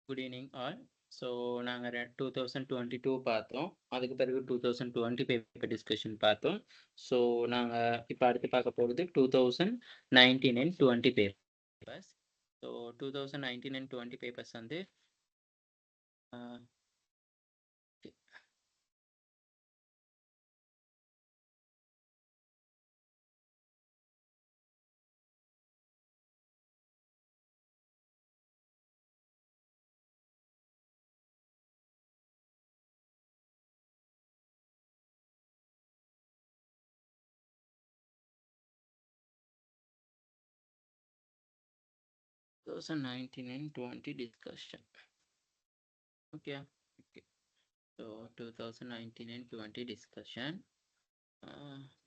Good evening all. So நாங்கள் 2022 பார்த்தோம். அதுக்கு பிறகு 2020 பேப்பர் டிஸ்கஷன் பார்த்தோம். ஸோ நாங்கள் இப்போ அடுத்து பார்க்க போகிறது 2019 and 20 papers. So 2019 and 20 papers வந்து Thousand 19 and 20 discussion. Okay. So 2019 and 20 discussion.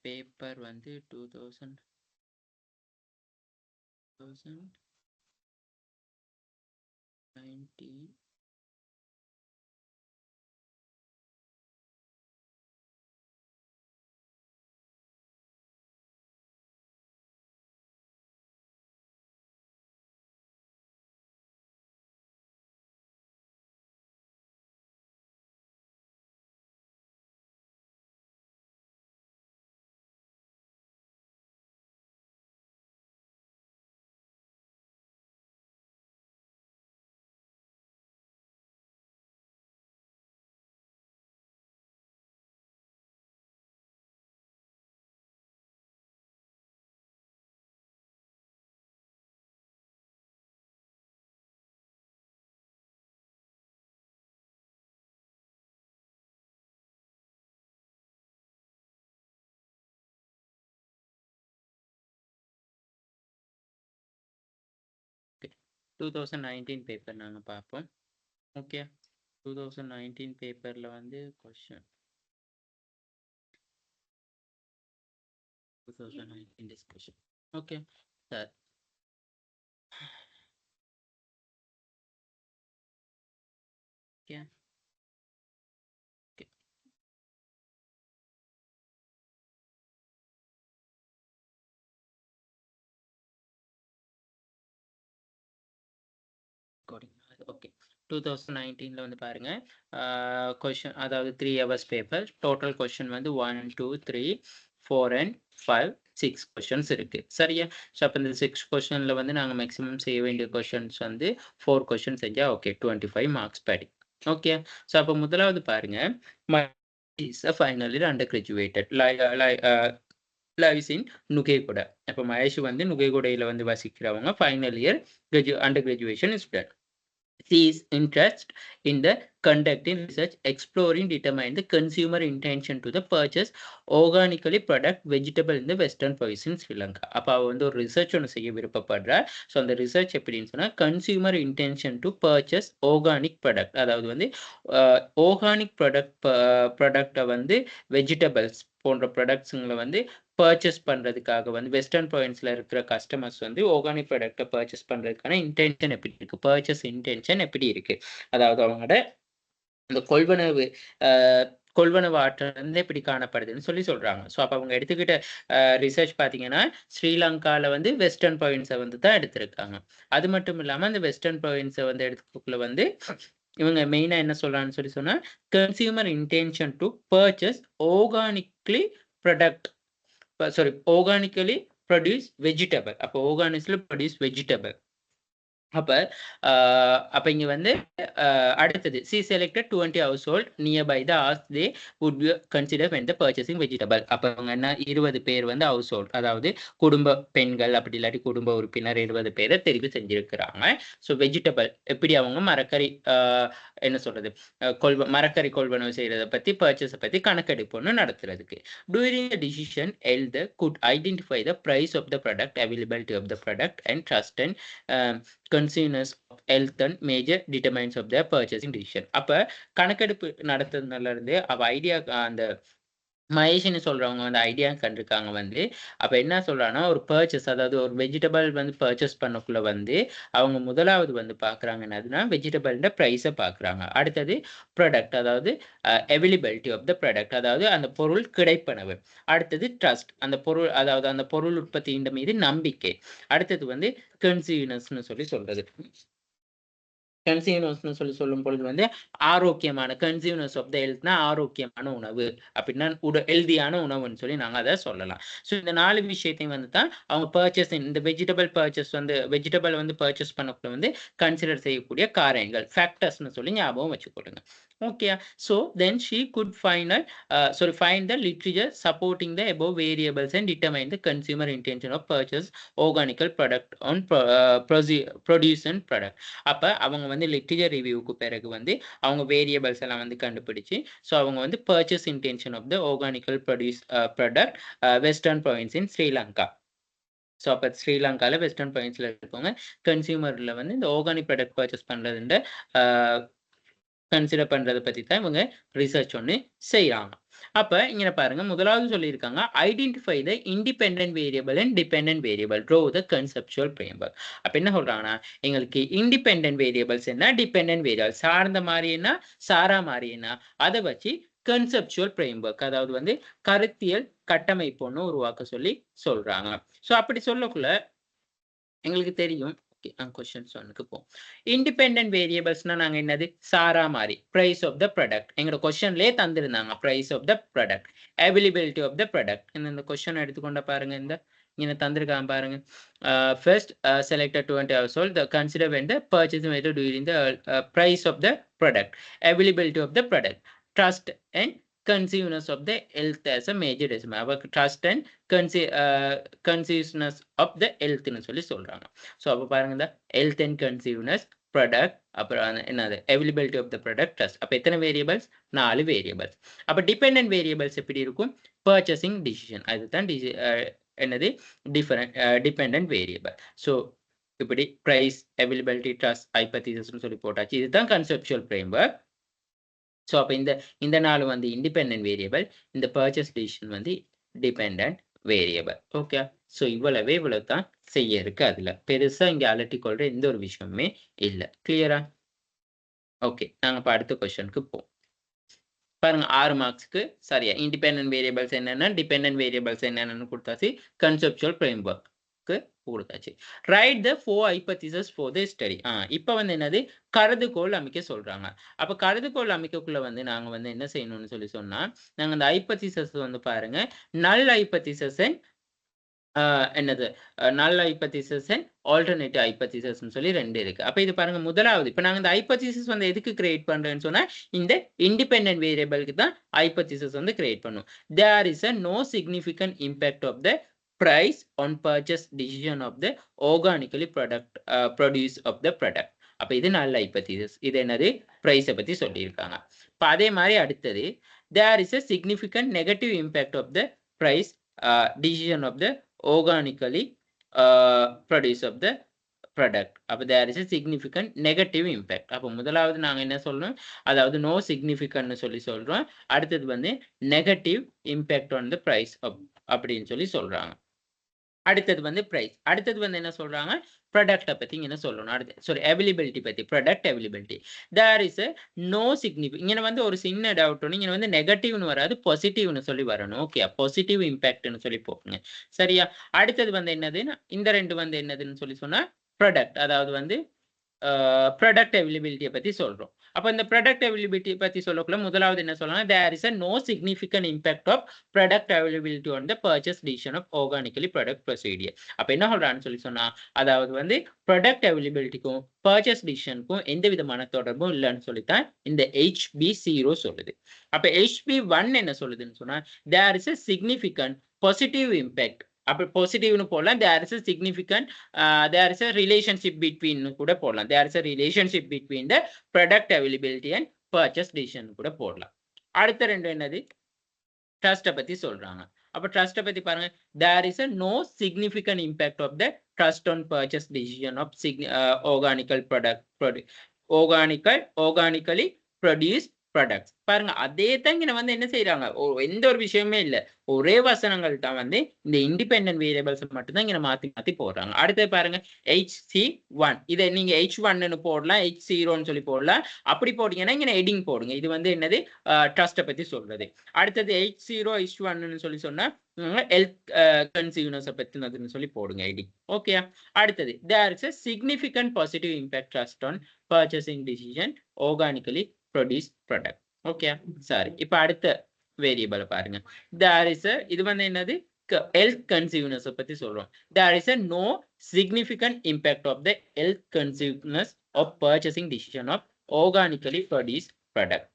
Paper வந்து 2019 பேப்பர் நாங்கள் பார்ப்போம். ஓகே, 2019 பேப்பரில் வந்து question 2019 discussion. Okay sir, okay okay 2019 வந்து பாருங்க கொஷின், அதாவது 3 hours பேப்பர். டோட்டல் கொஷின் வந்து 1 2 3 4 and 5 6 கொஷின்ஸ் இருக்கு. சரியா? ஸோ அப்போ இந்த 6 கொஷனில் வந்து நாங்கள் மேக்ஸிமம் செய்ய வேண்டிய கொஷின்ஸ் வந்து 4 கொஷின் செஞ்சால் ஓகே 25 மார்க்ஸ் படி. ஓகே, ஸோ அப்போ முதலாவது பாருங்க, final year undergraduated lives in Nugegoda. அப்போ மகேஷ் வந்து நுகேகுடையில் வந்து வசிக்கிறவங்க, final year undergraduation student. She is interested in the conducting research exploring determine the consumer intention to the purchase organically product vegetable in the western province in Sri Lanka. அப்போ அவ வந்து ஒரு research ஒன்று செய்ய விருப்பப்படுறா. So அந்த research எப்படின்னு சொன்னால் consumer intention to purchase organic product, அதாவது வந்து ஆர்கானிக் ப்ராடக்டை வந்து வெஜிடபிள்ஸ் போன்ற ப்ராடக்ட்ஸுங்களை வந்து பர்ச்சேஸ் பண்ணுறதுக்காக வந்து வெஸ்டர்ன் ப்ராவின்ஸில் இருக்கிற கஸ்டமர்ஸ் வந்து ஆர்கானிக் ப்ராடக்டை பர்ச்சேஸ் பண்ணுறதுக்கான இன்டென்ஷன் எப்படி இருக்குது, பர்ச்சேஸ் இன்டென்ஷன் எப்படி இருக்குது, அதாவது அவங்களோட இந்த கொள்வனவு ஆற்றல் வந்து எப்படி காணப்படுதுன்னு சொல்கிறாங்க. ஸோ அப்போ அவங்க எடுத்துக்கிட்ட ரிசர்ச் பார்த்தீங்கன்னா ஸ்ரீலங்காவில் வந்து வெஸ்டர்ன் ப்ராவின்ஸை வந்து தான் எடுத்திருக்காங்க. அது மட்டும் இல்லாமல் அந்த வெஸ்டர்ன் ப்ராவின்ஸை வந்து எடுத்துக்குள்ள வந்து இவங்க மெயினாக என்ன சொல்கிறான்னு சொன்னால் consumer intention to purchase organically product, organically produced vegetable. அப்போ ஆர்கானிக்லி ப்ரொடியூஸ் வெஜிடபிள். அப்போ இங்கே வந்து அடுத்தது C selected 20 household nearby the as they would be consider when the purchasing vegetable. அப்போ அவங்க என்ன 20 பேர் வந்து ஹவுஸ் ஹோல்ட், அதாவது குடும்ப பெண்கள் அப்படி இல்லாட்டி குடும்ப உறுப்பினர் 20 பேரை தெரிவு செஞ்சிருக்கிறாங்க. ஸோ வெஜிடபிள் எப்படி அவங்க மரக்கறி என்ன சொல்றது மரக்கறி கொள்வனவு செய்யறதை பற்றி பர்ச்சேஸை பற்றி கணக்கெடுப்புன்னு நடத்துறதுக்கு. During the decision elder could identify the price of the product, availability of the product and trust and consumers of health and major determinants of their purchasing decision. அப்போ கணக்கெடுப்பு நடத்துறதுல இருந்து அவ ஐடியா அந்த மகேஷ்னு சொல்கிறவங்க வந்து ஐடியா கண்டிருக்காங்க வந்து. அப்போ என்ன சொல்கிறாங்கன்னா ஒரு பர்ச்சேஸ், அதாவது ஒரு வெஜிடபிள் வந்து பர்ச்சேஸ் பண்ணக்குள்ள வந்து அவங்க முதலாவது வந்து பார்க்குறாங்க என்னதுன்னா வெஜிடபிள்ன்ற ப்ரைஸை பார்க்குறாங்க. அடுத்தது ப்ராடக்ட், அதாவது அவைலபிலிட்டி ஆஃப் த ப்ராடக்ட், அதாவது அந்த பொருள் கிடைப்பனவு. அடுத்தது ட்ரஸ்ட், அந்த பொருள் அதாவது அந்த பொருள் உற்பத்தியின் மீது நம்பிக்கை. அடுத்தது வந்து கன்சியூமர்ஸ்னு சொல்கிறது. கன்சியூனர்ஸ்னு சொல்லும் பொழுது வந்து ஆரோக்கியமான கன்சியூனர்ஸ் ஆஃப் த ஹெல்த்னா ஆரோக்கியமான உணவு அப்படின்னா ஹெல்தியான உணவுன்னு சொல்லி நாங்கள் அதை சொல்லலாம். ஸோ இந்த 4 விஷயத்தையும் வந்து தான் அவங்க பர்ச்சேஸ் இந்த வெஜிடபிள் வந்து பர்ச்சேஸ் பண்ணக்குள்ள வந்து கன்சிடர் செய்யக்கூடிய காரியங்கள் ஃபேக்டர்ஸ்னு சொல்லி ஞாபகம் வச்சுக்கொள்ளுங்க. Okay, so then she good find the literature supporting the above variables and determine the consumer intention of purchase organical product on produce and product. அப்ப அவங்க வந்து லிட்ரேச்சர் ரிவ்யூக்கு பிறகு வந்து அவங்க வேரியபிள்ஸ் எல்லாம் வந்து கண்டுபிடிச்சு ஸோ அவங்க வந்து purchase intention of the organical product western province in Sri Lanka. So அப்போ ஸ்ரீலங்காவில் வெஸ்டர்ன் ப்ராவின்ஸில் இருக்கவங்க கன்சியூமரில் வந்து இந்த ஆர்கானிக் ப்ராடக்ட் பர்ச்சேஸ் பண்ணுறதுன்ற கன்சிடர் பண்ணுறதை பற்றி தான் இவங்க ரிசர்ச் ஒன்று செய்கிறாங்க. அப்போ இங்கே பாருங்க, முதலாவது சொல்லியிருக்காங்க identify the independent variable and dependent variable draw the conceptual framework. அப்போ என்ன சொல்கிறாங்கன்னா, எங்களுக்கு இண்டிபெண்டன்ட் வேரியபிள்ஸ் என்ன, டிபெண்டன்ட் வேரியபிள் சார்ந்த மாதிரி என்ன, சாரா மாதிரி என்ன, அதை வச்சு கன்செப்சுவல் ஃப்ரேம்வொர்க் அதாவது வந்து கருத்தியல் கட்டமைப்புன்னு உருவாக்க சொல்லி சொல்றாங்க. ஸோ அப்படி சொல்லக்குள்ள எங்களுக்கு தெரியும் கொஸ்டின்ஸ் ஒன்னுக்கு போம். இண்டிபெண்டன்ட் வேரியபிள்ஸ்னா நாங்க என்னது, சாரா மாதிரி பிரைஸ் ஆஃப் த ப்ராடக்ட் எங்களோட கொஸ்டின்லயே தந்திருந்தாங்க. Price of the product, availability of the product. இந்த கொஸ்டின் எடுத்துக்கொண்ட பாருங்க, இந்த இங்க தந்திருக்காங்க பாருங்க. First selected 20 household the consider when the purchase made during the price of the product, availability of the product, trust and consciousness of the health as a major decimal. அப்ப trust and consciousness of the health னு சொல்லி சொல்றாங்க. So அப்போ பாருங்க, இந்த health and consciousness, product, அப்புறம் என்னது availability of the product, trust. அப்போ எத்தனை வேரியபிள்ஸ், 4 வேரியபிள்ஸ். அப்போ டிபெண்டன்ட் வேரியபிள்ஸ் எப்படி இருக்கும், பர்ச்சேசிங் டிசிஷன், அதுதான் என்னது டிபெண்டன்ட் வேரியபிள். ஸோ இப்படி பிரைஸ், அவைலபிலிட்டி, ட்ரஸ்ட், ஹைபோதீசிஸ்னு சொல்லி போட்டாச்சு. இதுதான் கன்செப்சுவல் ஃப்ரேம்வொர்க். ஸோ அப்போ இந்த 4 வந்து இண்டிபெண்டன்ட் வேரியபிள், இந்த பர்ச்சேஸ் டிசிஷன் வந்து டிபெண்டன்ட் வேரியபிள். ஓகே, ஸோ இவ்வளவு தான் செய்ய இருக்கு. அதுல பெருசா இங்க அலட்டி கொள்ற எந்த ஒரு விஷயமுமே இல்லை. கிளியரா? ஓகே, நாங்க இப்போ அடுத்த கொஸ்டினுக்கு போவோம். பாருங்க, 6 மார்க்ஸ்க்கு சரியா இண்டிபெண்டன்ட் வேரியபிள்ஸ் என்னென்ன, டிபெண்டன்ட் வேரியபிள்ஸ் என்னென்னு கொடுத்தாச்சு, கன்செப்சுவல் ஃப்ரேம்வொர்க் கொடுத்தாச்சு. Right the 4 hypothesis for the study. இப்போ வந்து என்னது, கருதுகோள் அமைக்க சொல்றாங்க. அப்ப கருதுகோள் அமைக்கக்குள்ள வந்து நாங்க வந்து என்ன செய்யணும்னு சொல்லி சொன்னா, நாங்க அந்த ஹைபோதீசிஸ் வந்து பாருங்க, நல் ஹைபோதீசிஸ் என்னது நல் ஹைபோதீசிஸ் அண்ட் ஆல்டர்னேட்டிவ் ஹைபோதீசிஸ்னு சொல்லி 2 இருக்கு. அப்ப இது பாருங்க, முதலாவது இப்ப நாங்க இந்த ஹைபோதீசிஸ் வந்து எதுக்கு கிரியேட் பண்றேன்னு சொன்னா, இந்த இண்டிபெண்டன்ட் வேரியபிளுக்கு தான் ஹைபோதீசிஸ் வந்து கிரியேட் பண்ணும். There is no significant impact of the price on purchase decision of the organically produce of the product. அப்ப இது நல்ல ஹைபோதீசிஸ். இது என்னது, பிரைஸை பத்தி சொல்லியிருக்காங்க. இப்ப அதே மாதிரி அடுத்தது, there is a significant negative impact of the price decision of the organically produce of the product. அப்ப there is a significant negative impact. அப்ப முதலாவது நாங்க என்ன சொல்றோம், அதாவது no significant சொல்லி சொல்றோம். அடுத்தது வந்து negative impact on the price அப்படின்னு சொல்லி சொல்றாங்க. அடுத்தது வந்து பிரைஸ், அடுத்தது வந்து என்ன சொல்றாங்க, ப்ராடக்ட்டை பத்தி என்ன சொல்லணும், அடுத்து அவைலபிலிட்டி பத்தி, product availability. There is no significant. இங்க வந்து ஒரு சின்ன டவுட் ஒன்று, இங்க வந்து நெகட்டிவ்னு வராது, பாசிட்டிவ்னு சொல்லி வரணும். ஓகே, பாசிட்டிவ் இம்பாக்ட்னு சொல்லி போகுங்க. சரியா? அடுத்தது வந்து என்னதுன்னா, இந்த 2 வந்து என்னதுன்னு சொல்லி சொன்னா ப்ராடக்ட், அதாவது வந்து ப்ராடக்ட் அவைலபிலிட்டியை பத்தி சொல்றோம். அப்ப இந்த ப்ராடக்ட் அவைலபிலிட்டி பத்தி சொல்லக்குள்ள முதலாவது என்ன சொல்லலாம், there is no significant impact of product availability on the purchase decision of organically product procedure. அப்ப என்ன சொல்றான்னு சொல்லி சொன்னா, அதாவது வந்து ப்ராடக்ட் அவைலபிலிட்டிக்கும் பர்ச்சேஸ் டிசிஷனுக்கும் எந்த விதமான தொடர்பும் இல்லைன்னு சொல்லித்தான் இந்த HB0 சொல்லுது. அப்ப HB1 என்ன சொல்லுதுன்னு சொன்னா, there is significant positive impact. அப்ப பாசிட்டிவ்னு போடலாம், there is significant, there is relationship between கூட போடலாம், there is relationship between the product availability and purchase decision கூட போடலாம். அடுத்த 2 என்னது, ட்ரஸ்ட்டை பத்தி சொல்றாங்க. அப்ப ட்ரஸ்ட்டை பத்தி பாருங்க, there is no significant impact of the trust on purchase decision of organically produce products. பாருங்க, அதே தான் இங்க வந்து என்ன செய்யறாங்க, எந்த ஒரு விஷயமே இல்லை, ஒரே வசனங்கள் தான் வந்து இந்த இண்டிபெண்டன்ட் வேரியபிள்ஸ் மட்டும் தான் இங்க மாத்தி போடுறாங்க. அடுத்து பாருங்க, HC1, இதை நீங்க H1 போடலாம், H0 சொல்லி போடலாம். அப்படி போட்டீங்கன்னா இங்க ஹெட்டிங் போடுங்க. இது வந்து என்னது, ட்ரஸ்ட்டை பத்தி சொல்றது. அடுத்தது H0 H1 சொல்லி சொன்னா ஹெல்த் கன்சியூமர்ஸை பற்றினதுன்னு சொல்லி போடுங்க ஐடி. ஓகே, அடுத்தது there is a significant positive impact trust on purchasing decision organically produced product. Okay, sorry. இப்போ அடுத்த வேரியபிள் பாருங்க. there is a இது வந்து என்னது health consumers பத்தி சொல்றோம். there is a no significant impact of the health consumers of purchasing decision of organically produced product.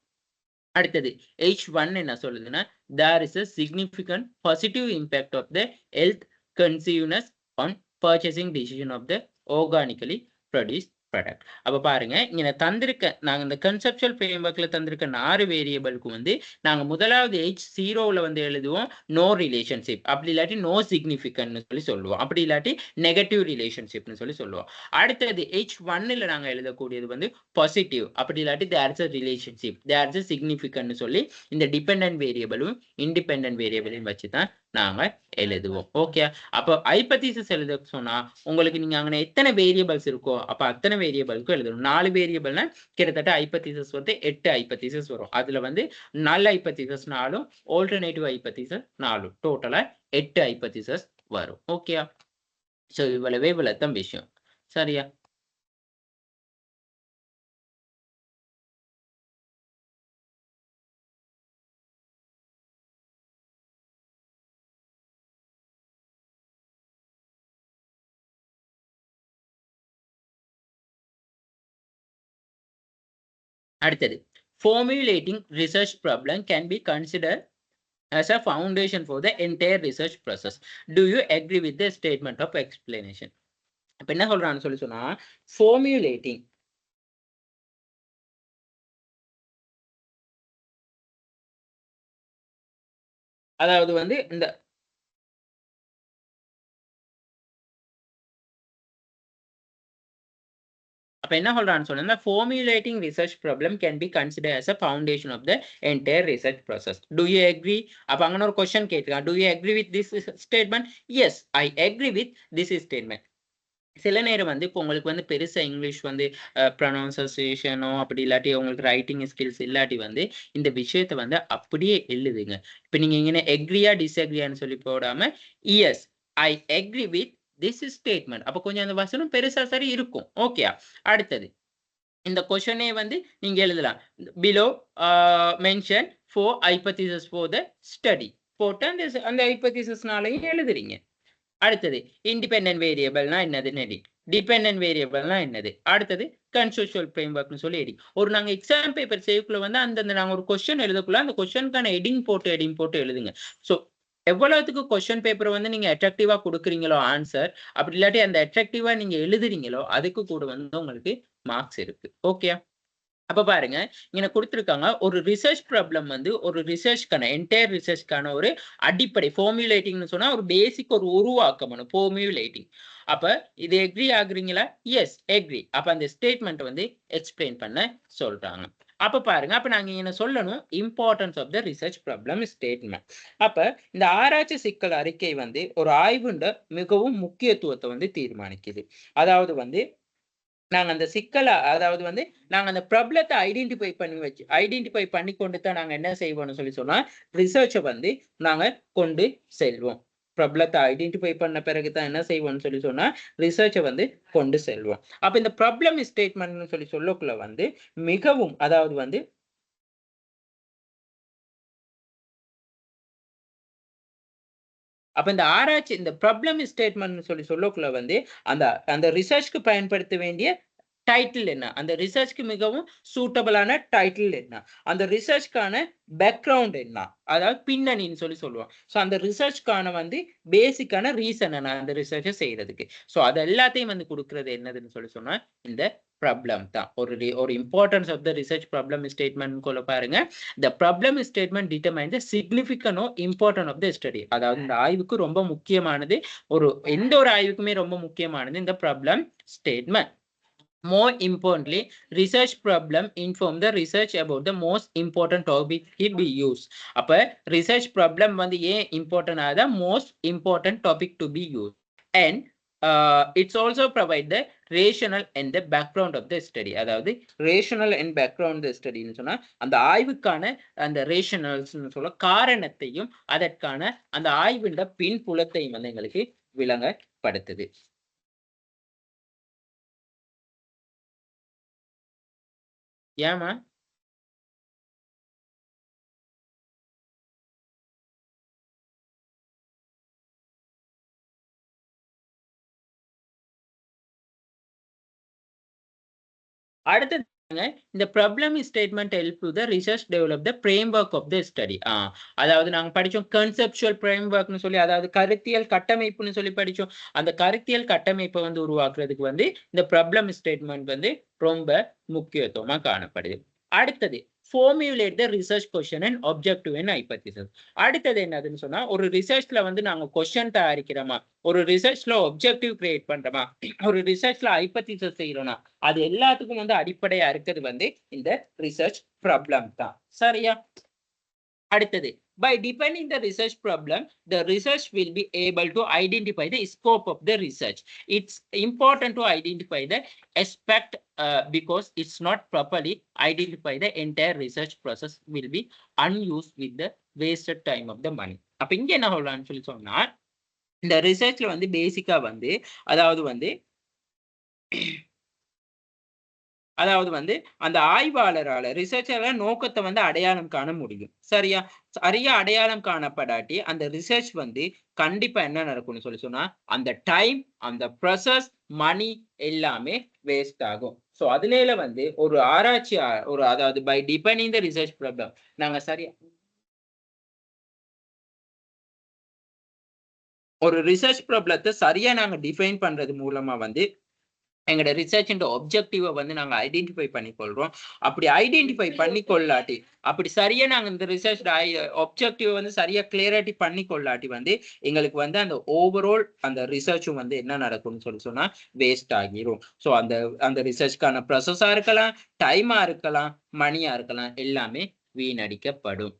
அடுத்தது H1 என்ன சொல்லுதுன்னா there is a significant positive impact of the health consumers on purchasing decision of the organically produced product. அப்போ பாருங்க, இங்கே தந்திருக்க நாங்கள் இந்த conceptual ஃப்ரேம்வொர்க்கில் தந்திருக்க 4 வேரியபிளுக்கு வந்து நாங்கள் முதலாவது H0வில் வந்து எழுதுவோம் நோ ரிலேஷன்ஷிப், அப்படி இல்லாட்டி நோ சிக்னிஃபிகன்ட்னு சொல்லி சொல்லுவோம், அப்படி இல்லாட்டி நெகட்டிவ் ரிலேஷன்ஷிப்னு சொல்லி சொல்லுவோம். அடுத்தது H1ல் நாங்கள் எழுதக்கூடியது வந்து பாசிட்டிவ், அப்படி இல்லாட்டி there is a relationship, there is a சிக்னிஃபிகன்ட்னு சொல்லி இந்த டிபெண்டன்ட் வேரியபிளும் இண்டிபெண்டன்ட் வேரியபிளையும் வச்சு தான் நாங்கள் எழுதுவோம். ஓகே, அப்போ ஹைபோதீசிஸ் எழுத சொன்னா உங்களுக்கு நீங்க அங்கே எத்தனை வேரியபிள்ஸ் இருக்கோ அப்போ அத்தனை வேரியபிளுக்கும் எழுதணும். 4 வேரியபிள்னா கிட்டத்தட்ட ஹைபோதீசிஸ் வந்து 8 ஹைபோதீசிஸ் வரும். அதுல வந்து நல் ஹைபோதீசிஸ் 4, ஆல்டர்னேட்டிவ் ஹைபோதீசிஸ் 4, டோட்டலா 8 ஹைபோதீசிஸ் வரும். ஓகே, ஸோ இவ்வளவுதான் விஷயம். சரியா? அடுத்தது formulating research problem can be considered as a foundation for the entire research process. Do you agree with the statement of explanation? அப்ப என்ன சொல்றான்னு சொல்லி சொன்னா formulating அதாவது வந்து இந்த அப்ப என்ன சொல்றான்னு சொன்னா formulating research problem can be considered as a foundation of the entire research process. Do you agree? அப்ப அங்க ஒரு क्वेश्चन கேட்கிறான். Do you agree with this statement? Yes, I agree with this statement. சில நேரம் வந்து இப்போ உங்களுக்கு வந்து பெருசா இங்கிலீஷ் வந்து ப்ரொனவுன்சியேஷனோ அப்படி இல்லாட்டி உங்களுக்கு ரைட்டிங் ஸ்கில்ஸ் இல்லாட்டி வந்து இந்த விஷயத்தை வந்து அப்படியே எழுதுங்க. இப்போ நீங்க இங்கே எக்ரியா டிஸ்அக்ரியான்னு சொல்லி போடாம yes I agree with this statement, அப்போ கொஞ்சம் அந்த வசனம் பெருசா சரி இருக்கும். ஓகே, அடுத்தது இந்த கொஸ்டினே வந்து நீங்க எழுதலாம் below mention four hypothesis for the study போட்டு அந்த ஹைபோதீசிஸ்னாலையும் எழுதுறீங்க. அடுத்தது இண்டிபெண்டன்ட் வேரியபிள்னா என்னது, டிபெண்டன்ட் வேரியபிள்னா என்னது, அடுத்தது கன்செப்சுவல் ஃப்ரேம்வொர்க்னு சொல்லி எடிங். ஒரு நாங்க எக்ஸாம் பேப்பர் செய்யக்குள்ள வந்து அந்த நாங்க ஒரு கொஸ்டின் எழுதக்குள்ள அந்த கொஸ்டினுக்கான எடிங் போட்டு எழுதுங்க. ஸோ எவ்வளவுக்கு கொஸ்டின் பேப்பர் வந்து நீங்க அட்ராக்டிவா கொடுக்குறீங்களோ ஆன்சர், அப்படி இல்லாட்டி அந்த அட்ராக்டிவா நீங்க எழுதுறீங்களோ அதுக்கு கூட வந்து உங்களுக்கு மார்க்ஸ் இருக்கு. ஓகே, அப்ப பாருங்க இங்க கொடுத்திருக்காங்க ஒரு ரிசர்ச் ப்ராப்ளம் வந்து ஒரு ரிசர்ச்க்கான என்டையர் ரிசர்ச்க்கான ஒரு அடிப்படை ஃபார்முலேட்டிங்னு சொன்னா ஒரு பேசிக் ஒரு உருவாக்கம் ஃபார்முலேட்டிங். அப்ப இது எக்ரி ஆகுறீங்களா? S agri. அப்ப அந்த ஸ்டேட்மெண்ட் வந்து எக்ஸ்பிளைன் பண்ண சொல்றாங்க. அப்ப பாருங்க, அப்ப நாங்க என்ன சொல்லணும், importance of the research problem statement. அப்ப இந்த ஆராய்ச்சி சிக்கல் அறிக்கை வந்து ஒரு ஆய்வுண்ட மிகவும் முக்கியத்துவத்தை வந்து தீர்மானிக்குது. அதாவது வந்து நாங்க அந்த சிக்கலை அதாவது வந்து நாங்க அந்த ப்ராப்ளத்தை ஐடென்டிஃபை பண்ணி கொண்டு தான் நாங்க என்ன செய்வோம்னு சொல்லி சொன்னா ரிசர்ச்சை வந்து நாங்க கொண்டு செல்வோம். ப்ராப்ளத்தை ஐடென்டிஃபை பண்ண பிறகு தான் என்ன செய்வோம்னு சொல்லி சொன்னா ரிசர்ச்சை வந்து கொண்டு செல்வோம். அப்ப இந்த ப்ராப்ளம் ஸ்டேட்மெண்ட்னு சொல்லி சொல்லக்குள்ள வந்து மிகவும் அதாவது வந்து அப்ப இந்த ஆராய்ச்சி இந்த ப்ராப்ளம் ஸ்டேட்மெண்ட் சொல்லி சொல்லக்குள்ள வந்து அந்த ரிசர்ச்க்கு பயன்படுத்த வேண்டிய டைட்டில் என்ன, அந்த ரிசர்ச்க்கு மிகவும் சூட்டபிளான டைட்டில் என்ன, அந்த ரிசர்ச்க்கான பேக்ரவுண்ட் என்ன, அதாவது பின்னணின்னு சொல்லி சொல்லுவோம். ஸோ அந்த ரிசர்ச்க்கான வந்து பேசிக்கான ரீசன் என்ன அந்த ரிசர்ச்சை செய்யறதுக்கு. ஸோ அது எல்லாத்தையும் வந்து கொடுக்கறது என்னதுன்னு சொல்லி சொன்னா இந்த ப்ராப்ளம் தான். ஒரு importance of the research problem statement கொள்ள பாருங்க. The problem statement determine the significant important of the study. அதாவது இந்த ஆய்வுக்கு ரொம்ப முக்கியமானது, எந்த ஒரு ஆய்வுக்குமே ரொம்ப முக்கியமானது இந்த problem statement. More importantly, research problem inform the research about the most important topic it be used. அப்ப research problem வந்து ஏன் important ஆகுதா, most important topic to be used and it's also provide the rational and the background of the study. அதாவது rational and background the study ன்னு சொன்னா அந்த ஆய்வுக்கான அந்த rationals ன்னு சொல்ல காரணத்தையும் அதற்கான அந்த ஆய்வின் பின்புலத்தையும் வந்து எங்களுக்கு விளங்கப்படுத்துது. ஏமா அடுத்தது இந்த problem statement help to the research develop the framework of the study. அதாவது நாங்க படிச்சோம் கன்செப்சுவல் ஃப்ரேம்வொர்க்னு சொல்லி, அதாவது கருத்தியல் கட்டமைப்புன்னு சொல்லி படிச்சோம். அந்த கருத்தியல் கட்டமைப்பை வந்து உருவாக்குறதுக்கு வந்து இந்த ப்ராப்ளம் ஸ்டேட்மெண்ட் வந்து ரொம்ப முக்கியத்துவமா காணப்படுது. அடுத்தது formulate the research question and objective and hypothesis. அடுத்தது என்னதுன்னு சொன்னா ஒரு ரிசர்ச்ல வந்து நாங்க கொஸ்டின் தயாரிக்கிறோமா, ஒரு ரிசர்ச்ல ஒப்ஜெக்டிவ் கிரியேட் பண்றோமா, ஒரு ரிசர்ச்ல ஹைபோதீசிஸ் செய்யறோம்னா அது எல்லாத்துக்கும் வந்து அடிப்படையா இருக்கிறது வந்து இந்த ரிசர்ச் ப்ராப்ளம் தான். சரியா? அடுத்தது by defining the research problem, the research will be able to identify the scope of the research. It's important to identify the aspect because it's not properly identify the entire research process will be unused with the wasted time of the money. அப்ப இங்க என்ன சொல்லலாம்னு சொல்லி சொன்னா இந்த ரிசர்ச்ல வந்து பேசிக்கா வந்து அதாவது வந்து அந்த ஆய்வாளரால ரிசர்ச்சரால நோக்கத்தை வந்து அடையாளம் காண முடியும். சரியா? சரியா அடையாளம் காணப்படாட்டி அந்த ரிசர்ச் வந்து கண்டிப்பா என்ன நடக்கும்னு சொல்லி சொன்னா அந்த டைம், அந்த ப்ராசஸ், மணி எல்லாமே வேஸ்ட் ஆகும். ஸோ அதுல வந்து ஒரு ஆராய்ச்சி ஒரு அதாவது by depending the research problem நாங்க சரியா ஒரு ரிசர்ச் ப்ராப்ளத்தை சரியா நாங்க டிஃபைன் பண்றது மூலமா வந்து எங்களோட ரிசர்ச் ஒப்ஜெக்டிவை வந்து நாங்க ஐடென்டிஃபை பண்ணிக்கொள்றோம். அப்படி ஐடென்டிஃபை பண்ணிக்கொள்ளாட்டி, அப்படி சரியா நாங்க இந்த ரிசர்ச் ஒப்ஜெக்டிவ் வந்து சரியா கிளியரிட்டி பண்ணிக்கொள்ளாட்டி வந்து எங்களுக்கு வந்து அந்த ஓவரால் அந்த ரிசர்ச்சும் வந்து என்ன நடக்கும்னு சொல்லி சொன்னா வேஸ்ட் ஆகிரும். ஸோ அந்த அந்த ரிசர்ச்க்கான ப்ராசஸா இருக்கலாம், டைமா இருக்கலாம், மணியா இருக்கலாம், எல்லாமே வீணடிக்கப்படும்.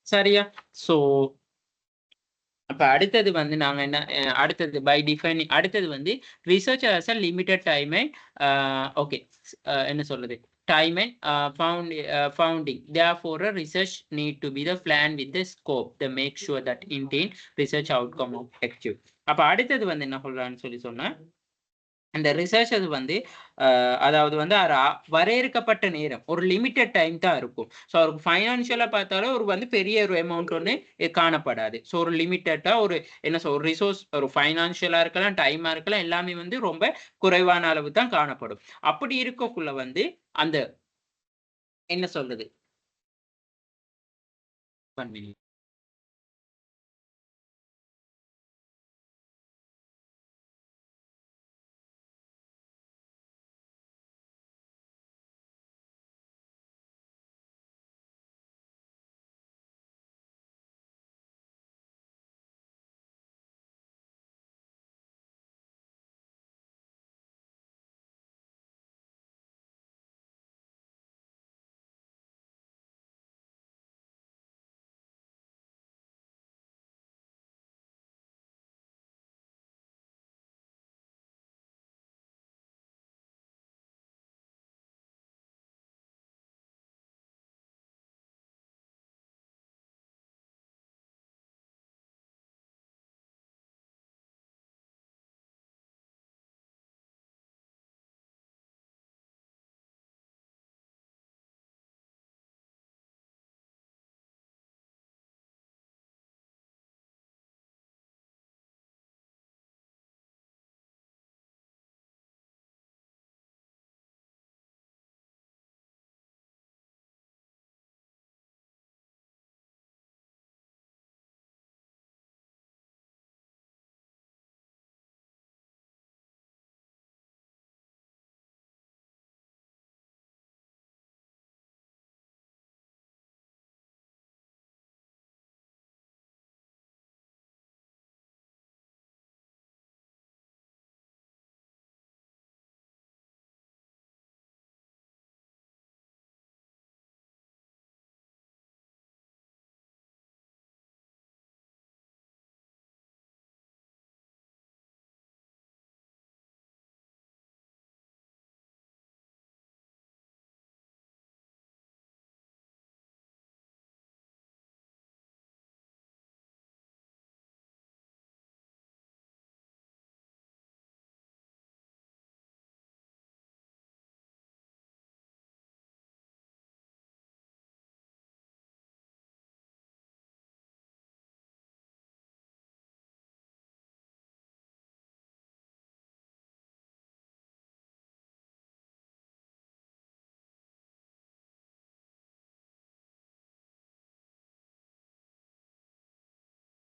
சரியா? ஸோ அப்ப அடுத்தது வந்து நாங்க என்ன அடுத்தது பை டிஃபைனிங் அடுத்தது வந்து research as a limited time and okay என்ன சொல்றது time and founding. Therefore, a research need to be the plan with the scope to make sure that intend research outcome objective. அப்ப அடுத்தது வந்து என்ன சொல்றான்னு சொன்னா அந்த ரிசர்ச்சர் வந்து அதாவது வந்து வரையறுக்கப்பட்ட நேரம் ஒரு லிமிட்டட் டைம் தான் இருக்கும். ஸோ அவருக்கு ஃபைனான்சியலா பார்த்தாலும் ஒரு வந்து பெரிய ஒரு அமௌண்ட் ஒன்று காணப்படாது. ஸோ ஒரு லிமிட்டடா ஒரு என்ன சொல் ஒரு ரிசோர்ஸ் ஒரு ஃபைனான்சியலா இருக்கலாம் டைமா இருக்கலாம் எல்லாமே வந்து ரொம்ப குறைவான அளவு தான் காணப்படும். அப்படி இருக்கக்குள்ள வந்து அந்த என்ன சொல்றது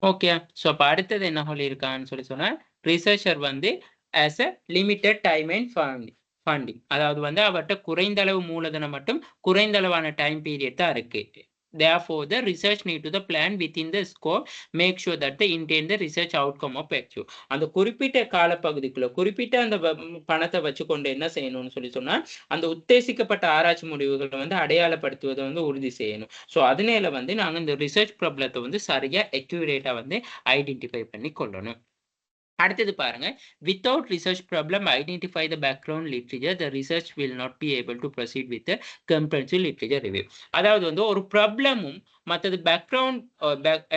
ஓகே. ஸோ அப்ப அடுத்தது என்ன சொல்லியிருக்கான்னு சொன்னா ரிசர்ச்சர் வந்து as a limited time and funding அதாவது வந்து அவர்கிட்ட குறைந்த அளவு மூலதனம் மட்டும் குறைந்த அளவான டைம் பீரியட் தான் இருக்கு. Therefore, the research need to the plan within the scope, make sure that the intend the research outcome of achieve. அந்த குறிப்பிட்ட காலப்பகுதிக்குள்ள குறிப்பிட்ட அந்த பணத்தை வச்சுக்கொண்டு என்ன செய்யணும்னு சொன்னா அந்த உத்தேசிக்கப்பட்ட ஆராய்ச்சி முடிவுகளை வந்து அடையாளப்படுத்துவதை வந்து உறுதி செய்யணும். ஸோ அதனால வந்து நாங்கள் இந்த ரிசர்ச் ப்ராப்ளத்தை வந்து சரியா அக்யூரேட்டா வந்து ஐடென்டிஃபை பண்ணி கொள்ளணும். அடுத்தது பாருங்க without research problem identify the background literature the research will not be able to proceed with the comprehensive literature review. அதாவது வந்து ஒரு ப்ராப்ளமும் மற்றது பேக்ரவுண்ட்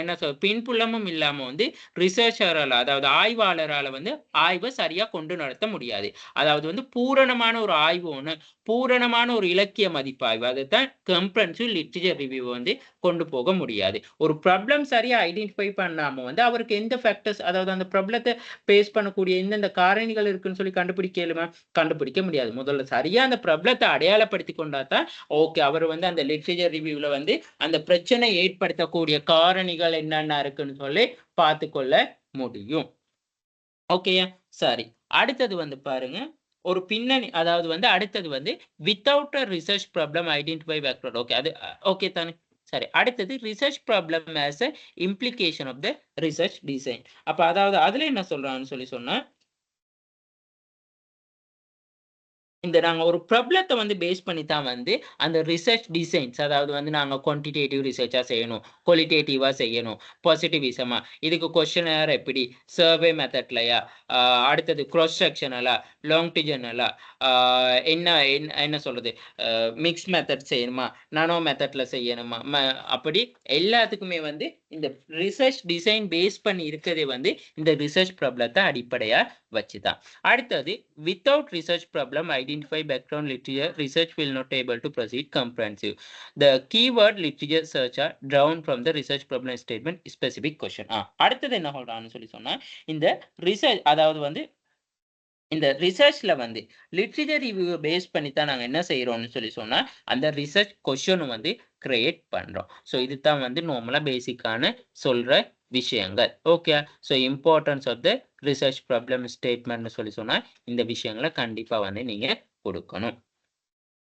என்ன சொல் பின்புலமும் இல்லாம வந்து ரிசர்ச்சரால அதாவது ஆய்வாளரால வந்து ஆய்வை சரியா கொண்டு நடத்த முடியாது. அதாவது வந்து பூரணமான ஒரு ஆய்வு ஒன்று பூரணமான ஒரு இலக்கிய மதிப்பாய்வு அதைத்தான் கம்ப்ரஹென்சிவ் லிட்ரேச்சர் ரிவ்யூ வந்து கொண்டு போக முடியாது. ஒரு ப்ராப்ளம் சரியா ஐடென்டிஃபை பண்ணாம வந்து அவருக்கு எந்த ஃபேக்டர்ஸ் அதாவது அந்த ப்ராப்ளத்தை பேஸ் பண்ணக்கூடிய எந்தெந்த காரணிகள் இருக்குன்னு சொல்லி கண்டுபிடிக்க முடியாது. முதல்ல சரியா அந்த ப்ராப்ளத்தை அடையாளப்படுத்தி கொண்டா தான் ஓகே அவர் வந்து அந்த லிட்ரேச்சர் ரிவ்யூல வந்து அந்த பிரச்சனை ஏற்படுத்தக்கூடிய காரணிகள் என்னென்ன இருக்குன்னு சொல்லி பார்த்து கொள்ள முடியும். ஓகேயா சரி அடுத்தது வந்து பாருங்க ஒரு பின்னணி அதாவது வந்து அடுத்தது வந்து without a research problem identify background okay அது ஓகே தானே சரி அடுத்தது research problem as a implication of the research design. அப்ப அதாவது அதுல என்ன சொல்றான்னு சொன்னா இந்த நாங்க ஒரு ப்ராப்ளத்தை வந்து பேஸ் பண்ணி தான் வந்து அந்த ரிசர்ச் டிசைன்ஸ், அதாவது வந்து நாங்க குவான்டிடேட்டிவ் ரிசர்ச்சா செய்யணும், குவாலிட்டேட்டிவா செய்யணும், பாசிட்டிவிசமா, இதுக்கு கொஸ்டினர் எப்படி, சர்வே மெத்தட்லயா, அடுத்தது க்ராஸ் செக்ஷனலா, லாங்கிடியூடினலா, என்ன என்ன சொல்றது, மிக்ஸ் மெத்தட் செய்யணுமா, நானோ மெத்தட்ல செய்யணுமா, அப்படி எல்லாத்துக்குமே வந்து இந்த ரிசர்ச் டிசைன் பேஸ் பண்ணி இருக்கிறதே வந்து இந்த ரிசர்ச் ப்ராப்ளத்தை அடிப்படையா வச்சுதான். அடுத்தது, without research problem identify background literature, research will not able to proceed comprehensive. The keyword literature search are drawn from the research problem statement specific question. அடுத்தது என்ன சொல்றான்னு சொல்லி சொன்னா, இந்த ரிசர்ச், அதாவது வந்து இந்த ரிசர்ச்ல வந்து லிட்ரேச்சர் ரிவ்யூ பேஸ் பண்ணி தான் நாங்க என்ன செய்யறோம்னு சொல்லி சொன்னா, அந்த ரிசர்ச் கொஸ்டின் வந்து கிரியேட் பண்றோம். ஸோ இதுதான் வந்து நார்மலா பேசிக்கான சொல்ற விஷயங்கள். Okay. So importance of the research problem ஸ்டேட்மெண்ட்னு சொல்லி சொன்னா இந்த விஷயங்களை கண்டிப்பா வந்து நீங்க கொடுக்கணும்.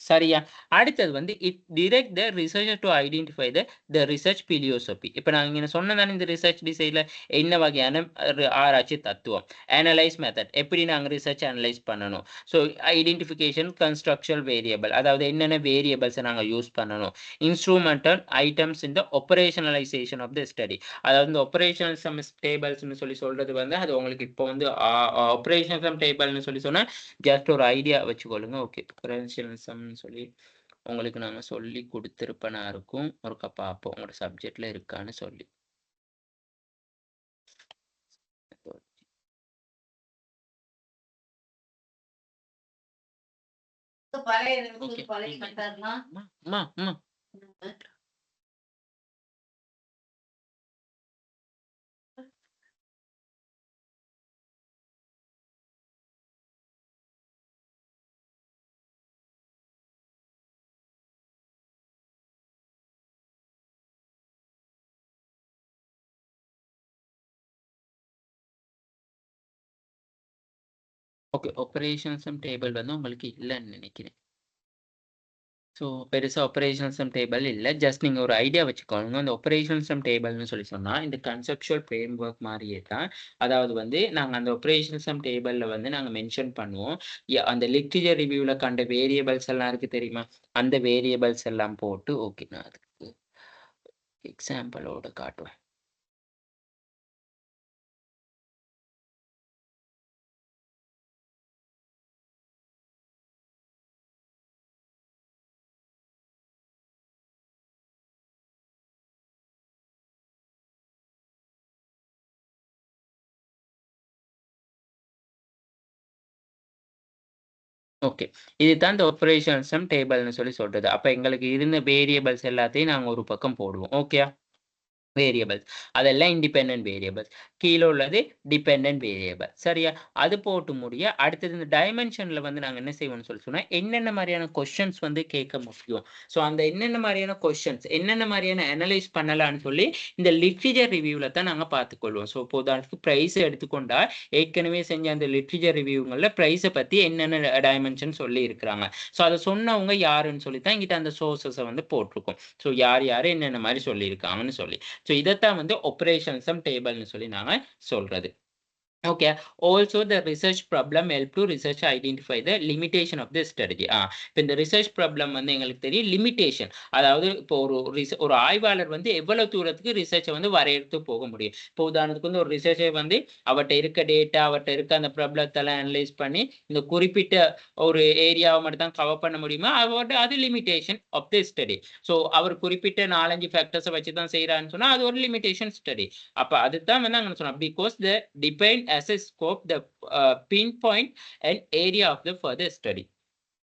சரியா? அடுத்தது வந்து it direct the researcher to identify the research philosophy. இப்ப நான் இங்க சொன்னேன் தானே, இந்த ரிசர்ச் டிசைன்ல என்ன வகையான ஆராய்ச்சி தத்துவம், அனலைஸ் மெத்தட், எப்படி நாங்க ரிசர்ச் அனலைஸ் பண்ணணும். ஸோ ஐடென்டிஃபிகேஷன் கன்ஸ்ட்ரக்சுவல் வேரியபிள், அதாவது என்னென்ன வேரியபிள்ஸை நாங்க யூஸ் பண்ணணும். இன்ஸ்ட்ருமெண்டல் ஐட்டம்ஸ் இந்த ஒப்பரேஷனலைசேஷன் ஆஃப் த ஸ்டடி, அதாவது இந்த ஒப்பரேஷனல் சம் டேபிள்ஸ்னு சொல்லி சொல்றது வந்து அது உங்களுக்கு இப்போ வந்து ஒப்பரேஷனல் சம் டேபிள்னு சொல்லி சொன்னா ஜஸ்ட் ஒரு ஐடியா வச்சுக்கொள்ளுங்க. ஓகே. ஒப்பரேஷனல் சம் சொல்லி உங்களுக்கு நாங்க சொல்லி கொடுத்திருப்பனா இருக்கும். ஒருக்கா பார்ப்போம் உங்களோட சப்ஜெக்ட்ல இருக்கான்னு சொல்லி. ஓகே. ஆப்பரேஷன் சம் டேபிள் வந்து உங்களுக்கு இல்லன்னு நினைக்கிறேன். ஸோ பெருசா ஆப்பரேஷனல் சம் டேபிள் இல்ல. ஜஸ்ட் நீங்க ஒரு ஐடியா வச்சுக்கோங்க. இந்த ஆப்பரேஷனல் சம் டேபிள்னு சொல்லி சொன்னா, இந்த கன்செப்சுவல் ஃப்ரேம் ஒர்க் மாரியே தான். அதாவது வந்து நாங்க அந்த ஆப்பரேஷனல் சம் டேபிள்ல வந்து நாங்க மென்ஷன் பண்ணுவோம். அந்த லிட்ரேச்சர் ரிவ்யூல கண்ட வேரியபிள்ஸ் எல்லாம் இருக்கு தெரியுமா? அந்த வேரியபிள்ஸ் எல்லாம் போட்டு, ஓகே, நான் அதுக்கு எக்ஸாம்பிளோட காட்டுவேன். ஓகே. இதுதான் இந்த ஆப்பரேஷனல் சம் டேபிள்னு சொல்லி சொல்றது. அப்ப எங்களுக்கு இருந்த வேரியபிள்ஸ் எல்லாத்தையும் நாங்க ஒரு பக்கம் போடுவோம். ஓகேயா? வேரியபிள்ஸ். அதெல்லாம் இண்டிபெண்டன்ட் வேரியபிள்ஸ். கீழ உள்ளது டிபெண்டன்ட் வேரியபிள். சரியா? அது போட்டு முடிய, அடுத்தது இந்த டைமென்ஷன்ல வந்து நாங்க என்ன செய்வோம்னு சொல்லி சொன்னா, என்னென்ன மாரியான கொஸ்டின்ஸ் வந்து கேட்க முடியும். ஸோ அந்த என்னென்ன மாரியான கொஸ்டின்ஸ், என்னென்ன மாரியான அனலைஸ் பண்ணலாம்னு சொல்லி இந்த லிட்ரேச்சர் ரிவ்யூல தான் நாங்க பார்த்துக்கொள்வோம். ஸோ இப்போ உதாரணத்துக்கு பிரைஸ் எடுத்துக்கொண்டா, ஏற்கனவே செஞ்ச அந்த லிட்ரேச்சர் ரிவ்யூங்கள்ல பிரைஸ பத்தி என்னென்ன டைமென்ஷன் சொல்லி இருக்கிறாங்க. ஸோ அத சொன்னவங்க யாருன்னு சொல்லி தான் இங்கிட்ட அந்த சோர்ஸஸ வந்து போட்டிருக்கோம். ஸோ யார் யாரு என்னென்ன மாரி சொல்லியிருக்காங்கன்னு சொல்லி. ஸோ இதைத்தான் வந்து ஆப்பரேஷன் சம் டேபிள்னு சொல்லி நாங்க சொல்றது. Okay. Also, the research problem help to research identify the limitation of the strategy. இப்போ இந்த ரிசர்ச் ப்ராப்ளம் வந்து எங்களுக்கு தெரியும் லிமிட்டேஷன். அதாவது இப்போ ஒரு ஆய்வாளர் வந்து எவ்வளவு தூரத்துக்கு ரிசர்ச்சை வந்து வரையறுத்து போக முடியும். இப்போ உதாரணத்துக்கு வந்து ஒரு ரிசர்ச்சை வந்து அவர்கிட்ட இருக்க டேட்டா, அவர்கிட்ட இருக்க அந்த ப்ராப்ளத்தெல்லாம் அனலைஸ் பண்ணி இந்த குறிப்பிட்ட ஒரு ஏரியாவை மட்டும் தான் கவர் பண்ண முடியுமா, அவர்கிட்ட அது limitation of the study. So அவர் குறிப்பிட்ட 4-5 ஃபேக்டர்ஸை வச்சு தான் செய்யறான்னு சொன்னா அது ஒரு லிமிட்டேஷன் ஸ்டடி. அப்ப அதுதான் வந்து அங்க சொன்னோம். Because the define as a scope the pinpoint an area of the further study.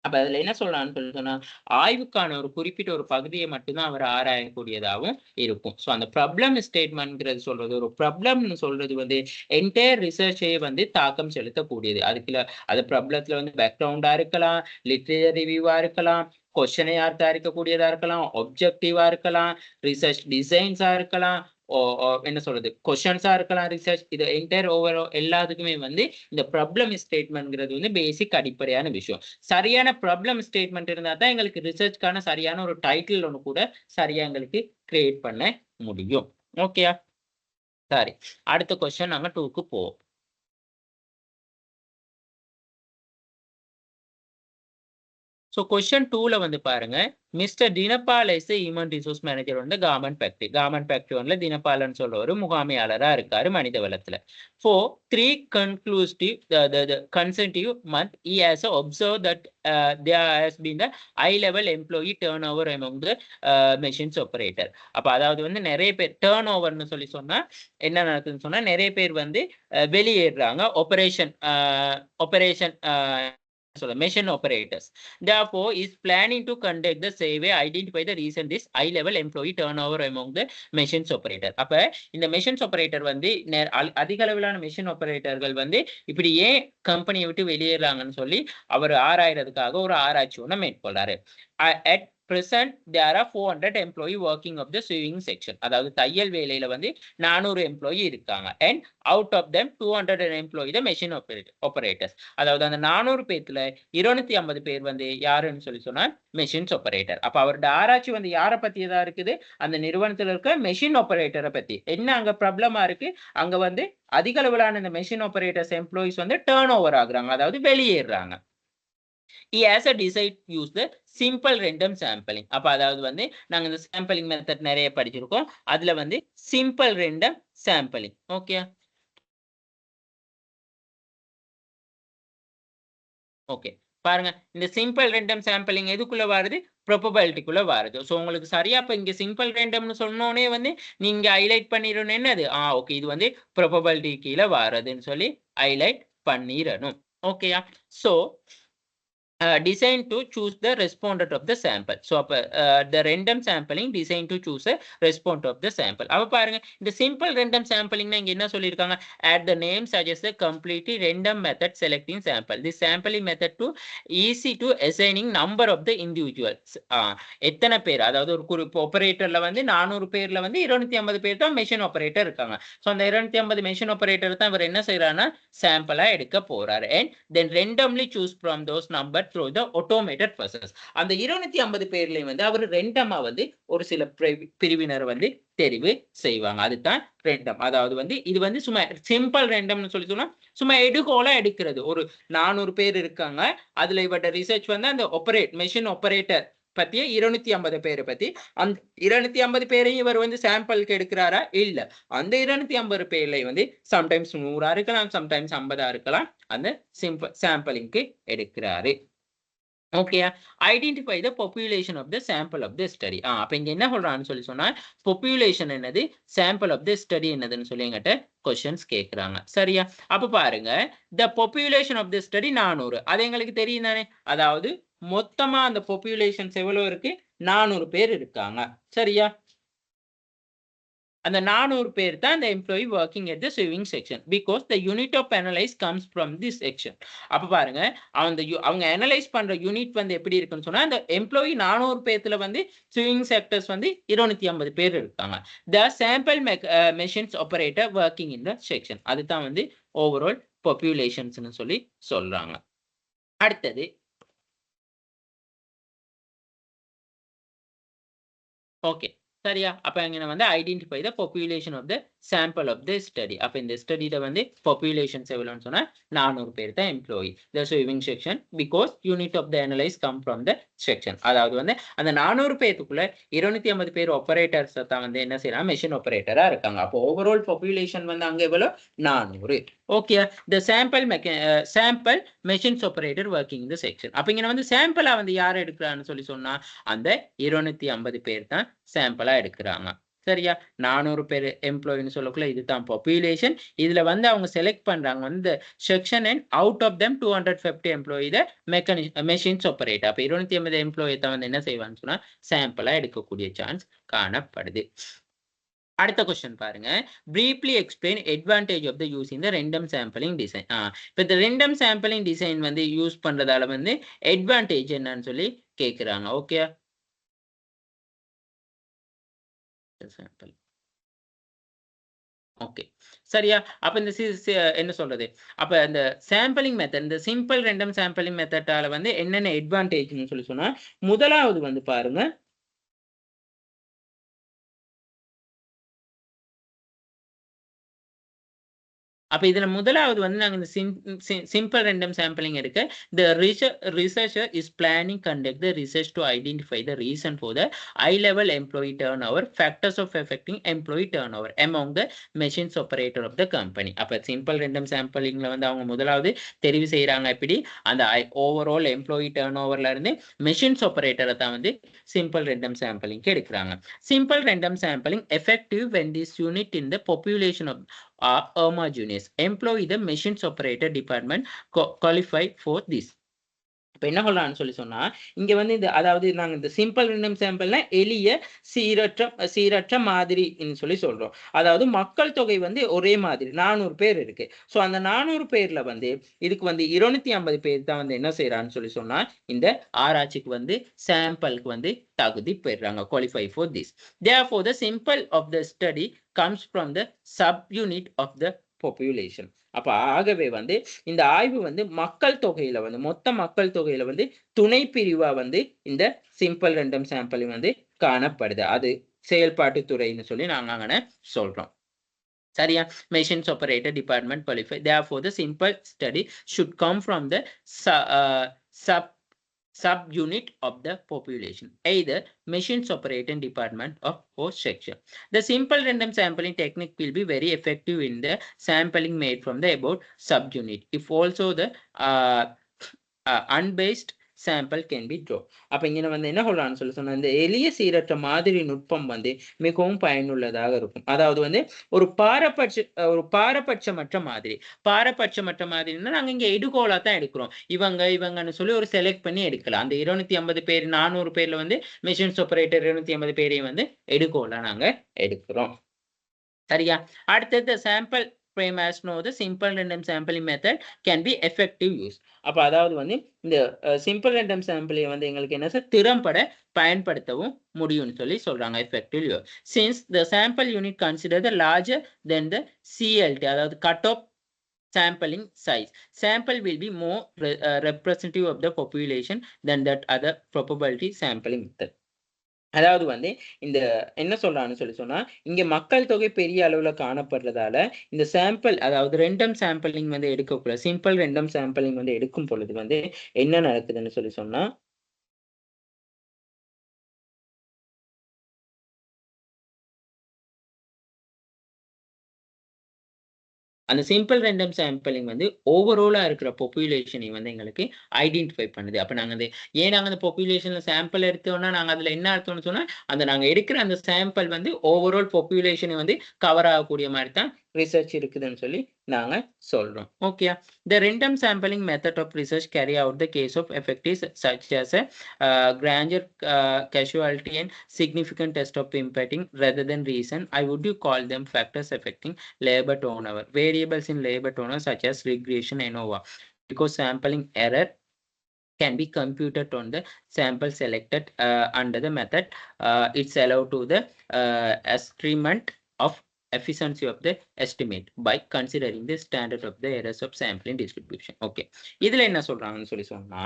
அப்ப அதுல என்ன சொல்றான்னு சொல்லி சொன்னா, ஆய்வுக்கான ஒரு குறிப்பிட்ட ஒரு பகுதியை மட்டும்தான் அவர் ஆராயக்கூடியதாகவும் இருக்கும். ஸோ அந்த ப்ராப்ளம் ஸ்டேட்மெண்ட்ங்கிறது சொல்றது, ஒரு ப்ராப்ளம்னு சொல்றது வந்து என்டையர் ரிசர்ச்சையே வந்து தாக்கம் செலுத்தக்கூடியது. அதுக்குள்ள அது ப்ராப்ளத்துல வந்து பேக்ரவுண்டா இருக்கலாம், லிட்ரேச்சர் ரிவ்யூவா இருக்கலாம், கொஸ்டினை தயாரிக்கக்கூடியதா இருக்கலாம், ஒப்ஜெக்டிவா இருக்கலாம், ரிசர்ச் டிசைன்ஸா இருக்கலாம், என்ன சொல்றது, கொஸ்டின்ஸா இருக்கலாம், ரிசர்ச், இது என்டையர் ஓவரோ எல்லாத்துக்குமே வந்து இந்த ப்ராப்ளம் ஸ்டேட்மெண்ட்ங்கிறது வந்து பேசிக் அடிப்படையான விஷயம். சரியான ப்ராப்ளம் ஸ்டேட்மெண்ட் இருந்தா தான் எங்களுக்கு ரிசர்ச்க்கான சரியான ஒரு டைட்டில் ஒன்று கூட சரியா எங்களுக்கு கிரியேட் பண்ண முடியும். ஓகேயா? சரி. அடுத்த கொஸ்டின் நாங்க 2க்கு போவோம். ஸோ கொஸ்டின் 2ல வந்து பாருங்க, mister Dinapal is human resource manager வந்து கார்மெண்ட் ஃபேக்டரி. கார்மெண்ட் ஃபேக்டரி ஒன்ல தினபாலன் சொல்ற ஒரு முகாமையாளரா இருக்காரு மனித வளத்துல. For 3 conclusive the consecutive month, he has observed that there has been the high level employee turnover among the machines operator. அப்ப அதாவது வந்து நிறைய பேர் டர்ன் ஓவர்னு சொல்லி சொன்னா என்ன நடக்குதுன்னு சொன்னா நிறைய பேர் வந்து வெளியேறாங்க operation machine operators. Therefore, is planning to conduct the survey, identify the reason this high level employee turnover among the machines operator. அப்ப இந்த machines operator வந்து அதிக அளவிலான machine operatorகள் வந்து இப்படி ஏன் கம்பெனியை விட்டு வெளியேறாங்கன்னு சொல்லி அவர் ஆராயறதுக்காக ஒரு ஆராய்ச்சி ஒண்ணு மேற்கொள்றாரு. At present there are 400 employee working of the sewing section. அதாவது தையல் வேலையில வந்து 400 எம்ப்ளாயி இருக்காங்க. And out of them 200 employee the machine operators. அதாவது அந்த 400 பேர்ல 250 பேர் வந்து யாருன்னு சொல்லி சொன்னா மெஷின்ஸ் ஆபரேட்டர். அப்ப அவரோட ஆராய்ச்சி வந்து யாரை பத்தியதா இருக்குது? அந்த நிறுவனத்துல இருக்க மெஷின் ஆபரேட்டரை பத்தி. என்ன அங்க ப்ராப்ளமா இருக்கு? அங்க வந்து அதிக அளவிலான இந்த மெஷின் ஆபரேட்டர்ஸ் எம்ப்ளாயிஸ் வந்து டர்ன் ஓவர் ஆகுறாங்க, அதாவது வெளியேறாங்க. He has a decide use the simple random sampling. அப்ப அதாவது வந்து நாங்க இந்த sampling method நிறைய படிச்சிருக்கோம். அதுல வந்து simple random sampling. Okay okay பாருங்க, இந்த சிம்பிள் ரேண்டம் சாம்பிளிங் எதுக்குள்ள வருது? ப்ரோபபிலிட்டிக்குள்ள வருது. ஸோ உங்களுக்கு சரியா இப்போ இங்க சிம்பிள் ரேண்டம்னு சொன்னோடனே வந்து நீங்க ஹைலைட் பண்ணிடணும் என்னது? ஓகே, இது வந்து ப்ரோபபிலிட்டி கீழே வருதுன்னு சொல்லி ஹைலைட் பண்ணிடணும். ஓகேயா? So designed to choose the respondent of the sample. So the random sampling designed to choose a respondent of the sample. அப்ப பாருங்க, இந்த simple random sampling இங்க என்ன சொல்லிருக்காங்க? At the name suggests a completely random method selecting sample. This sampling method to easy to assigning number of the individuals. எத்தனை பேர், அதாவது ஒரு குறிப்பு ஆபரேட்டர்ல வந்து 400 பேர்ல வந்து 250 பேர் தான் மெஷின் ஆபரேட்டர் இருக்காங்க. ஸோ அந்த 250 மெஷின் ஆபரேட்டர் தான் இவர் என்ன செய்யறாருன்னா சாம்பிளா எடுக்க போறாரு. And then randomly choose from those number through the automated process. அந்த 250 பேர்லயும் வந்து அவர் ரெண்டமா வந்து ஒரு சில பிரிவினர் வந்து தெரிவு செய்வாங்க. அதுதான் ரெண்டம். அதாவது வந்து இது வந்து சும்மா சிம்பிள் ரெண்டம்னு சொல்லி சொன்னா சும்மா எடுகோலா எடுக்கிறது. ஒரு 400 பேர் இருக்காங்க, அதுல இவட ரிசர்ச் வந்து அந்த மெஷின் ஆபரேட்டர் பத்திய 250 பேரை பத்தி, அந்த 250 பேரையும் இவர் வந்து சாம்பிளுக்கு எடுக்கிறாரா? இல்ல. அந்த 250 பேர்ல வந்து சம்டைம்ஸ் 100 இருக்கலாம், சம்டைம்ஸ் 50 இருக்கலாம், அந்த சிம்பிள் சாம்பிளிங்க்கு எடுக்கிறாரு. Okay, identify the population of the sample of the study. அப்ப இங்க என்ன சொல்றான்னு சொல்லி சொன்னா பாப்புலேஷன் என்னது, சாம்பிள் ஆஃப் த ஸ்டடி என்னதுன்னு சொல்லி எங்கிட்ட கொஸ்டின்ஸ் கேட்கிறாங்க. சரியா? அப்ப பாருங்க, the population of the study 400. அது எங்களுக்கு தெரியும் தானே? அதாவது மொத்தமா அந்த பாப்புலேஷன்ஸ் எவ்வளவு இருக்கு? 400 பேர் இருக்காங்க. சரியா? அந்த 400 பேர் தான் இந்த employee working at the sewing section, because the unit of analyse comes from this section. அப்ப பாருங்க, அவங்க அனலைஸ் பண்ற யூனிட் வந்து எப்படி இருக்குன்னு சொன்னா, அந்த எம்ப்ளாயி 400 பேர்ல வந்து sewing செக்டர்ஸ் வந்து 250 பேர் இருக்காங்க. த sample machines operator working in the section, அதுதான் வந்து ஓவரால் பாப்புலேஷன்ஸ்னு சொல்லி சொல்றாங்க. அடுத்தது ஓகே, சரியா? அப்ப இங்க வந்து identify the population of the sample of the study. அப்ப இந்த ஸ்டடியில வந்து பாப்புலேஷன்ஸ் எவ்வளவுன்னு சொன்னா 400 பேர் தான் employee the sewing section, because unit of the analyse come from the section. அதாவது வந்து அந்த 400 பேருக்குள்ள 250 பேர் ஆபரேட்டர்ஸ் தான் வந்து என்ன செய்யறாங்க, மெஷின் ஆபரேட்டரா இருக்காங்க. அப்போ ஓவரால் பாப்புலேஷன் வந்து அங்க எவ்வளவு? 400. Okay, the sample machines operator working the section. அப்ப இங்க வந்து சாம்பிளா வந்து யார் எடுக்கிறான்னு சொல்லி சொன்னா அந்த 250 பேர் தான் சாம்பிளா எடுக்கிறாங்க. சரியா? 400 பேர் எம்ப்ளாயின்னு சொல்லக்குள்ள இதுதான் பாப்புலேஷன். இதுல வந்து அவங்க செலக்ட் பண்றாங்க வந்து section and out of them 250 employee the machines operator. அப்ப 250 எம்ப்ளாயி தான் வந்து என்ன செய்வான்னு சொன்னா சாம்பிளா எடுக்கக்கூடிய சான்ஸ் காணப்படுது. அடுத்த क्वेश्चन பாருங்க, briefly explain advantage of the using the random sampling design. இப்ப இந்த random sampling design வந்து யூஸ் பண்றதால வந்து advantage என்னன்னு சொல்லி கேக்குறாங்க. ஓகே, சாம்பிள் ஓகே, சரியா? அப்ப இந்த என்ன சொல்றது, அப்ப இந்த சாம்பிளிங் மெத்தட், இந்த சிம்பிள் ரேண்டம் சாம்பிளிங் மெத்தடால வந்து என்னென்ன அட்வான்டேஜ்னு சொல்லி சொன்னா, முதலாவது வந்து பாருங்க, அப்ப இதுல முதலாவது வந்து நாங்க இந்த சிம்பிள் ரேண்டம் சாம்பிளிங் எடுக்க the researcher is planning conduct the research to identify the reason for the high level employee turnover, factors of affecting employee turnover among the machines operator of the company. அப்ப simple random சாம்பிளிங்ல வந்து அவங்க முதலாவது தெரிவு செய்யறாங்க எப்படி அந்த overall employee turn ஓவர்ல இருந்து மெஷின்ஸ் ஆபரேட்டரை தான் வந்து சிம்பிள் ரேண்டம் சாம்பிளிங் எடுக்கிறாங்க. Simple random sampling effective when this unit in the population of are homogeneous. Employee the machines operator department qualify for this. இப்போ என்ன சொல்றான்னு சொல்லி சொன்னா இங்க வந்து இந்த அதாவது நாங்க இந்த சிம்பிள் ரேண்டம் சாம்பிள்னா எளிய சீரற்ற மாதிரின்னு சொல்லி சொல்றோம். அதாவது மக்கள் தொகை வந்து ஒரே மாதிரி 400 பேர் இருக்கு. ஸோ அந்த 400 பேர்ல வந்து இதுக்கு வந்து 250 பேர் தான் வந்து என்ன செய்யறான்னு சொல்லி சொன்னா இந்த ஆராய்ச்சிக்கு வந்து சாம்பிளுக்கு வந்து தகுதி பெறுறாங்க, qualify for this. Therefore the simple of the study comes from the subunit of the population. அப்ப ஆகவே வந்து இந்த ஆய்வு வந்து மக்கள் தொகையில வந்து மொத்த மக்கள் தொகையில வந்து துணை பிரிவா வந்து இந்த சிம்பிள் ரேண்டம் சாம்பிளிங் வந்து காணப்படுது. அது செயல்பாட்டு துறைன்னு சொல்லி நாங்க அங்கே சொல்றோம். சரியா? Machines operator department qualify. Therefore the simple study should come from the subunit of the population, either machines operating department or section. The simple random sampling technique will be very effective in the sampling made from the above subunit. If also the unbiased sample can be draw. அப்ப இங்க வந்து என்ன சொல்றான்னு சொல்லி சொன்னா இந்த எளிய சீரற்ற மாதிரி நுட்பம் வந்து மிகவும் பயனுள்ளதாக இருக்கும். அதாவது வந்து ஒரு பாரபட்சமற்ற மாதிரி. பாரபட்சமற்ற மாதிரின்னா நாங்க இங்க எடுகோலா தான் எடுக்கிறோம். இவங்கன்னு சொல்லி ஒரு செலக்ட் பண்ணி எடுக்கலாம். அந்த 250 பேர் 400 பேர்ல வந்து மிஷின்ஸ் ஆபரேட்டர் 250 பேரையும் வந்து எடுகோலா நாங்க எடுக்கிறோம். சரியா? அடுத்தது sample frame as know the simple random sampling method can be effective use. அப்ப அதாவது வந்து இந்த சிம்பிள் ரேண்டம் சாம்பிளை வந்து எங்களுக்கு என்ன சார் திறம்பட பயன்படுத்தவும் முடியும்னு சொல்லி சொல்றாங்க effective use. Since the sample unit consider the larger than the CLT, அதாவது cut off sampling size, sample will be more representative of the population than that other probability sampling method. அதாவது வந்து இந்த என்ன சொல்றான்னு சொல்லி சொன்னா இங்க மக்கள் தொகை பெரிய அளவுல காணப்படுறதால இந்த சாம்பிள் அதாவது ரெண்டம் சாம்பிளிங் வந்து எடுக்கக்கூடாது. சிம்பிள் ரெண்டம் சாம்பிளிங் வந்து எடுக்கும் பொழுது வந்து என்ன நடக்குதுன்னு சொல்லி சொன்னா அந்த சிம்பிள் ரேண்டம் சாம்பிளிங் வந்து ஓவராலா இருக்கிற பாப்புலேஷனை வந்து எங்களுக்கு ஐடென்டிஃபை பண்ணுது. அப்ப நாங்க அந்த ஏன் நாங்க அந்த பாப்புலேஷன்ல சாம்பிள் எடுத்தோம்னா நாங்க அதுல என்ன அர்த்தம்னு சொன்னா அந்த நாங்க எடுக்கிற அந்த சாம்பிள் வந்து ஓவரால் பாப்புலேஷனை வந்து கவர் ஆகக்கூடிய மாதிரி தான் ரிசர்ச் இருக்குதுன்னு சொல்லி நாங்க சொல்றோம். Okay. The random sampling method of research carry out the case of effective such as a granular casualty and significant test of impacting rather than reason. I would you call them factors affecting labor turnover, variables in labor turnover such as regression ANOVA, because sampling error can be computed on the sample selected under the method. It's allowed to the estimate of efficiency of the estimate by considering the standard of the errors of sampling distribution. Okay. இதுல என்ன சொல்றாங்கன்னு சொல்லி சொன்னா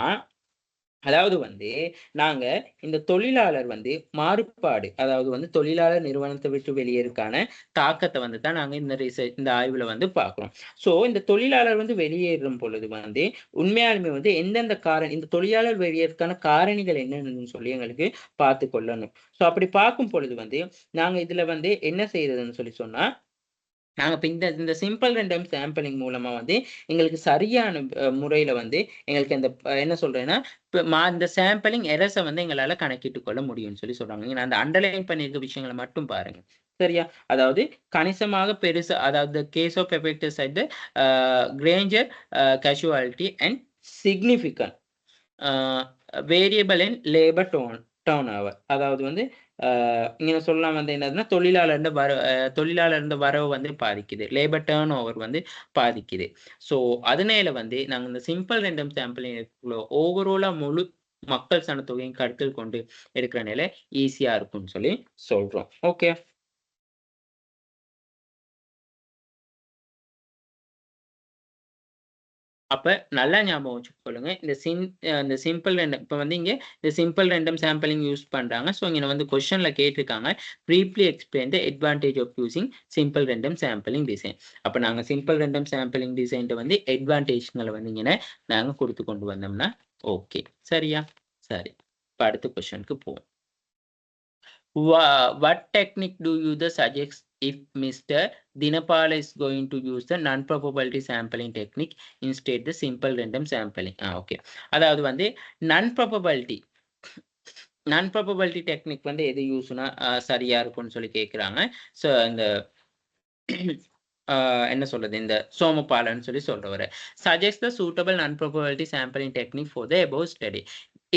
அதாவது வந்து நாங்க இந்த தொழிலாளர் வந்து மாறுபாடு அதாவது வந்து தொழிலாளர் நிறுவனத்தை விட்டு வெளியேறதுக்கான தாக்கத்தை வந்து தான் நாங்க இந்த ஆய்வுல வந்து பார்க்கிறோம். சோ இந்த தொழிலாளர் வந்து வெளியேறும் பொழுது வந்து உண்மையாலுமே வந்து எந்தெந்த இந்த தொழிலாளர் வெளியேறதுக்கான காரணிகள் என்னன்னு சொல்லி எங்களுக்கு பார்த்து கொள்ளணும். சோ அப்படி பார்க்கும் பொழுது வந்து நாங்க இதுல வந்து என்ன செய்யறதுன்னு சொல்லி சொன்னா நாங்க இப்ப இந்த சிம்பிள் ரேண்டம் சாம்பிளிங் மூலமா வந்து எங்களுக்கு சரியான முறையில வந்து எங்களுக்கு அந்த என்ன சொல்றேன்னா இந்த சாம்பிளிங் எரர்ஸை வந்து எங்களால கணக்கிட்டு கொள்ள முடியும்னு சொல்லி சொல்றாங்க. அந்த அண்டர்லைன் பண்ணியிருக்க விஷயங்களை மட்டும் பாருங்க. சரியா? அதாவது கணிசமாக பெருசு அதாவது case of effectors at Granger causality and significant variable in labour turn over. அதாவது வந்து இங்க சொல்லலாம் வந்து என்னதுன்னா தொழிலாளர் வரவு வந்து பாதிக்குது, லேபர் டர்ன் ஓவர் வந்து பாதிக்குது. ஸோ அதனால வந்து நாங்கள் இந்த சிம்பிள் ரேண்டம் சாம்பிளிங் ஓவராலா முழு மக்கள் சனத்தொகையும் கருத்தில் கொண்டு எடுக்கிற நிலை ஈஸியா இருக்கும்னு சொல்லி சொல்றோம். ஓகே. அப்ப நல்லா ஞாபகம் வச்சுக்கொள்ளுங்க. இந்த சிம்பிள் ரேண்டம் இப்ப வந்து இங்க இந்த சிம்பிள் ரேண்டம் சாம்பிளிங் யூஸ் பண்றாங்க. ஸோ இங்க வந்து கொஸ்டின்ல கேட்டிருக்காங்க. Briefly explain the advantage of using simple random sampling design. அப்ப நாங்க சிம்பிள் ரேண்டம் சாம்பிளிங் டிசைன்ட்ட வந்து அட்வான்டேஜ்கள வந்து இங்க நாங்க குடுத்து கொண்டு வந்தோம்னா ஓகே. சரியா? சரி. இப்ப அடுத்த கொஸ்டினுக்கு போவோம். What technique do you suggest if Mr. Dinapala is going to use the non-probability sampling technique instead the simple random sampling? Okay. அதாவது வந்து non-probability டெக்னிக் வந்து எது யூஸ்னா சரியா இருக்கும்னு சொல்லி கேட்குறாங்க. ஸோ இந்த என்ன சொல்றது இந்த சோமபாலன் சொல்லி சொல்றவரு suggest the suitable non-probability sampling technique for the above study.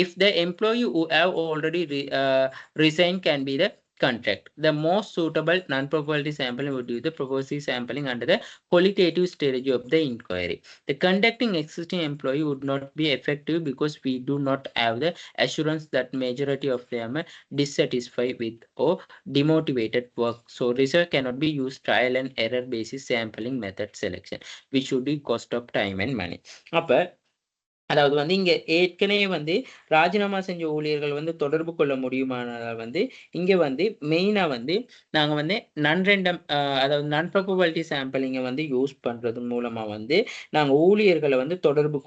If the employee who have already resigned can be the contract, the most suitable non-probability sampling would be the proposed sampling under the qualitative stage of the inquiry. The conducting existing employee would not be effective because we do not have the assurance that majority of them are dissatisfied with or demotivated work. So research cannot be used trial and error basis sampling method selection, which should be cost of time and money. அப்ப அதாவது வந்து இங்க ஏற்கனவே வந்து ராஜினாமா செஞ்ச ஊழியர்கள் வந்து தொடர்பு கொள்ள முடியுமானால் வந்து இங்க வந்து மெயினா வந்து நாங்க வந்து அதாவது நான் ப்ராபபிலிட்டி சாம்பிளிங்கை வந்து யூஸ் பண்றது மூலமா வந்து நாங்க ஊழியர்களை வந்து தொடர்பு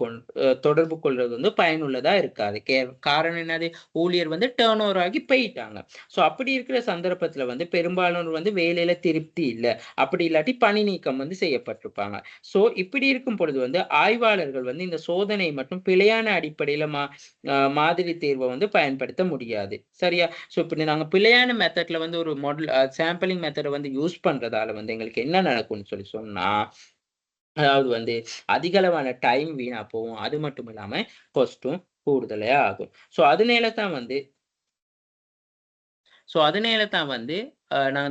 கொள்றது வந்து பயனுள்ளதா இருக்காது. காரணம் என்னது? ஊழியர் வந்து டேர்ன் ஓவர் ஆகி போயிட்டாங்க. ஸோ அப்படி இருக்கிற சந்தர்ப்பத்துல வந்து பெரும்பாலானோர் வந்து வேலையில திருப்தி இல்லை, அப்படி இல்லாட்டி பணி நீக்கம் வந்து செய்யப்பட்டிருப்பாங்க. ஸோ இப்படி இருக்கும் பொழுது வந்து ஆய்வாளர்கள் வந்து இந்த சோதனை மற்றும் பிழையான அடிப்படையில மாதிரி தேர்வை வந்து பயன்படுத்த முடியாது. சரியா? ஸோ இப்படி நாங்க பிழையான மெத்தட்ல வந்து ஒரு மாடல் சாம்பிளிங் மெத்தடை வந்து யூஸ் பண்றதால வந்து எங்களுக்கு என்ன நடக்கும்னு சொல்லி சொன்னா, அதாவது வந்து அதிக அளவான டைம் வீணா போகும். அது மட்டும் இல்லாம காஸ்ட்டும் கூடுதலே ஆகும். ஸோ அதனால தான் வந்து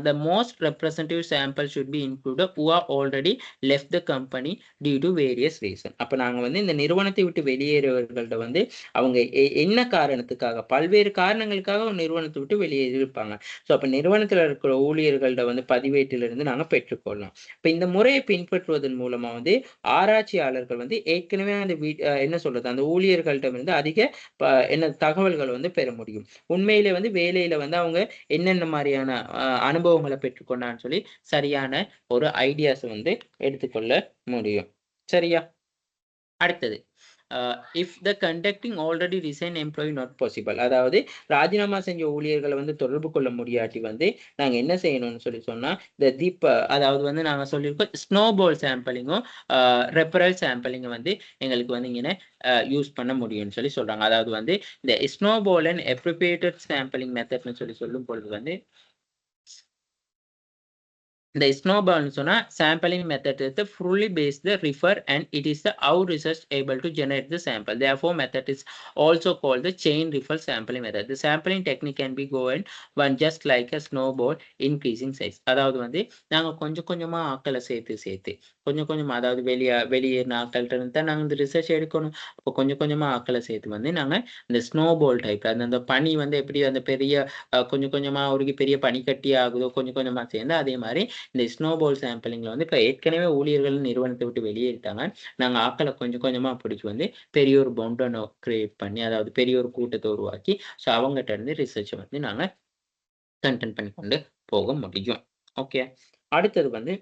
the most representative sample should be included who are already left the company due to various reason. அப்ப நாங்க வந்து இந்த நிறுவனத்தை விட்டு வெளியேறவர்கள்ட்ட வந்து அவங்க என்ன காரணத்துக்காக, பல்வேறு காரணங்களுக்காக நிறுவனத்தை விட்டு வெளியேறி இருப்பாங்க. ஸோ அப்ப நிறுவனத்தில் இருக்கிற ஊழியர்கள்ட்ட வந்து பதிவேட்டிலிருந்து நாங்க பெற்றுக்கொள்ளலாம். இப்ப இந்த முறையை பின்பற்றுவதன் மூலமா வந்து ஆராய்ச்சியாளர்கள் வந்து ஏற்கனவே அந்த என்ன சொல்றது அந்த ஊழியர்கள்ட்ட வந்து அதிக என்ன தகவல்கள் வந்து பெற முடியும். உண்மையிலே வந்து வேலையில வந்து அவங்க என்னென்ன மாதிரியான அனுபவங்களை பெற்றுக்கொண்டான்னு சொல்லி சரியான ஒரு ஐடியாஸ் வந்து எடுத்துக்கொள்ள முடியும். சரியா? அடுத்தது if the conducting already resign employee not possible, அதாவது ராஜினாமா செஞ்ச ஊழியர்களை வந்து தொடர்பு கொள்ள முடியாட்டி வந்து நாங்க என்ன செய்யணும்னு சொல்லி சொன்னா அதாவது வந்து நாங்க சொல்லியிருக்கோம் ஸ்னோபால் சாம்பிளிங்கும் ரெஃபரல் சாம்பிளிங்கும் வந்து எங்களுக்கு வந்து இங்கே யூஸ் பண்ண முடியும்னு சொல்லி சொல்றாங்க. அதாவது வந்து இந்த ஸ்னோபால் அண்ட் அப்ரோப்ரியேட்டட் சாம்பிளிங் மெத்தட்னு சொல்லி சொல்லும் பொழுது வந்து the snowball sampling method is the fully based the refer and it is the how research able to generate the sample. Therefore, method is also called the chain refer sampling method. The sampling technique can be going one just like a snowball increasing size. அதாவது வந்து நாங்க கொஞ்சம் கொஞ்சமா ஆக்களை சேர்த்து கொஞ்சம் கொஞ்சமா அதாவது வெளியேறின ஆட்கள்கிட்ட இருந்து தான் நாங்கள் இந்த ரிசர்ச் எடுக்கணும். அப்போ கொஞ்சம் கொஞ்சமா ஆக்களை சேர்த்து வந்து நாங்க இந்த ஸ்னோபால் டைப் அந்த பனி வந்து எப்படி அந்த பெரிய கொஞ்சம் கொஞ்சமா உருகி பெரிய பனிக்கட்டி ஆகுதோ கொஞ்சம் கொஞ்சமா சேர்ந்து அதே மாதிரி இந்த ஸ்னோபால் சாம்பிளிங்ல வந்து இப்போ ஏற்கனவே ஊழியர்கள் நிறுவனத்தை விட்டு வெளியேறிட்டாங்க. நாங்க ஆக்களை கொஞ்சம் கொஞ்சமா பிடிச்சி வந்து பெரிய ஒரு பவுண்டனை கிரியேட் பண்ணி அதாவது பெரிய ஒரு கூட்டத்தை உருவாக்கி ஸோ அவங்ககிட்ட இருந்து ரிசர்ச்சை வந்து நாங்க கண்டென்ட் பண்ணி கொண்டு போக முடியும். ஓகே, அடுத்தது வந்து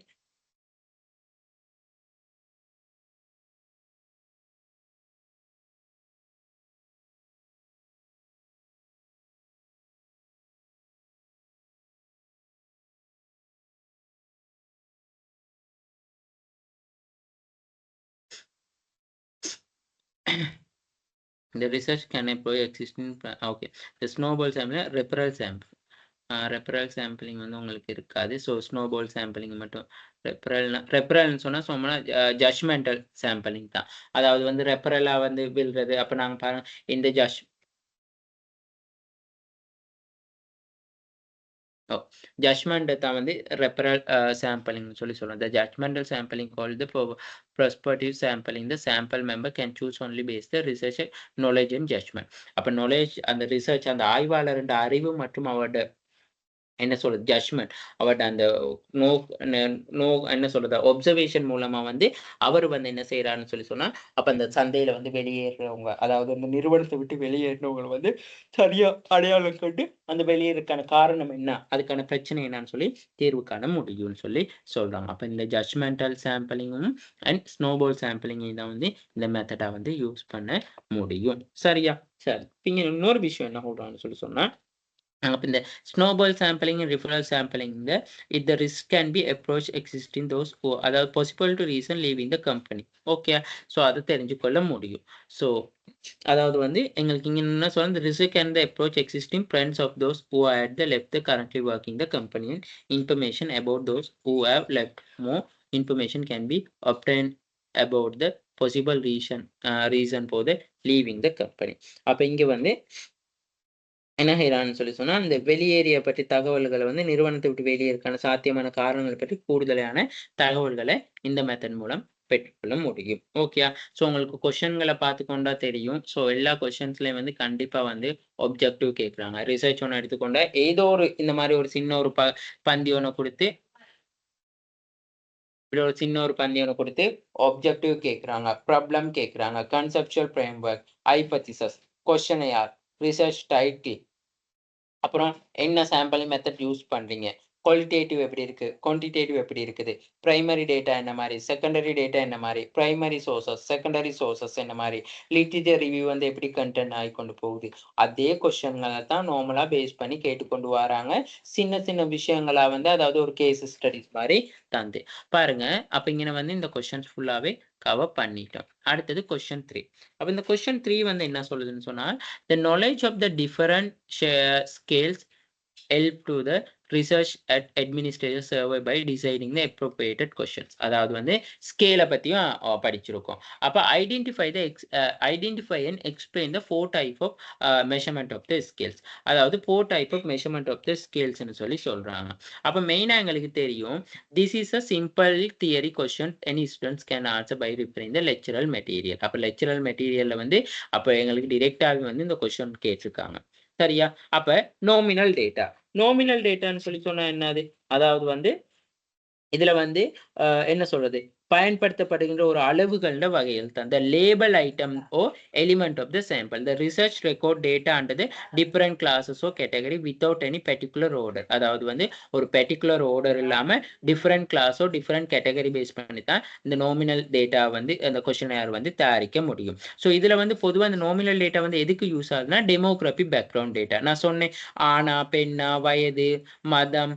the research can employ existing okay the snowball sampling referral sample referral sampling வந்து உங்களுக்கு இருக்காது. ஸோ ஸ்னோபால் சாம்பிளிங் மட்டும் ரெஃபரல்னு சொன்னால் ஜட்ஜ்மெண்டல் சாம்பிளிங் தான். அதாவது வந்து ரெஃபரலாக வந்து விழுறது. அப்போ நாங்கள் பாருங்க இந்த ஜட்ஜ்மெண்ட் தான் வந்து ரெஃபரல் சாம்பிளிங்னு சொல்லி சொல்லுவோம். The judgmental sampling called the prospective sampling. The sample member can choose only based the research knowledge and judgment. அப்போ knowledge அந்த ரிசர்ச் அந்த ஆய்வாளர் அறிவு மற்றும் அவரோட என்ன சொல்றது ஜட்ஜ்மெண்ட் அவர்ட்ட அந்த நோ நோ என்ன சொல்றது ஒப்சர்வேஷன் மூலமா வந்து அவர் வந்து என்ன செய்யறாருன்னு சொல்லி சொன்னா அப்ப அந்த சந்தையில வந்து வெளியேறவங்க அதாவது அந்த நிறுவனத்தை விட்டு வெளியேறினவங்க வந்து சரியா அடையாளம் கண்டு அந்த வெளியேறதுக்கான காரணம் என்ன அதுக்கான பிரச்சனை என்னன்னு சொல்லி தீர்வு காண முடியும்னு சொல்லி சொல்றாங்க. அப்ப இந்த ஜட்ஜ்மெண்டல் சாம்பிளிங்கும் அண்ட் ஸ்னோபால் சாம்பிளிங்கையும் தான் வந்து இந்த மெத்தடா வந்து யூஸ் பண்ண முடியும். சரியா? சரி. இங்க இன்னொரு விஷயம் என்ன சொல்றாங்கன்னு சொல்லி சொன்னா அப்ப இந்த snowball sampling and referral sampling if the risk can be approached existing those who அதாவது possible to reason leaving the company. Okay, so அதை தெரிஞ்சுக்கொள்ள முடியும். ஸோ அதாவது வந்து எங்களுக்கு இங்க என்ன சொல்ல the risk and the approach existing friends of those who had the left the currently working the company and information about those who have left. More information can be obtained about the possible reason for the leaving the company. அப்ப இங்க வந்து என்ன செய்யறான்னு சொல்லி சொன்னா அந்த வெளியேறிய பற்றி தகவல்களை வந்து நிறுவனத்தை விட்டு வெளியேறதுக்கான சாத்தியமான காரணங்களை பற்றி கூடுதலான தகவல்களை இந்த மெத்தட் மூலம் பெற்றுக்கொள்ள முடியும். ஓகே, ஸோ உங்களுக்கு கொஸ்டின்களை பார்த்து கொண்டா தெரியும். ஸோ எல்லா கொஸ்டின்ஸ்லயும் வந்து கண்டிப்பா வந்து ஒப்ஜெக்டிவ் கேட்குறாங்க. ரிசர்ச் ஒன்று எடுத்துக்கொண்டா ஏதோ ஒரு இந்த மாதிரி ஒரு சின்ன ஒரு பந்தி ஒன்று கொடுத்து இப்படி ஒரு சின்ன ஒரு பந்தி ஒன்று கொடுத்து ஒப்ஜெக்டிவ் கேட்குறாங்க, ப்ராப்ளம் கேட்குறாங்க, conceptual framework, hypothesis, கொஸ்டினையார், research title, அப்புறம் என்ன சாம்பிள் மெத்தட் யூஸ் பண்றீங்க, குவாலிட்டேட்டிவ் எப்படி இருக்கு, குவான்டிடேட்டிவ் எப்படி இருக்குது, பிரைமரி டேட்டா என்ன மாதிரி, செகண்டரி டேட்டா என்ன மாதிரி, பிரைமரி சோர்சஸ் செகண்டரி சோர்சஸ் என்ன மாதிரி, லிட்டரேச்சர் ரிவ்யூ வந்து எப்படி கண்டென்ட் ஆகி கொண்டு போகுது, அதே கொஸ்டின்களை தான் நார்மலா பேஸ் பண்ணி கேட்டுக்கொண்டு வராங்க. சின்ன சின்ன விஷயங்களா வந்து அதாவது ஒரு கேஸ் ஸ்டடிஸ் மாதிரி தந்து பாருங்க. அப்ப இங்க வந்து இந்த கொஸ்டின்ஸ் ஃபுல்லாவே கவர் பண்ணிட்டோம். அடுத்தது கொஸ்டின் 3. அப்ப இந்த கொஸ்டின் 3 வந்து என்ன சொல்லுதுன்னு சொன்னால் the knowledge of the different scales help to the research at administrative survey by deciding the appropriate questions. அதாவது வந்து ஸ்கேலை பத்தியும் படிச்சிருக்கோம். அப்ப identify and explain the 4 type of measurement of the scales. அதாவது 4 type of measurement of the scales னு சொல்லி சொல்றாங்க. அப்ப மெயினா எங்களுக்கு தெரியும் this is a simple theory question any students can answer by referring the lectural material. அப்ப lectural materialல வந்து அப்ப எங்களுக்கு டைரக்டாவே வந்து இந்த கொஸ்டின் கேட்டிருக்காங்க. சரியா? அப்ப நோமினல் டேட்டான்னு சொல்லி சொன்னா என்னது, அதாவது வந்து இதுல வந்து என்ன சொல்றது பயன்படுத்தப்படுகின்ற ஒரு அளவுகள வகையில் தான் the label item or element of the sample the research record data under the different classes or category without any particular order. அதாவது வந்து ஒரு particular order இல்லாம different class or different category base பண்ணி தான் இந்த nominal data வந்து அந்த questionnaire வந்து தயாரிக்க முடியும். ஸோ இதுல வந்து பொதுவா இந்த nominal data வந்து எதுக்கு யூஸ் ஆகுதுன்னா demography background data. நான் சொன்னேன் ஆனா பெண்ணா வயது மதம்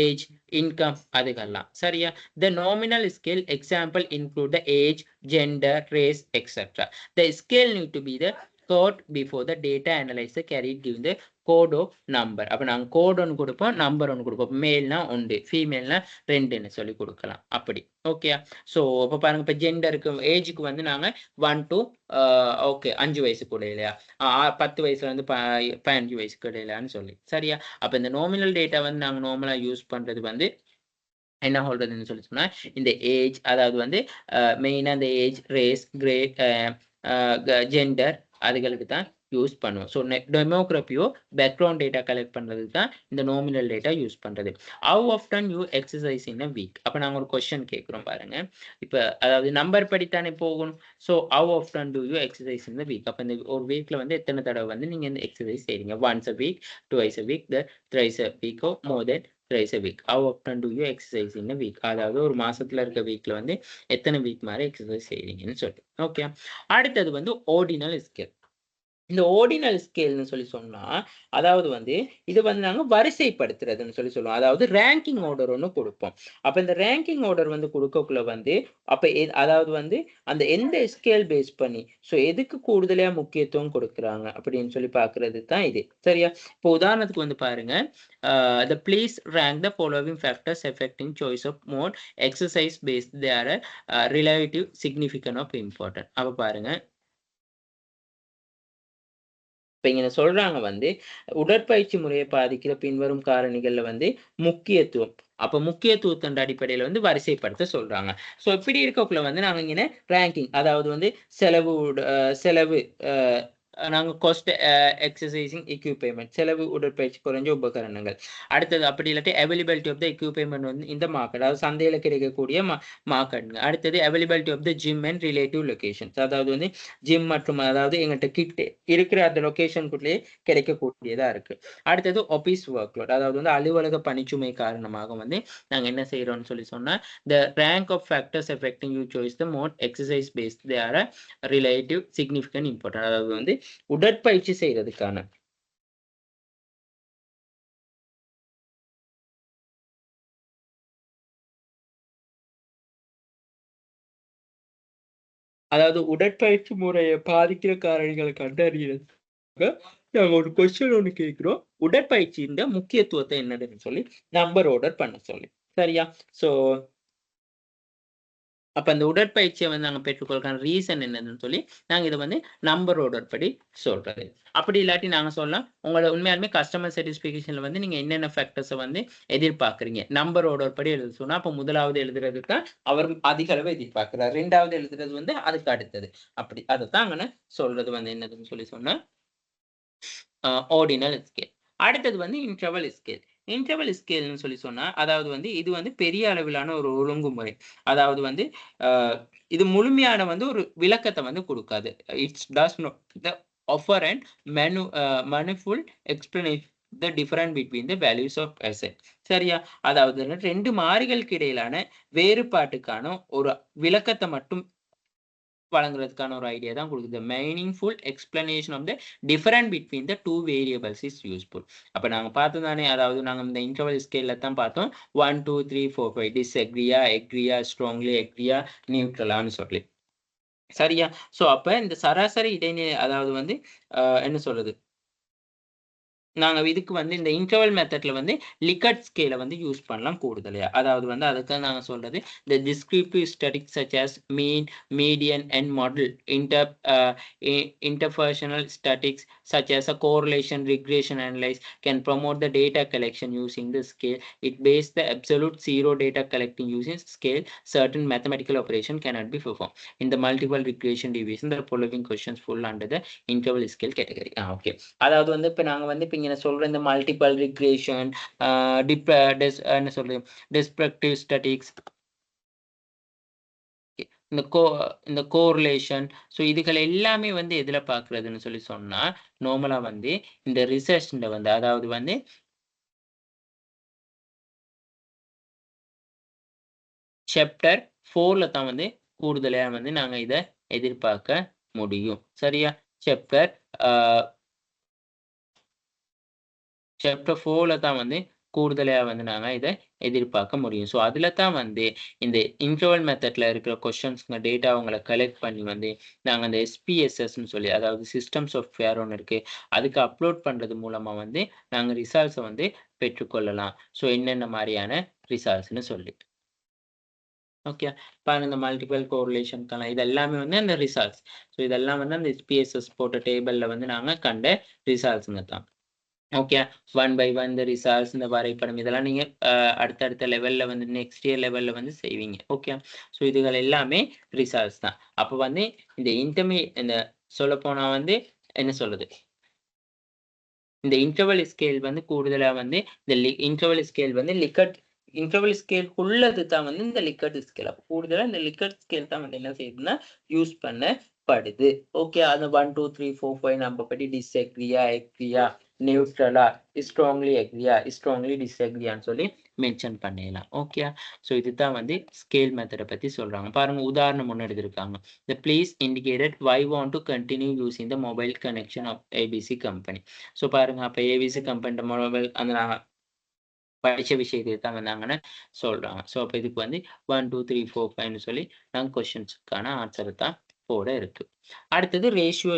ஏஜ் இன்கம் அதுக்கெல்லாம். சரியா? the nominal scale example include the age gender race etc. the scale need to be the code before the data analyzer carried given the code of number. அப்ப நாங்க கோட் ஒன்று கொடுப்போம் நம்பர் ஒன்று கொடுப்போம். மேல்னா 1 ஃபீமேல்னா 2ன்னு சொல்லி கொடுக்கலாம். அப்படி ஓகே. ஸோ அப்ப பாருங்க இப்ப ஜெண்டருக்கு ஏஜுக்கு வந்து நாங்க 1 to ஓகே 5 வயசுக்கு இடையிலையா 10 வயசுல இருந்து 15 வயசுக்கு இடையிலான்னு சொல்லி. சரியா? அப்ப இந்த நோமினல் டேட்டா வந்து நாங்க நார்மலா யூஸ் பண்றது வந்து என்ன சொல்றதுன்னு சொல்லி சொன்னா இந்த ஏஜ் அதாவது வந்து மெயினா இந்த ஏஜ் ரேஸ் கிரேட் ஜெண்டர் அதுகளுக்கு தான் யூஸ் பண்ணுவோம். ஸோ டெமோகிராஃபியோ பேக்ரவுண்ட் டேட்டா கலெக்ட் பண்ணுறதுக்கு தான் இந்த நோமினல் டேட்டா யூஸ் பண்ணுறது. How often you exercise in a week. அப்போ நாங்கள் ஒரு கொஸ்டின் கேட்குறோம் பாருங்க. இப்போ அதாவது நம்பர் படித்தானே போகணும். So how often do you exercise in the week. அப்போ இந்த ஒரு வீக்கில் வந்து எத்தனை தடவை வந்து நீங்கள் இந்த எக்ஸசைஸ் செய்றீங்க. Once a week, twice a week, thrice a week, more than thrice a week. How often do you exercise in a week. அதாவது ஒரு மாசத்துல இருக்க வீக்ல வந்து எத்தனை வீக் மாதிரி எக்ஸசைஸ் செய்றீங்கன்னு சொல்லி. ஓகே. அடுத்தது வந்து ஆர்டினல் ஸ்கேல். இந்த ஆர்டினல் ஸ்கேல்னு சொல்லி சொன்னா அதாவது வந்து இது வந்து நாங்க வரிசைப்படுத்துறதுன்னு சொல்லி சொல்லுவோம். அதாவது ரேங்கிங் ஆர்டர் ஒன்று கொடுப்போம். அப்ப இந்த ரேங்கிங் ஆர்டர் வந்து கொடுக்கக்குள்ள வந்து அப்ப அதாவது வந்து அந்த எந்த ஸ்கேல் பேஸ் பண்ணி ஸோ எதுக்கு கூடுதலா முக்கியத்துவம் கொடுக்குறாங்க அப்படின்னு சொல்லி பாக்குறது தான் இது. சரியா? இப்போ உதாரணத்துக்கு வந்து பாருங்க the please rank the following factors affecting choice of mode exercise based their relative significance of important. அப்ப பாருங்க இப்ப இங்க சொல்றாங்க வந்து உடற்பயிற்சி முறையை பாதிக்கிற பின்வரும் காரணிகள்ல வந்து முக்கியத்துவம். அப்ப முக்கியத்துவத்தின் அடிப்படையில வந்து வரிசைப்படுத்த சொல்றாங்க. ஸோ இப்படி இருக்கக்குள்ள வந்து நாங்க இங்க ரேங்கிங் அதாவது வந்து செலவு நாங்கள் காஸ்ட் எக்ஸசைசிங் எக்யூப்மெண்ட் செலவு உடற்பயிற்சி குறைஞ்ச உபகரணங்கள். அடுத்தது அப்படி இல்லாட்டி அவைலபிலிட்டி ஆஃப் த எக்யூப்மெண்ட் வந்து இந்த மார்க்கெட், அதாவது சந்தையில் கிடைக்கக்கூடிய மார்க்கெட்டுங்க. அடுத்தது availability of the gym and relative locations, அதாவது வந்து ஜிம் மற்றும் அதாவது எங்கள்கிட்ட கிட்ட இருக்கிற அந்த லொகேஷனுக்குள்ளேயே கிடைக்கக்கூடியதாக இருக்குது. அடுத்தது ஆஃபீஸ் ஒர்க் லோட், அதாவது வந்து அலுவலக பணிச்சுமை காரணமாக வந்து நாங்கள் என்ன செய்கிறோம்னு சொல்லி சொன்னால் the rank of factors affecting you choice the mode exercise based they are relative significant important, அதாவது வந்து உடற்பயிற்சி செய்யறதுக்கான அதாவது உடற்பயிற்சி முறையை பாதிக்கிற காரணிகளை கண்டறியறதுக்கு நாங்கள் ஒரு கொஸ்டின் ஒன்று கேட்கிறோம். உடற்பயிற்சியின் முக்கியத்துவத்தை என்னதுன்னு சொல்லி நம்பர் ஆர்டர் பண்ண சொல்லி. சரியா? ஸோ அப்போ அந்த உடற்பயிற்சியை வந்து நாங்கள் பெற்றுக்கொள்கிற ரீசன் என்னதுன்னு சொல்லி நாங்கள் இதை வந்து நம்பர் ஆர்டர் படி சொல்றது. அப்படி இல்லாட்டி நாங்கள் சொல்லலாம் உங்களோட உண்மையாலுமே கஸ்டமர் சாட்டிஸ்ஃபிகேஷனில் வந்து நீங்கள் என்னென்ன ஃபேக்டர்ஸை வந்து எதிர்பார்க்குறீங்க நம்பர் ஆர்டர் படி எழுத சொன்னால், அப்போ முதலாவது எழுதுறதுக்கு அவர் அதிக அளவு எதிர்பார்க்குறாரு, ரெண்டாவது எழுதுறது வந்து அதுக்கு அடுத்தது, அப்படி அதை தான் அங்கே சொல்றது வந்து என்னதுன்னு சொல்லி சொன்னால் ஆர்டினல் ஸ்கேல். அடுத்தது வந்து இன்டர்வல் ஸ்கேல். இன்டர்வல் ஸ்கேல்னு சொல்லி சொன்னா, அதாவது வந்து இது வந்து பெரிய அளவிலான ஒரு ஒழுங்குமுறை, அதாவது வந்து இது முழுமையான வந்து ஒரு விளக்கத்தை வந்து கொடுக்காது. It's does not the offer and manifold explanation the difference between the values of asset. சரியா? அதாவது ரெண்டு மாறிகளுக்கு இடையிலான வேறுபாட்டுக்கான ஒரு விளக்கத்தை மட்டும் வழங்குறதுக்கான ஒரு ஐடியா தான் கொடுக்குது. Meaningful explanation of the difference between the two variables is useful. அப்போ நாங்கள் பார்த்தோம் தானே, அதாவது நாங்கள் இந்த இன்டர்வல் ஸ்கேலில் தான் பார்த்தோம் 1 2 3 4 5 டிஸ்அக்ரியா, எக்ரியா, ஸ்ட்ராங்லி எக்ரியா, நியூட்ரலான்னு சொல்லி. சரியா? ஸோ அப்போ இந்த சராசரி இடைநிலை, அதாவது வந்து என்ன சொல்றது, நாங்கள் இதுக்கு வந்து இந்த இன்டர்வல் மெத்தட்ல வந்து லிகட் ஸ்கேலை வந்து யூஸ் பண்ணலாம் கூடுதலையா. அதாவது வந்து அதுக்கு நாங்கள் சொல்றது the descriptive statistics such as mean, median and model interpersonal statistics such as a correlation regression analysis can promote the data collection using the scale. It based the absolute zero data collecting using scale. Certain mathematical operation cannot be performed in the multiple regression deviation. The following questions fall under the interval scale category. Okay, அதாவது வந்து இப்போ நாங்கள் வந்து இங்கே சொல்ற இந்த multiple regression, என்ன சொல்றது, டிஸ்பெக்டிவ் ஸ்டாட்டிக்ஸ், இந்த கோரிலேஷன், ஸோ இதுகள் எல்லாமே வந்து எதில் பார்க்குறதுன்னு சொல்லி சொன்னால், நார்மலாக வந்து இந்த ரிசர்ச்ல வந்து, அதாவது வந்து சாப்டர் 4ல தான் வந்து கூடுதலாக வந்து நாங்கள் இதை எதிர்பார்க்க முடியும். சரியா? சாப்டர் 4ல தான் வந்து கூடுதலாக வந்து நாங்கள் இதை எதிர்பார்க்க முடியும். ஸோ அதில் தான் வந்து இந்த இன்டர்வல் மெத்தட்ல இருக்கிற கொஸ்டின்ஸ்ங்க டேட்டா அவங்களை கலெக்ட் பண்ணி வந்து நாங்கள் அந்த SPSSன்னு சொல்லி, அதாவது சிஸ்டம் சாஃப்ட்வேர் ஒன்று இருக்குது, அதுக்கு அப்லோட் பண்ணுறது மூலமாக வந்து நாங்கள் ரிசல்ட்ஸை வந்து பெற்றுக்கொள்ளலாம். ஸோ என்னென்ன மாதிரியான ரிசல்ட்ஸ்ன்னு சொல்லிட்டு. ஓகே, பாருங்க இந்த மல்டிபிள் கோரிலேஷனுக்கெல்லாம் இது எல்லாமே வந்து அந்த ரிசல்ட்ஸ். ஸோ இதெல்லாம் வந்து அந்த SPSS போட்ட டேபிளில் வந்து நாங்கள் கண்ட ரிசல்ட்ஸுங்க தான். ஓகே, 1 by 1 இந்த ரிசல்ட்ஸ், இந்த வரைபடம், இதெல்லாம் நீங்கள் அடுத்தடுத்த லெவலில் வந்து நெக்ஸ்ட் இயர் லெவலில் வந்து செய்வீங்க. ஓகே, ஸோ இதுகள் எல்லாமே ரிசல்ட்ஸ் தான். அப்போ வந்து இந்த சொல்லப்போனால் வந்து என்ன சொல்றது, இந்த இன்டர்வல் ஸ்கேல் வந்து கூடுதலாக வந்து இந்த இன்டர்வல் ஸ்கேல் வந்து இன்டர்வல் ஸ்கேலுக்குள்ளது தான் வந்து இந்த லிக்கட் ஸ்கேல். அப்போ கூடுதலாக இந்த லிக்கட் ஸ்கேல் தான் வந்து என்ன செய்யுதுன்னா யூஸ் பண்ணப்படுது. ஓகே, அது 1 2 3 4 5 நம்ம படி டிஸ்அக்ரியா, எக்ரியா, நியூட்ரலா, ஸ்ட்ராங்லி எக்ரியா, ஸ்ட்ராங்லி டிஸ்அக்ரியான்னு சொல்லி மென்ஷன் பண்ணிடலாம். ஓகே, ஸோ இதுதான் வந்து ஸ்கேல் மெத்தடை பற்றி சொல்கிறாங்க. பாருங்கள், உதாரணம் ஒன்று எடுத்திருக்காங்க. The please indicated why want to continue using the mobile connection of ABC company. So பாருங்கள், அப்போ ABC கம்பெனி மொபைல் அந்த படித்த விஷயத்தை தான் வந்தாங்கன்னு சொல்கிறாங்க. ஸோ அப்போ இதுக்கு வந்து 1 2 3 4 5ன்னு சொல்லி நாங்கள் கொஸ்டின்ஸுக்கான ஆன்சர் தான் போட இருக்கு. அடுத்தது ரேஷியோ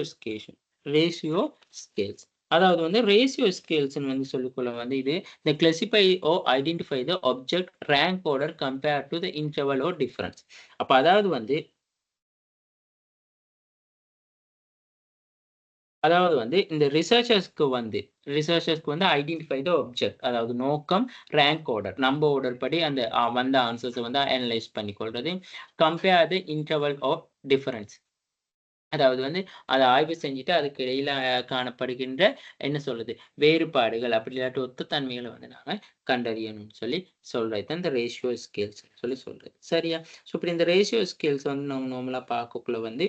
ஸ்கேல்ஸ். அதாவது வந்து ரேஷியோ ஸ்கேல்ஸ்ன்னு வந்து சொல்லிக்கொள்ள வந்து இது இந்த classify or identify the object rank order compare to the interval or difference. அப்போ அதாவது வந்து இந்த ரிசர்ச்சர்ஸ்க்கு வந்து ஐடென்டிஃபை த ஆப்ஜெக்ட், அதாவது நோக்கம், ரேங்க் ஆர்டர், நம்பர் ஆர்டர் படி அந்த வந்த ஆன்சர்ஸை வந்து அனலைஸ் பண்ணிக்கொள்றது, compare the interval of difference அதாவது வந்து அதை ஆய்வு செஞ்சுட்டு அதுக்கு இடையில காணப்படுகின்ற என்ன சொல்றது வேறுபாடுகள் அப்படி இல்லாட்டி ஒத்த தன்மைகளை வந்து நாங்க கண்டறியணும்னு சொல்லி சொல்றது தான் இந்த ரேஷியோ ஸ்கேல்ஸ் சொல்லி சொல்றது சரியா. ஸோ இப்படி இந்த ரேஷியோ ஸ்கேல்ஸ் வந்து நம்ம நார்மலா பார்க்கக்குள்ள வந்து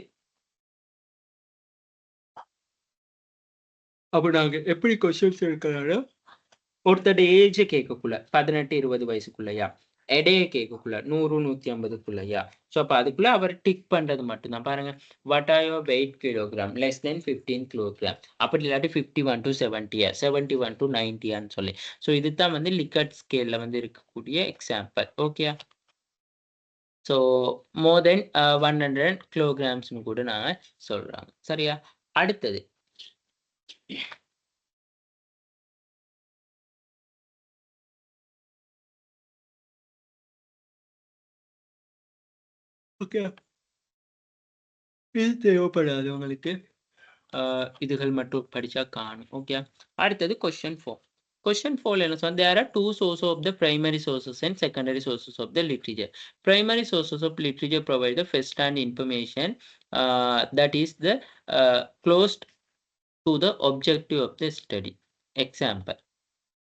அப்போ நாங்க எப்படி கொஸ்டின்ஸ் இருக்கிறாரோ ஒருத்தட ஏஜ் கேட்கக்குள்ள 18-20 வயசுக்குள்ளயா எடையை கேட்கக்குள்ள 100-150க்குள்ளயா. ஸோ அப்போ அதுக்குள்ள அவர் டிக் பண்றது மட்டும்தான் பாருங்க. What are your weight kilogram less than 15 kilogram அப்படி இல்லாட்டி 51 to 70 71 to 90 சொல்லி. ஸோ இதுதான் வந்து லிக்கட் ஸ்கேல்ல வந்து இருக்கக்கூடிய எக்ஸாம்பிள். ஓகே. ஸோ மோர் தென் 100 kilograms கூட நாங்க சொல்றாங்க சரியா. அடுத்தது ஓகே இது தேவைப்படாது உங்களுக்கு. இதுகள் மட்டும் படிச்சா காணும். ஓகே. அடுத்தது கொஸ்டின் 4. Question 4 என்ன சொன்னா there are two sources of the primary sources and secondary sources of the literature. Primary sources of literature provide the first hand information that is the closed to the objective of the study. Example.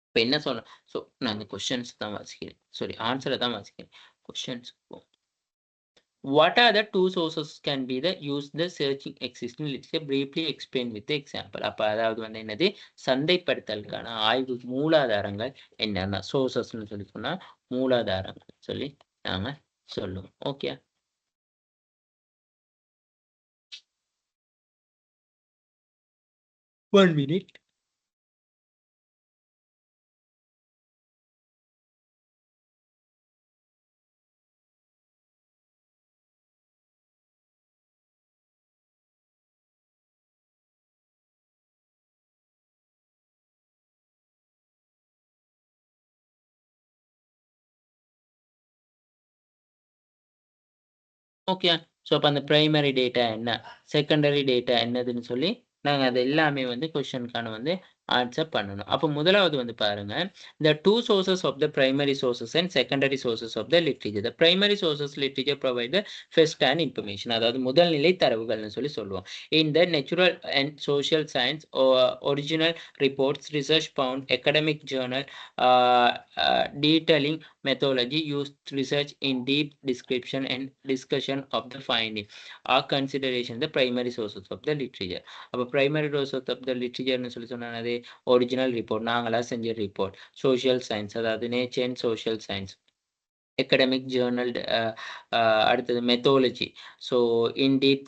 இப்போ என்ன சொல்றேன் so நான் இந்த questions தான் வாசிக்கிறேன் sorry ஆன்சரை தான் வாசிக்கிறேன். Questions what are the two sources can be the use the searching existing literature briefly explain with the example. அப்ப அதாவது வந்து என்னது சந்தைப்படுத்தலுக்கான ஆய்வு மூலாதாரங்கள் என்னென்ன சோர்சஸ்ன்னு சொல்லி சொன்னா மூலாதாரங்கள் சொல்லி நாங்க சொல்லுவோம். Okay. One minute. Okay. So அப்போ அந்த பிரைமரி டேட்டா என்ன செகண்டரி டேட்டா என்னதுன்னு சொல்லி நாங்கள் அது எல்லாமே வந்து கொஸ்டினுக்கான வந்து ஆன்சர் பண்ணணும். அப்போ முதலாவது வந்து பாருங்க the two sources of the primary sources and secondary sources of the literature. The primary sources literature provide the first hand information. அதாவது முதல் நிலை தரவுகள்னு சொல்லி சொல்லுவோம். In the natural and social science original reports research found academic journal detailing methodology used research in deep description and discussion of the finding are consideration the primary sources of the literature. அப்போ primary sources of the literature சொல்லி சொன்னது original report நாங்களா செஞ்ச report social science அதாவது nature and social science academic journal அடுத்தது methodology so in depth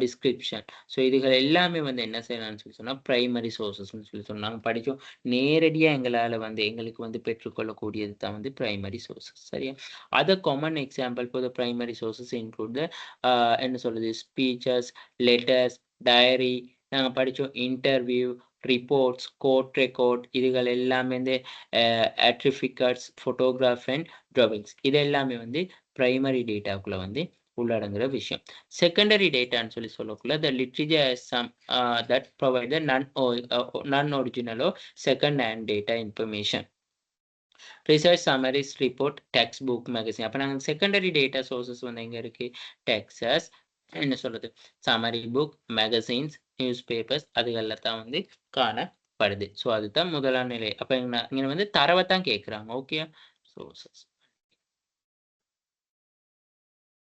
description so இதுகள் எல்லாமே வந்து என்ன செய்யலாம்னு சொல்லி சொன்னால் ப்ரைமரி சோர்சஸ்ன்னு சொல்லி சொன்னோம். நாங்கள் படித்தோம் நேரடியாக எங்களால் வந்து எங்களுக்கு வந்து பெற்றுக்கொள்ளக்கூடியது தான் வந்து ப்ரைமரி சோர்சஸ் சரியா. அதை common example for the primary sources include த என்ன சொல்கிறது ஸ்பீச்சஸ் லெட்டர்ஸ் டைரி நாங்கள் படித்தோம் இன்டர்வியூ ரிப்போர்ட்ஸ் கோர்ட் ரெக்கார்ட் இதுகள் எல்லாமே வந்து அட்ரிஃபிகட்ஸ் ஃபோட்டோகிராஃப் அண்ட் டிராவிங்ஸ் இது எல்லாமே வந்து பிரைமரி டேட்டாக்குள்ள வந்து உள்ளடங்குற விஷயம். செகண்டரி டேட்டான்னு சொல்லி சொல்லக்குள்ள the literature some that provide the non ஒரிஜினலோ second hand data information research summaries report textbook magazine. அப்போ நாங்கள் செகண்டரி டேட்டா சோர்சஸ் வந்து எங்கே இருக்கு டெக்ஸஸ் என்ன சொல்றது Chamari book magazines news papers அதுகளில் தான் வந்து காணப்படுது. ஸோ அதுதான் முதலாம் நிலை. அப்போ இங்கே வந்து தரவை தான் கேட்குறாங்க. ஓகே. சோர்சஸ்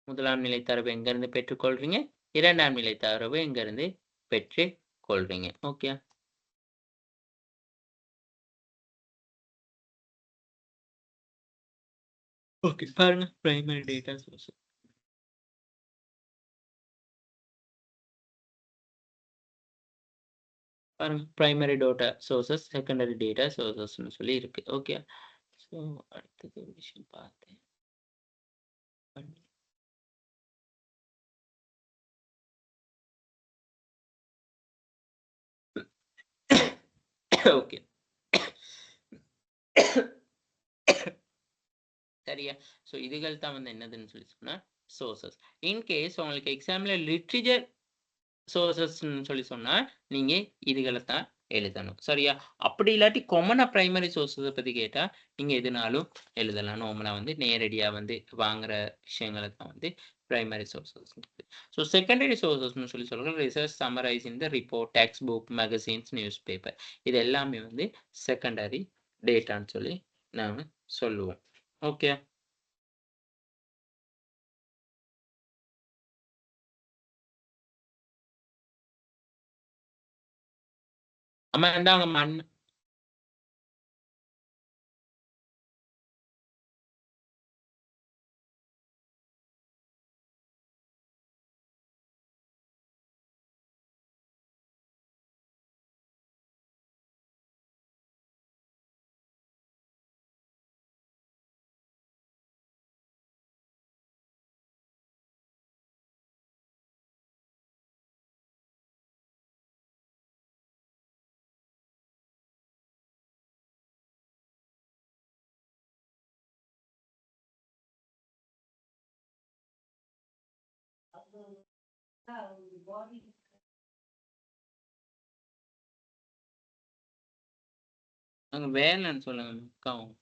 முதலாம் நிலை தரவு எங்கேருந்து பெற்றுக்கொள்றீங்க இரண்டாம் நிலை தரவு எங்கேருந்து பெற்று கொள்றீங்க. ஓகே. ஓகே பாருங்க பிரைமரி டேட்டா சோர்ஸ் பாருங்க primary data sources secondary data சோர்சஸ்னு சொல்லி இருக்கு. ஓகே. ஸோ அடுத்தது ஒரு விஷயம் பார்த்தேன். ஓகே சரியா. ஸோ இதுகள் தான் வந்து என்னதுன்னு சொல்லி சொன்னா சோர்சஸ். இன்கேஸ் உங்களுக்கு எக்ஸாம்ல லிட்ரேச்சர் சோர்சஸ்ன்னு சொல்லி சொன்னா நீங்க இதுகளை தான் எழுதணும் சரியா. அப்படி இல்லாட்டி காமனா பிரைமரி சோர்சஸை பத்தி கேட்டா நீங்க எதுனாலும் எழுதலாம். நார்மலா வந்து நேரடியா வந்து வாங்குற விஷயங்களை தான் வந்து பிரைமரி சோர்சஸ். ஸோ செகண்டரி சோர்சஸ்னு சொல்லி சொல்கிறோம். Research summarize in the report, textbook, magazines, newspaper. இது எல்லாமே வந்து செகண்டரி டேட்டான்னு சொல்லி நாம் சொல்லுவோம். ஓகே. ஆமா, இந்தாங்க மண். அங்க வேலைன்னு சொல்லுங்க அக்காவும்.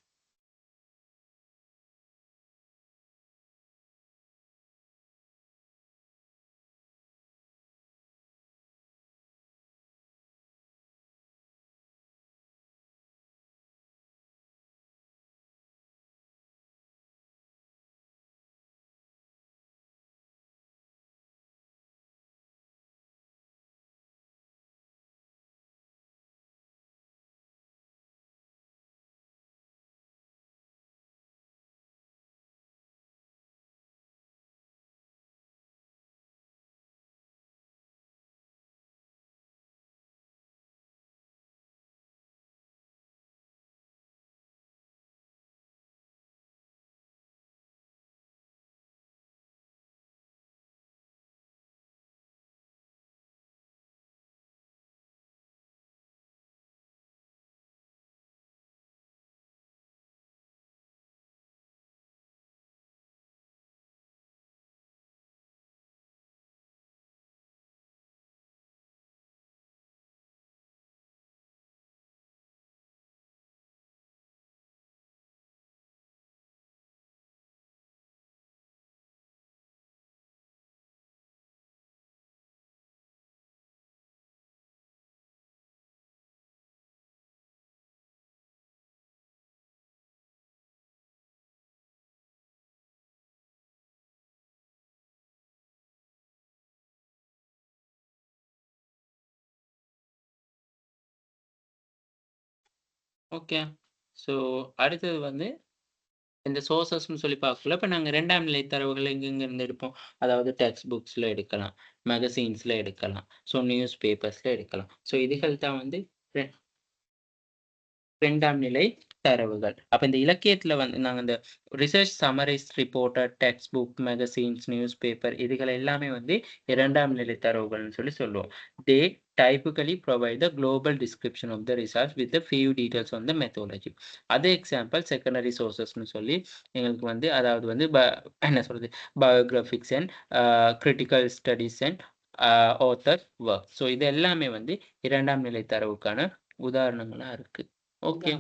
ஓகே. ஸோ அடுத்தது வந்து இந்த சோர்சஸ்ன்னு சொல்லி பார்க்கக்குள்ள, இப்ப நாங்க 2ஆம் நிலை தரவுகள் எங்கெங்கருந்து எடுப்போம்? அதாவது டெக்ஸ்ட் புக்ஸ்ல எடுக்கலாம், மேகசின்ஸ்ல எடுக்கலாம், ஸோ நியூஸ் பேப்பர்ஸ்ல எடுக்கலாம். ஸோ இதுகள் தான் வந்து 2ஆம் நிலை தரவுகள். அப்ப இந்த இலக்கியத்துல வந்து நாங்க இந்த research summarize reporter, textbook, magazines, newspaper இதுகள் எல்லாமே வந்து 2ஆம் நிலை தரவுகள்னு சொல்லி சொல்லுவோம். They typically provide the global description of the research with a few details on the methodology. அதே எக்ஸாம்பிள் செகண்டரி சோர்சஸ்ன்னு சொல்லி எங்களுக்கு வந்து அதாவது வந்து என்ன சொல்றது? Biographics and critical studies and author work. So இது எல்லாமே வந்து 2ஆம் நிலை தரவுக்கான உதாரணங்களா இருக்கு. ஓகே.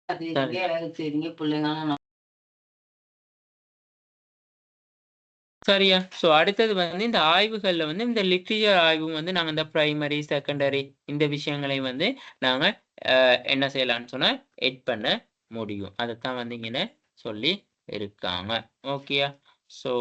சரிங்க பிள்ளைங்க. சரியா? ஸோ அடுத்தது வந்து இந்த ஆய்வுகள்ல வந்து இந்த லிட்ரேச்சர் ஆய்வு வந்து நாங்க இந்த பிரைமரி, செகண்டரி இந்த விஷயங்களை வந்து நாங்க என்ன செய்யலாம்னு சொன்னா எட் பண்ண முடியும். அதத்தான் வந்து இங்கன சொல்லி இருக்காங்க. ஓகேயா? ஸோ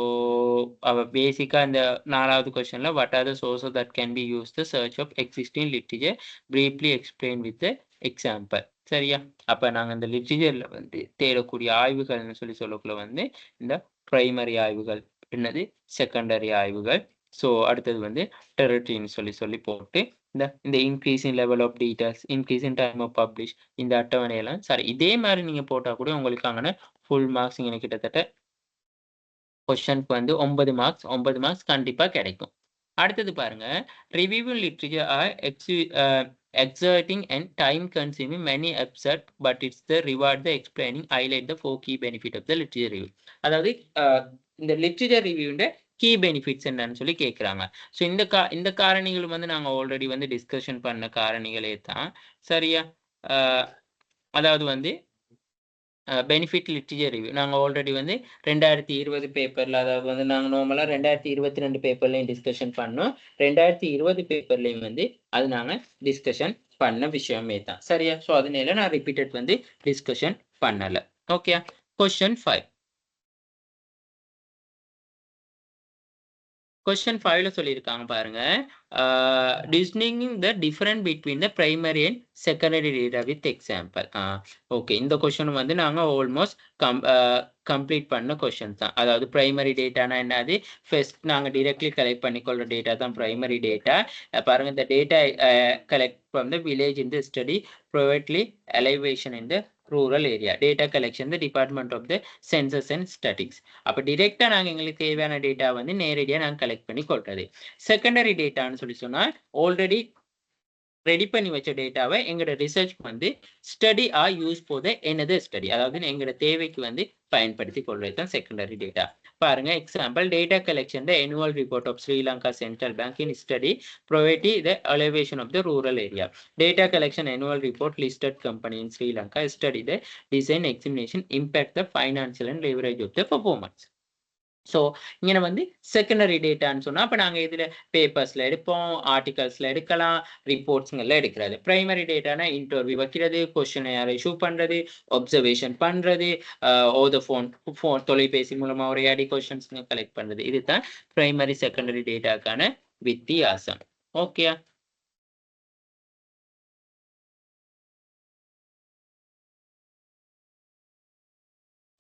பேசிக்கா இந்த 4வது கொஸ்டின்ல what are the sources that can be used to search of existing literature briefly explain with example. சரியா? அப்ப நாங்க இந்த லிட்ரேச்சர்ல வந்து தேடக்கூடிய ஆய்வுகள்னு சொல்லக்குள்ள வந்து இந்த பிரைமரி ஆய்வுகள் என்னது செகண்டரி ஆய்வுகள். ஸோ அடுத்தது வந்து டெரிட்டரின்னு சொல்லி போட்டு இந்த increase in level of details, increase in time of publish இந்த அட்டவணையெல்லாம் சரி இதே மாதிரி நீங்க போட்டா கூட உங்களுக்கு அங்கன ஃபுல் மார்க்ஸ் இங்க கிட்டத்தட்ட கொஸ்டினுக்கு வந்து 9 மார்க்ஸ் கண்டிப்பா கிடைக்கும். அடுத்தது பாருங்க reviewing literature are exerting and time consuming many absurd but it's the reward the explaining highlight the 4 key benefit of the literature review. அதாவது இந்த லிட்ரேச்சர் ரிவ்யூன்ற கீ பெனிஃபிட்ஸ் என்னன்னு சொல்லி கேட்குறாங்க. ஸோ இந்த காரணிகள் வந்து நாங்க ஆல்ரெடி வந்து டிஸ்கஷன் பண்ண காரணிகளே தான். சரியா? அதாவது வந்து பெனிஃபிட் லிட்ரேச்சர் ரிவ்யூ நாங்க ஆல்ரெடி வந்து 2020 பேப்பர்ல அதாவது வந்து நாங்க நார்மலா 2022 பேப்பர்லயும் டிஸ்கஷன் பண்ணோம். 2020 பேப்பர்லயும் வந்து அது நாங்க டிஸ்கஷன் பண்ண விஷயமே தான். சரியா? ஸோ அதனால நான் ரிப்பீட்டட் வந்து டிஸ்கஷன் பண்ணல. ஓகே. கொஸ்டின் 5. கொஸ்டின் 5ல சொல்லியிருக்காங்க பாருங்க. Distinguish the difference between the primary and secondary data with example. Okay இந்த கொஸ்டின் வந்து நாங்க ஆல்மோஸ்ட் கம்ப்ளீட் பண்ண கொஸ்டின் தான். அதாவது பிரைமரி டேட்டானா என்னது? ஃபர்ஸ்ட் நாங்க டைரக்ட்லி கலெக்ட் பண்ணிக்கொள்ற டேட்டா தான் பிரைமரி டேட்டா. பாருங்க இந்த data collect from the village in the study privately elevation in the rural area data collection the department of the census and statistics. அப்போ டிரெக்டா நாங்க எங்களுக்கு தேவையான டேட்டா வந்து நேரடியா நாங்க கலெக்ட் பண்ணி கொள்றது. செகண்டரி டேட்டான்னு சொல்லி சொன்னா ஆல்ரெடி ரெடி பண்ணி வச்ச டேட்டாவை எங்களோட ரிசர்ச் வந்து ஸ்டடி யூஸ் போத என்னது ஸ்டடி அதாவது எங்களோட தேவைக்கு வந்து பயன்படுத்தி கொள்வது தான் செகண்டரி டேட்டா. பாருங்க example data collection the annual report of Sri Lanka Central Bank in study providing the elevation of the rural area. Data collection annual report listed company in Sri Lanka study the design examination impact the financial and leverage of the performance. So இங்கே வந்து secondary டேட்டான்னு சொன்னால் அப்போ நாங்கள் இதில் பேப்பர்ஸில் எடுப்போம், ஆர்டிகல்ஸில் எடுக்கலாம், ரிப்போர்ட்ஸுங்கள்ல எடுக்கிறது. Primary டேட்டானா interview வைக்கிறது, கொஸ்டின் யாரை இஷ்யூ பண்ணுறது, ஒப்சர்வேஷன் பண்ணுறது, ஓத ஃபோன் தொலைபேசி மூலமாக உரையாடி கொஸ்டின்ஸுங்க கலெக்ட் பண்ணுறது. இதுதான் ப்ரைமரி செகண்டரி டேட்டாக்கான வித்தியாசம். ஓகே.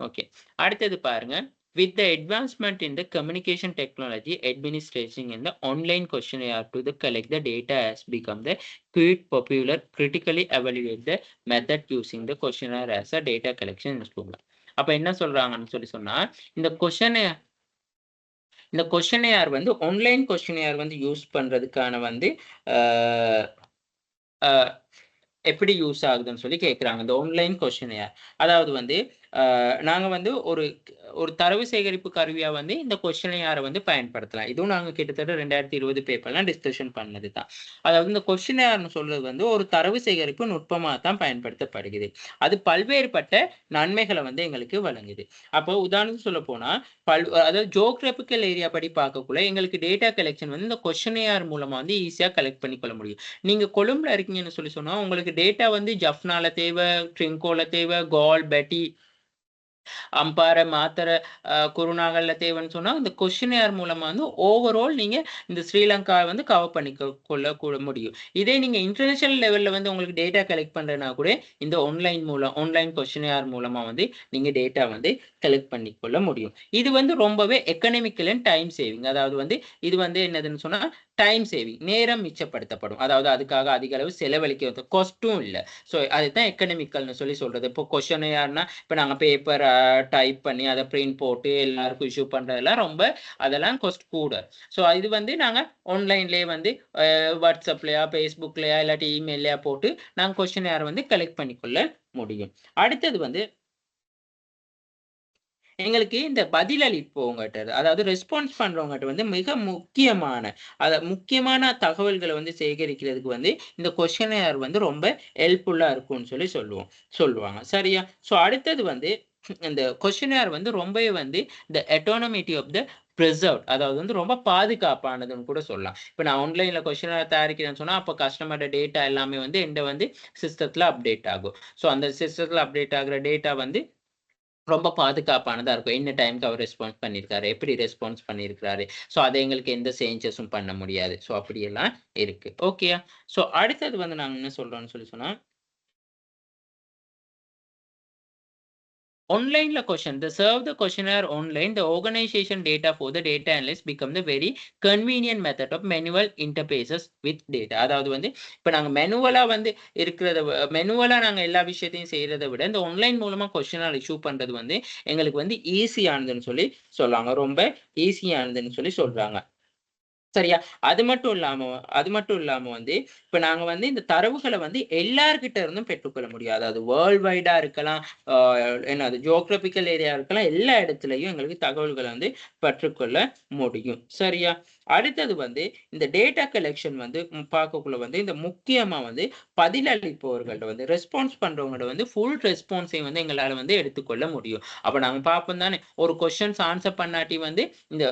ஓகே அடுத்தது பாருங்க. With the advancement in the communication technology, administration in the online questionnaire to the collect the data has become the quite popular. Critically evaluate the method using the questionnaire as a data collection instrument. அப்ப என்ன சொல்றாங்கன்னு சொல்லி சொன்னா இந்த கொஸ்டினையார் வந்து online கொஸ்டினையார் வந்து use பண்றதுக்கான வந்து எப்படி யூஸ் ஆகுதுன்னு சொல்லி கேட்குறாங்க. இந்த ஆன்லைன் கொஸ்டினையார் அதாவது வந்து நாங்கள் வந்து ஒரு தரவு சேகரிப்பு கருவியாக வந்து இந்த கொஸ்டினையாரை வந்து பயன்படுத்தலாம். இதுவும் நாங்கள் கிட்டத்தட்ட 2020 பேப்பர்லாம் டிஸ்கஷன் பண்ணது தான். அதாவது இந்த கொஸ்டினையார்னு சொல்றது வந்து ஒரு தரவு சேகரிப்பு நுட்பமாக தான் பயன்படுத்தப்படுகிறது. அது பல்வேறுபட்ட நன்மைகளை வந்து எங்களுக்கு வழங்குது. அப்போ உதாரணத்துக்கு சொல்ல போனால் அதாவது ஜியோகிராபிக்கல் ஏரியா படி பார்க்கக்குள்ள எங்களுக்கு டேட்டா கலெக்ஷன் வந்து இந்த கொஸ்டினையார் மூலமாக வந்து ஈஸியாக கலெக்ட் பண்ணிக்கொள்ள முடியும். நீங்கள் கொழும்புல இருக்கீங்கன்னு சொல்லி சொன்னால் உங்களுக்கு டேட்டா வந்து ஜஃப்னால தேவை, ட்ரிங்கோல தேவை, கால், பெட்டி, அம்பாறை, மாத்தரை, குருநாகல்ல தேவைன்னு சொன்னா இந்த கொஸ்டினையார் மூலமா வந்து ஓவரால் நீங்க இந்த ஸ்ரீலங்கா வந்து கவர் பண்ணி கொள்ள முடியும். இதே நீங்க இன்டர்நேஷனல் லெவல்ல வந்து உங்களுக்கு டேட்டா கலெக்ட் பண்றதுனா கூட இந்த ஆன்லைன் கொஸ்டினையார் மூலமா வந்து நீங்க டேட்டா வந்து கலெக்ட் பண்ணி கொள்ள முடியும். இது வந்து ரொம்பவே எக்கனாமிக்கல் அண்ட் டைம் சேவிங். அதாவது வந்து இது வந்து என்னதுன்னு சொன்னா டைம் சேவிங், நேரம் மிச்சப்படுத்தப்படும். அதாவது அதுக்காக அதிக அளவு செலவழிக்க காஸ்ட்டும் இல்லை. ஸோ அதுதான் எக்கனாமிக்கல்னு சொல்லி சொல்றது. இப்போ கொஸ்டினையார்னா இப்போ நாங்கள் பேப்பர் டைப் பண்ணி அதை பிரிண்ட் போட்டு எல்லாருக்கும் இஷ்யூ பண்றதெல்லாம் அதெல்லாம் காஸ்ட் கூட. ஸோ இது வந்து நாங்கள் ஆன்லைன்லேயே வந்து வாட்ஸ்அப்லையா, ஃபேஸ்புக்லையா இல்லாட்டி இமெயிலையா போட்டு நாங்கள் கொஸ்டினையார் வந்து கலெக்ட் பண்ணிக்கொள்ள முடியும். அடுத்தது வந்து எங்களுக்கு இந்த பதிலளிப்பவங்ககிட்ட அதாவது ரெஸ்பான்ஸ் பண்றவங்ககிட்ட வந்து மிக முக்கியமான தகவல்களை வந்து சேகரிக்கிறதுக்கு வந்து இந்த கொஸ்டினர் வந்து ரொம்ப ஹெல்ப்ஃபுல்லா இருக்கும்னு சொல்லுவாங்க. சரியா? ஸோ அடுத்தது வந்து இந்த கொஸ்டினர் வந்து ரொம்பவே வந்து இந்த எட்டானமிட்டி ஆஃப் த ப்ரிசர்வ்ட், அதாவது வந்து ரொம்ப பாதுகாப்பானதுன்னு கூட சொல்லலாம். இப்போ நான் ஆன்லைன்ல கொஸ்டினர் தயாரிக்கிறேன்னு சொன்னா அப்போ கஸ்டமரோட டேட்டா எல்லாமே வந்து என்கிட்ட வந்து சிஸ்டத்துல அப்டேட் ஆகும். ஸோ அந்த சிஸ்டத்துல அப்டேட் ஆகுற டேட்டா வந்து ரொம்ப பாதுகாப்பானதா இருக்கும். என்ன டைம்க்கு அவர் ரெஸ்பான்ஸ் பண்ணியிருக்காரு, எப்படி ரெஸ்பான்ஸ் பண்ணியிருக்காரு. ஸோ அதை எங்களுக்கு எந்த சேஞ்சஸும் பண்ண முடியாது. ஸோ அப்படியெல்லாம் இருக்கு. ஓகேயா? ஸோ அடுத்தது வந்து நாங்க என்ன சொல்றோம்னு சொன்னா online question. The serve the questionnaire online, the organization data for the data analyst become the very convenient method of manual interfaces with data. அதாவது வந்து இப்போ நாங்க மெனுவலா நாங்க எல்லா விஷயத்தையும் செய்யறதை விட இந்த ஆன்லைன் மூலமா கொஸ்டினர் இஷ்யூ பண்றது வந்து எங்களுக்கு வந்து ஈஸியானதுன்னு சொல்லுவாங்க. ரொம்ப ஈஸியானதுன்னு சொல்றாங்க. சரியா? அது மட்டும் இல்லாம வந்து இப்ப நாங்க வந்து இந்த தரவுகளை வந்து எல்லார்கிட்ட இருந்தும் பெற்றுக்கொள்ள முடியும். அதாவது வேர்ல்ட் வைடா இருக்கலாம், என்னது ஜியோகிராபிக்கல் ஏரியா இருக்கலாம், எல்லா இடத்துலயும் எங்களுக்கு தகவல்களை வந்து பெற்றுக்கொள்ள முடியும். சரியா? அடுத்தது வந்து இந்த டேட்டா கலெக்ஷன் வந்து பார்க்கக்குள்ள வந்து இந்த முக்கியமா வந்து பதிலளிப்பவர்கள்ட்ட வந்து ரெஸ்பான்ஸ் பண்றவங்கள்ட்ட வந்து ஃபுல் ரெஸ்பான்ஸையும் வந்து எங்களால வந்து எடுத்துக்கொள்ள முடியும். அப்ப நாங்க பார்ப்போம் தானே, ஒரு கொஸ்டின்ஸ் ஆன்சர் பண்ணாட்டி வந்து இந்த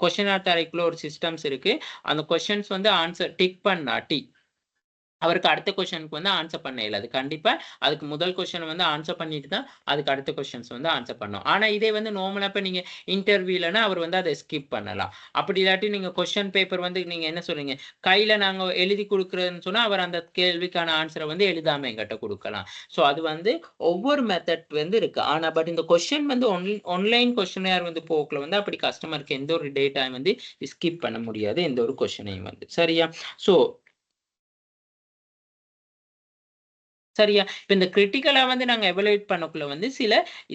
கொஸ்டின் அறைக்குள்ள ஒரு சிஸ்டம்ஸ் இருக்கு. அந்த கொஸ்டின்ஸ் வந்து ஆன்சர் டிக் பண்ணாட்டி அவருக்கு அடுத்த கொஸ்டினுக்கு வந்து ஆன்சர் பண்ண இயலாது. கண்டிப்பா அதுக்கு முதல் கொஸ்டின் வந்து ஆன்சர் பண்ணிட்டு தான் அதுக்கு அடுத்த கொஸ்டின்ஸ் வந்து ஆன்சர் பண்ணணும். ஆனா இதே வந்து நார்மலா இப்ப நீங்க இன்டர்வியூலனா அவர் வந்து அதை ஸ்கிப் பண்ணலாம். அப்படி இல்லாட்டி நீங்க கொஸ்டின் பேப்பர் வந்து நீங்க என்ன சொல்றீங்க, கையில நாங்க எழுதி கொடுக்குறதுன்னு சொன்னா அவர் அந்த கேள்விக்கான ஆன்சரை வந்து எழுதாம எங்கிட்ட கொடுக்கலாம். ஸோ அது வந்து ஒவ்வொரு மெத்தட் வந்து இருக்கு. ஆனா பட் இந்த கொஸ்டின் வந்து ஆன்லைன் கொஸ்டினர் வந்து போக்குல வந்து அப்படி கஸ்டமருக்கு எந்த ஒரு டேட்டா வந்து ஸ்கிப் பண்ண முடியாது, எந்த ஒரு கொஸ்டினையும் வந்து. சரியா? ஸோ சரியா? இப்ப இந்த கிரிட்டிக்கலா வந்து நாங்க எவலுவேட் பண்ணக்குள்ள வந்து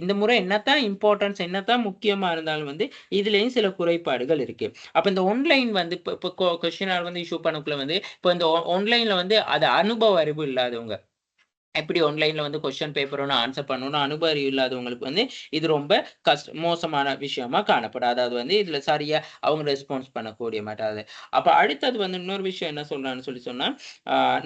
இந்த முறை என்னத்தான் இம்பார்ட்டன்ஸ், என்னத்தான் முக்கியமா இருந்தாலும் வந்து இதுலயும் சில குறைபாடுகள் இருக்கு. அப்ப இந்த ஆன்லைன் வந்து இப்ப கொஸ்டின் வந்து இஷ்யூ பண்ணக்குள்ள வந்து இப்ப இந்த ஆன்லைன்ல வந்து அது அனுபவ அறிவு இல்லாதவங்க எப்படி ஆன்லைன்ல வந்து கொஸ்டின் பேப்பர் ஒன்று ஆன்சர் பண்ணணும்னு அனுபவம் அறிவு இல்லாதவங்களுக்கு வந்து இது ரொம்ப மோசமான விஷயமா காணப்படும். அதாவது வந்து இதுல சரியா அவங்க ரெஸ்பான்ஸ் பண்ணக்கூடிய மாட்டாது. அப்ப அடுத்தது வந்து இன்னொரு விஷயம் என்ன சொல்றான்னு சொன்னா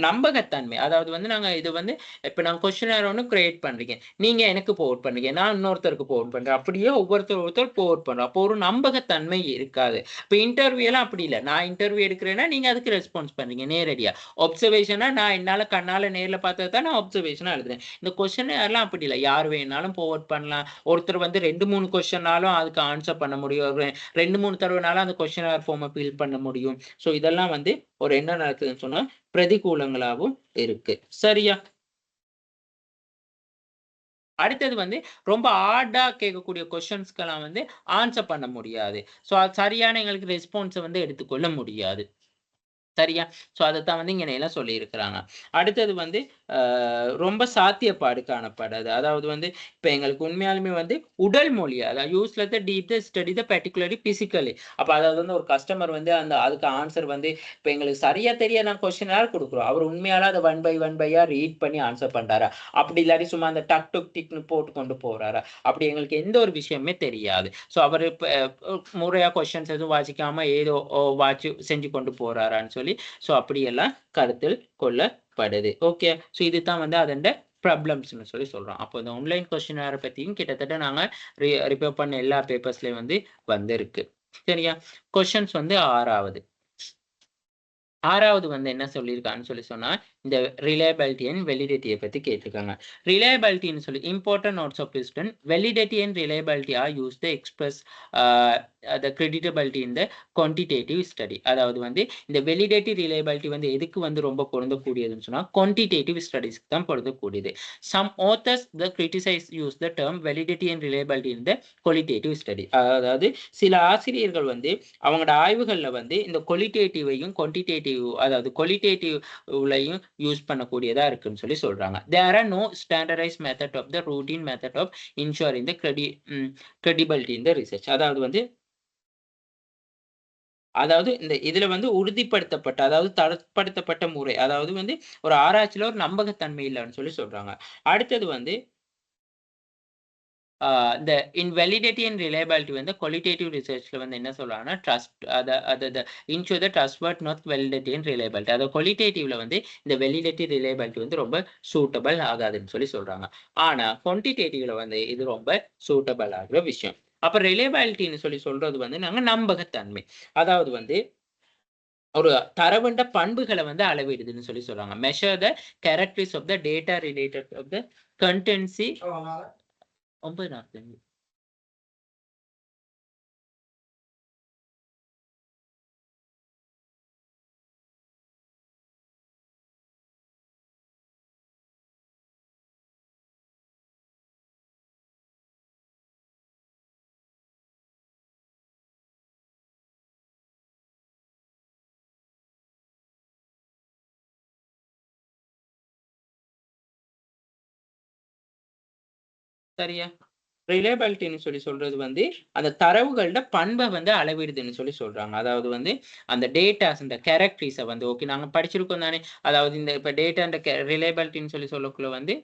நம்பகத்தன்மை. அதாவது வந்து நாங்க இது வந்து இப்ப நான் கொஸ்டினர் ஒன்று கிரியேட் பண்றீங்க, நீங்க எனக்கு போர்ட் பண்றீங்க, நான் இன்னொருத்தருக்கு போர்ட் பண்றேன், அப்படியே ஒருத்தர் போர்ட் பண்றோம். அப்போ ஒரு நம்பகத்தன்மை இருக்காது. இப்ப இன்டர்வியூ எல்லாம் அப்படி இல்லை. நான் இன்டர்வியூ எடுக்கிறேன்னா நீங்க அதுக்கு ரெஸ்பான்ஸ் பண்றீங்க நேரடியா. ஒப்சர்வேஷனா நான் என்னால கண்ணால நேர்ல பார்த்தது தான் நான் ஒப்சர்வேஷனா எழுதுறேன். இந்த கொஸ்டின் எல்லாம் அப்படி இல்லை. யார் வேணாலும் போர்ட் பண்ணலாம். ஒருத்தர் வந்து 2, 3 கொஸ்டின்னாலும் அதுக்கு ஆன்சர் பண்ண முடியும். 2, 3 தடவைனாலும் அந்த கொஸ்டினர் ஃபார்மை ஃபில் பண்ண முடியும். ஸோ இதெல்லாம் வந்து ஒரு என்ன நடக்குதுன்னு சொன்னா பிரதிகூலங்களாகவும் இருக்கு. சரியா? அடுத்தது வந்து ரொம்ப ஹார்டா கேட்கக்கூடிய கொஸ்டின்ஸ்க்கெல்லாம் வந்து ஆன்சர் பண்ண முடியாது. ஸோ அது சரியான எங்களுக்கு ரெஸ்பான்ஸை வந்து எடுத்துக்கொள்ள முடியாது. சரியா? ஸோ அதத்தான் வந்து இங்க எல்லாம் சொல்லியிருக்கிறாங்க. அடுத்தது வந்து ரொம்ப சாத்தியப்பாடு காணப்படாது. அதாவது வந்து இப்ப எங்களுக்கு உண்மையாலுமே வந்து உடல் மொழி, அதாவது யூஸ்ல the deep the study the particularly physically. அப்ப அதாவது வந்து ஒரு கஸ்டமர் வந்து அதுக்கு ஆன்சர் வந்து இப்ப எங்களுக்கு சரியா தெரியாது, நான் கொஸ்டின் குடுக்குறோம். அவர் உண்மையால அதை ஒன் பையா ரீட் பண்ணி ஆன்சர் பண்றாரா? அப்படி இல்லாட்டி சும்மா அந்த டக் டுக் டிக்னு போட்டு கொண்டு போறாரா? அப்படி எங்களுக்கு எந்த ஒரு விஷயமே தெரியாது. ஸோ அவர் இப்ப முறையா கொஸ்டின்ஸ் எதுவும் வாசிக்காம ஏதோ வாட்சி செஞ்சு கொண்டு போறாரான்னு சொல்லி ஸோ அப்படியெல்லாம் கருத்தில் கொள்ளப்படுது. ஓகே. ஸோ இதுதான் வந்து அதோட ப்ராப்ளம்ஸ்னு சொல்றோம். அப்போ இந்த ஆன்லைன் கொஸ்டின் பத்தியும் கிட்டத்தட்ட நாங்க ரிப்பேர் பண்ண எல்லா பேப்பர்ஸ்லயும் வந்து வந்திருக்கு. சரியா? கொஸ்டின்ஸ் வந்து 6வது வந்து என்ன சொல்லியிருக்கான்னு சொன்னா இந்த ரிலையபிலிட்டி அண்ட் வெலிடிட்டியை பத்தி கேட்டிருக்காங்க. ரிலையபிலிட்டின்னு சொல்லி important notes of student, validity and reliability are use to express the creditability in the quantitative study. அதாவது வந்து இந்த வெலிடிட்டி ரிலையபிலிட்டி வந்து எதுக்கு வந்து ரொம்ப பொருந்தக்கூடியதுன்னு சொன்னா குவான்டிடேட்டிவ் ஸ்டடிஸ்க்கு தான் பொருந்தக்கூடியது. Some authors the criticise use the term validity and reliability in the qualitative study. அதாவது சில ஆசிரியர்கள் வந்து அவங்களோட ஆய்வுகள்ல வந்து இந்த குவாலிட்டேட்டிவையும் குவான்டிடேட்டிவ், அதாவது குவாலிட்டேட்டிவ்லையும் யூஸ் பண்ணக்கூடியதா இருக்குன்னு சொல்றாங்க. There are no standardized method of the routine method of ensuring the credibility in the research. அதாவது இந்த இதுல வந்து உறுதிப்படுத்தப்பட்ட, அதாவது தரப்படுத்தப்பட்ட முறை, அதாவது வந்து ஒரு ஆராய்ச்சியில ஒரு நம்பகத்தன்மை இல்லைன்னு சொல்றாங்க. அடுத்தது வந்து இந்த இன்வெலிடிட்டி அண்ட் ரிலையபிலிட்டி வந்து குவாலிட்டேட்டிவ் ரிசர்ச்ல வந்து என்ன சொல்றாங்கன்னா ட்ரஸ்ட் அதை ensure the trustworth not validity and reliability. அதை குவாலிட்டேட்டிவ்ல வந்து இந்த வெலிடிட்டி ரிலையபிலிட்டி வந்து ரொம்ப சூட்டபிள் ஆகாதுன்னு சொல்லி சொல்றாங்க. ஆனா குவான்டிடேட்டிவ்ல வந்து இது ரொம்ப சூட்டபிள் ஆகிற விஷயம். அப்ப ரிலையபிலிட்டின்னு சொல்லி சொல்றது வந்து நாங்க நம்பகத்தன்மை, அதாவது வந்து ஒரு தரவுண்ட பண்புகளை வந்து அளவிடுதுன்னு சொல்லி சொல்றாங்க. Measure the characteristics of the data related of the consistency 9 சரியா? ரிலையபிலிட்டின்னு சொல்லி சொல்றது வந்து அந்த தரவுகளோட பண்பை வந்து அளவிடுதுன்னு சொல்லி சொல்றாங்க. அதாவது வந்து அந்த டேட்டாஸ் இந்த கேரக்டரிஸை வந்து ஓகே நாங்க படிச்சிருக்கோம் தானே. அதாவது இந்த இப்ப டேட்டா அந்த ரிலையபிலிட்டின்னு சொல்லி சொல்லக்குள்ள வந்து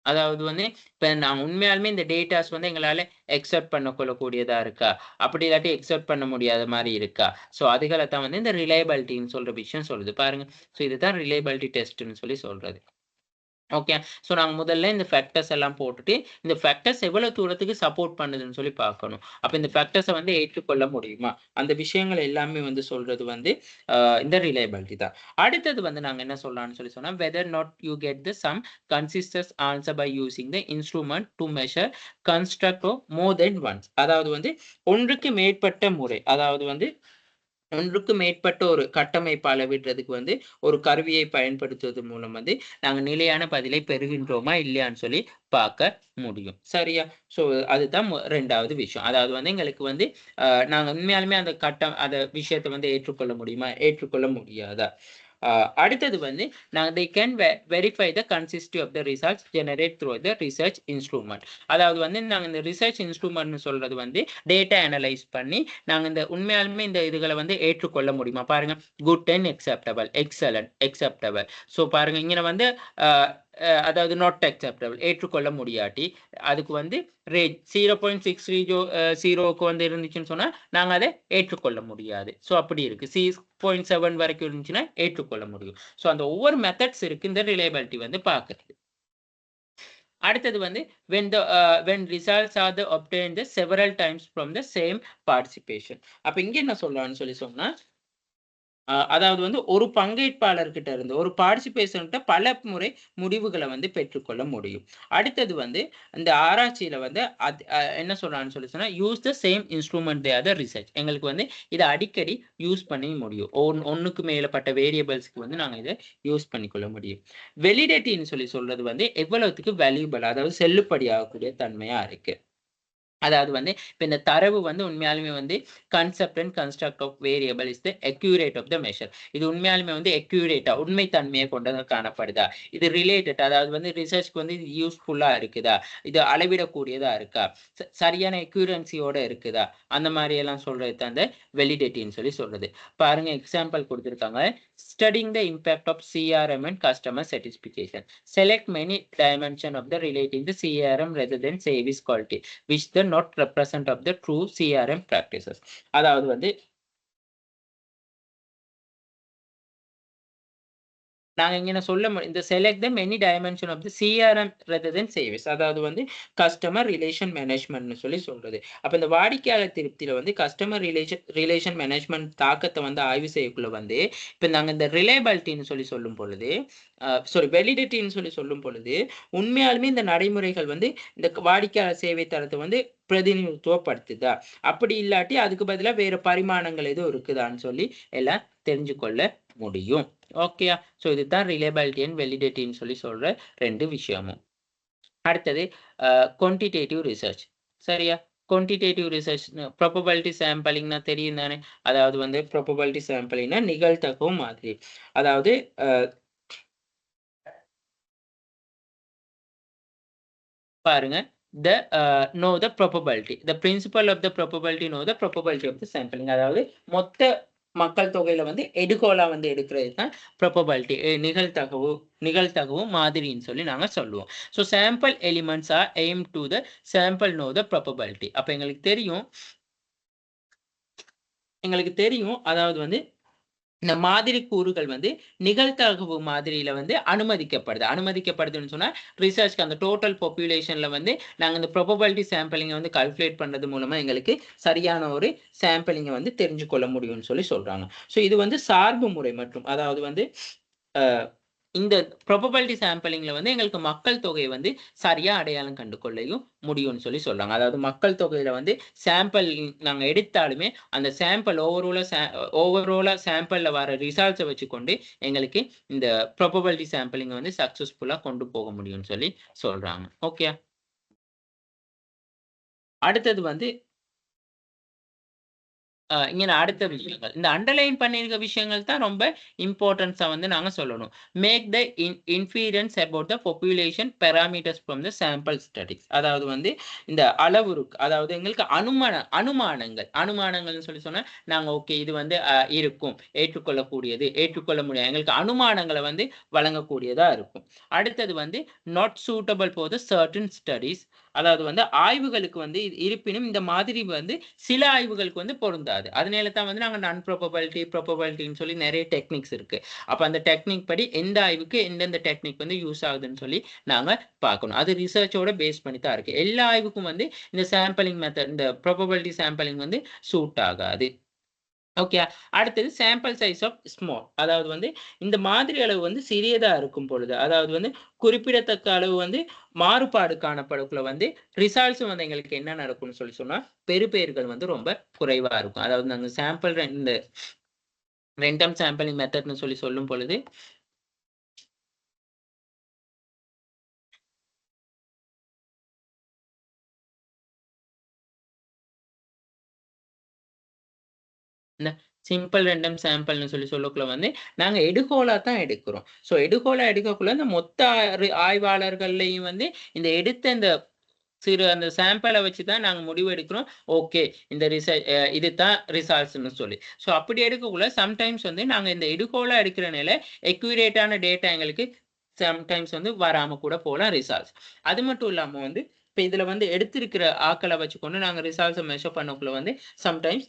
அதாவது வந்து இப்ப நான் உண்மையாலுமே இந்த டேட்டாஸ் வந்து எங்களால அக்செப்ட் பண்ணக்கொள்ளக்கூடியதா இருக்கா? அப்படி இல்லாட்டி அக்செப்ட் பண்ண முடியாத மாரி இருக்கா? ஸோ அதுகள தான் வந்து இந்த ரிலையபிலிட்டின்னு சொல்ற விஷயம் சொல்லுது. பாருங்க. ஸோ இதுதான் ரிலையபிலிட்டி டெஸ்ட்ன்னு சொல்லி சொல்றது. ஓகே. ஸோ நாங்க முதல்ல இந்த ஃபேக்டர்ஸ் எல்லாம் போட்டுட்டு, இந்த ஃபேக்டர்ஸ் எவ்வளவு தூரத்துக்கு சப்போர்ட் பண்ணுதுன்னு சொல்லி பார்க்கணும். அப்ப இந்த ஃபேக்டர்ஸ வந்து ஏற்றுக்கொள்ள முடியுமா? அந்த விஷயங்கள் எல்லாமே வந்து சொல்றது வந்து இந்த ரிலையபிலிட்டி தான். அடுத்தது வந்து நாங்க என்ன சொல்லலாம்னு சொல்லி சொன்னா, whether not you get the some consistent answer by using the instrument to measure construct of more than once. அதாவது வந்து ஒன்றுக்கு மேற்பட்ட முறை. அதாவது வந்து ஒன்றுக்கு மேற்பட்ட ஒரு கட்டமைப்பு அளவிடுறதுக்கு வந்து ஒரு கருவியை பயன்படுத்துவது மூலம் வந்து நாங்க நிலையான பதிலை பெறுகின்றோமா இல்லையான்னு சொல்லி பார்க்க முடியும். சரியா? ஸோ அதுதான் 2வது விஷயம். அதாவது வந்து எங்களுக்கு வந்து நாங்க உண்மையாலுமே அந்த அந்த விஷயத்த வந்து ஏற்றுக்கொள்ள முடியுமா? ஏற்றுக்கொள்ள முடியாதா? அடுத்தது வந்து they can verify the consistency of the results generated through the research instrument. அதாவது வந்து நாங்க இந்த ரிசர்ச் இன்ஸ்ட்ருமென்ட்னு சொல்றது வந்து டேட்டா அனலைஸ் பண்ணி நாங்க இந்த உண்மையாலுமே இந்த இதுகளை வந்து ஏற்றுக்கொள்ள முடியுமா? பாருங்க, good and acceptable, excellent, acceptable. So பாருங்க இங்க வந்து அதாவது நாட் அக்செப்டபிள் ஏற்றுக்கொள்ள முடியாட்டி அதுக்கு வந்து ரேட் 0.630க்கு வந்து இருந்துச்சுன்னு சொன்னா நாங்க அதை ஏற்றுக்கொள்ள முடியாது. ஸோ அப்படி இருக்கு. 6.7 வரைக்கும் இருந்துச்சுன்னா ஏற்றுக்கொள்ள முடியும். ஸோ அந்த ஒவ்வொரு மெத்தட்ஸ் இருக்கு இந்த ரிலையபிலிட்டி வந்து பார்க்குறது. அடுத்தது வந்து when results are obtained several times from the same participation. அப்ப இங்க என்ன சொல்லலாம்னு சொல்லி சொன்னா அதாவது வந்து ஒரு பங்கேற்பாளர்கிட்ட இருந்து ஒரு பார்ட்டிசிபேஷன்கிட்ட பல முறை முடிவுகளை வந்து பெற்றுக்கொள்ள முடியும். அடுத்தது வந்து இந்த ஆராய்ச்சியில வந்து என்ன சொல்றான்னு சொல்லி சொன்னா use the same instrument other research. எங்களுக்கு வந்து இதை அடிக்கடி யூஸ் பண்ணி முடியும். ஒன்றுக்கு மேலப்பட்ட வேரியபிள்ஸ்க்கு வந்து நாங்கள் இதை யூஸ் பண்ணிக்கொள்ள முடியும். வெலிடேட்டின்னு சொல்லி சொல்றது வந்து எவ்வளவுக்கு வேல்யூபிள், அதாவது செல்லுபடியாகக்கூடிய தன்மையா இருக்கு. அதாவது வந்து இப்ப இந்த தரவு வந்து உண்மையாலுமே வந்து concept and construct of variable is the accurate of the measure. இது உண்மையாலுமே வந்து அக்யூரேட்டா உண்மை தன்மையை கொண்டதாக காணப்படுதா? இது ரிலேட்டட், அதாவது வந்து ரிசர்ச்க்கு வந்து இது யூஸ்ஃபுல்லா இருக்குதா? இது அளவிடக்கூடியதா இருக்கா? சரியான அக்யூரன்சியோட இருக்குதா? அந்த மாதிரி எல்லாம் சொல்றது தான் அந்த வெலிடேட்டின்னு சொல்லி சொல்றது. பாருங்க எக்ஸாம்பிள் கொடுத்துருக்காங்க. Studying the impact of CRM and customer satisfaction. Select many dimension of the relating to CRM rather than service quality which the not represent of the true CRM practices. அதாவது வந்து நாங்க இங்க சொல்ல இந்த select the many dimension of the CRM rather than சேவிஸ். அதாவது வந்து customer relation மேனேஜ்மெண்ட்னு சொல்லி சொல்றது. அப்ப இந்த வாடிக்கையாளர் திருப்தியில வந்து கஸ்டமர் ரிலேஷன் மேனேஜ்மெண்ட் தாக்கத்தை வந்து ஆய்வு செய்யக்குள்ள வந்து இப்ப நாங்க இந்த ரிலையபிலிட்டின்னு சொல்லி சொல்லும் பொழுது வெலிடிட்டின்னு சொல்லி சொல்லும் பொழுது உண்மையாலுமே இந்த நடைமுறைகள் வந்து இந்த வாடிக்கையாளர் சேவை தரத்தை வந்து பிரதிநிதித்துவப்படுத்துதா? அப்படி இல்லாட்டி அதுக்கு பதிலாக வேற பரிமாணங்கள் எதுவும் இருக்குதான்னு சொல்லி எல்லாம் தெரிஞ்சுக்கொள்ள முடியும். ஓகேயா? ஸோ இதுதான் ரிலையபிலிட்டி அண்ட் வெலிடிட்டின்னு சொல்லி சொல்ற 2 விஷயமும். அடுத்தது குவான்டிடேட்டிவ் ரிசர்ச். சரியா? குவான்டிடேட்டிவ் ரிசர்ச் ப்ராபபிலிட்டி சாம்பிளிங்னா தெரியும் தானே. அதாவது வந்து ப்ராபபிலிட்டி சாம்பிளிங்னா நிகழ்தகவு மாதிரி. அதாவது பாருங்க know the probability. The principle of the probability know the probability of the sampling. அதாவது மொத்த மக்கள் தொகையில வந்து எடுகோலா வந்து எடுக்கிறது தான் probability, நிகழ்தகவு மாதிரின்னு சொல்லி நாங்க சொல்லுவோம். So sample elements are aim to the sample no the probability. அப்ப எங்களுக்கு தெரியும் அதாவது வந்து இந்த மாதிரி கூறுகள் வந்து நிகழ்தகவு மாதிரியில வந்து அனுமதிக்கப்படுதுன்னு சொன்னா ரிசர்ச்க்கு அந்த டோட்டல் பாப்புலேஷன்ல வந்து நாங்க இந்த ப்ராபபிலிட்டி சாம்பிளிங்கை வந்து கால்குலேட் பண்றது மூலமா எங்களுக்கு சரியான ஒரு சாம்பிளிங்கை வந்து தெரிஞ்சு கொள்ள முடியும்னு சொல்லி சொல்றாங்க. ஸோ இது வந்து சார்பு முறை மற்றும் அதாவது வந்து இந்த ப்ராபபிலிட்டி சாம்பிளிங்ல வந்து எங்களுக்கு மக்கள் தொகையை வந்து சரியா அடையாளம் கண்டு கொள்ளையும் முடியும்னு சொல்லி சொல்றாங்க. அதாவது மக்கள் தொகையில வந்து சாம்பிள் நாங்க எடுத்தாலுமே அந்த சாம்பிள் ஓவரோலா சாம்பிள்ல வர ரிசல்ட்ஸை வச்சுக்கொண்டு எங்களுக்கு இந்த ப்ராபபிலிட்டி சாம்பிளிங் வந்து சக்சஸ்ஃபுல்லா கொண்டு போக முடியும்னு சொல்லி சொல்றாங்க. ஓகே, அடுத்தது வந்து இங்க அடுத்த விஷயங்கள் இந்த அண்டர்லைன் பண்ணியிருக்க விஷயங்கள் தான் ரொம்ப இம்பார்ட்டன்ஸா வந்து நாங்க சொல்லணும். Make the inferences about the population parameters from the sample studies. அதாவது வந்து இந்த அளவுருக்கு அதாவது எங்களுக்கு அனுமானங்கள்னு சொல்லி சொன்னா நாங்க ஓகே இது வந்து இருக்கும், ஏற்றுக்கொள்ள முடியாது எங்களுக்கு அனுமானங்களை வந்து வழங்கக்கூடியதா இருக்கும். அடுத்தது வந்து not suitable for the certain studies. அதாவது வந்து ஆய்வுகளுக்கு வந்து இருப்பினும் இந்த மாதிரி வந்து சில ஆய்வுகளுக்கு வந்து பொருந்தாது. அதனால தான் வந்து நாங்க நான் ப்ராபபிலிட்டின்னு சொல்லி நிறைய டெக்னிக்ஸ் இருக்கு. அப்ப அந்த டெக்னிக் படி எந்த ஆய்வுக்கு எந்தெந்த டெக்னிக் வந்து யூஸ் ஆகுதுன்னு சொல்லி நாங்க பார்க்கணும். அது ரிசர்ச்சோட பேஸ் பண்ணி தான் இருக்கு. எல்லா ஆய்வுக்கும் வந்து இந்த சாம்பிளிங் மெத்தட், இந்த ப்ராபபிலிட்டி சாம்பிளிங் வந்து சூட் ஆகாது. ஓகே, அடுத்தது சாம்பிள் சைஸ் ஆஃப் ஸ்மால். அதாவது வந்து இந்த மாதிரி அளவு வந்து சிறியதா இருக்கும் பொழுது அதாவது வந்து குறிப்பிடத்தக்க அளவு வந்து மாறுபாடு காணப்படக்குள்ள வந்து ரிசல்ட்ஸ் வந்து எங்களுக்கு என்ன நடக்கும்னு சொல்லி சொன்னா பெறுபேறுகள் வந்து ரொம்ப குறைவா இருக்கும். அதாவது நாங்க சாம்பிள் இந்த ரெண்டம் சாம்பிளிங் மெத்தட்னு சொல்லி சொல்லும் பொழுது சிம்பிள் ரெண்டம் சாம்பிள்னு சொல்லி சொல்லக்குள்ள வந்து நாங்க எடுகோலா தான் எடுக்கிறோம். ஸோ எடுகோலா எடுக்கக்குள்ள இந்த மொத்த ஆய்வாளர்கள்லையும் வந்து இந்த எடுத்த இந்த அந்த சாம்பிளை வச்சு தான் நாங்கள் முடிவு எடுக்கிறோம். ஓகே, இந்த இதுதான் ரிசல்ட்ஸ்னு சொல்லி. ஸோ அப்படி எடுக்கக்குள்ள சம்டைம்ஸ் வந்து நாங்கள் இந்த எடுகோலா எடுக்கிறனால எக்யூரேட்டான டேட்டா எங்களுக்கு சம்டைம்ஸ் வந்து வராம கூட போகலாம் ரிசல்ட்ஸ். அது மட்டும் இல்லாமல் வந்து இப்போ இதில் வந்து எடுத்திருக்கிற ஆக்களை வச்சுக்கொண்டு நாங்கள் ரிசல்ட்ஸை மெஷர் பண்ணக்குள்ள வந்து சம்டைம்ஸ்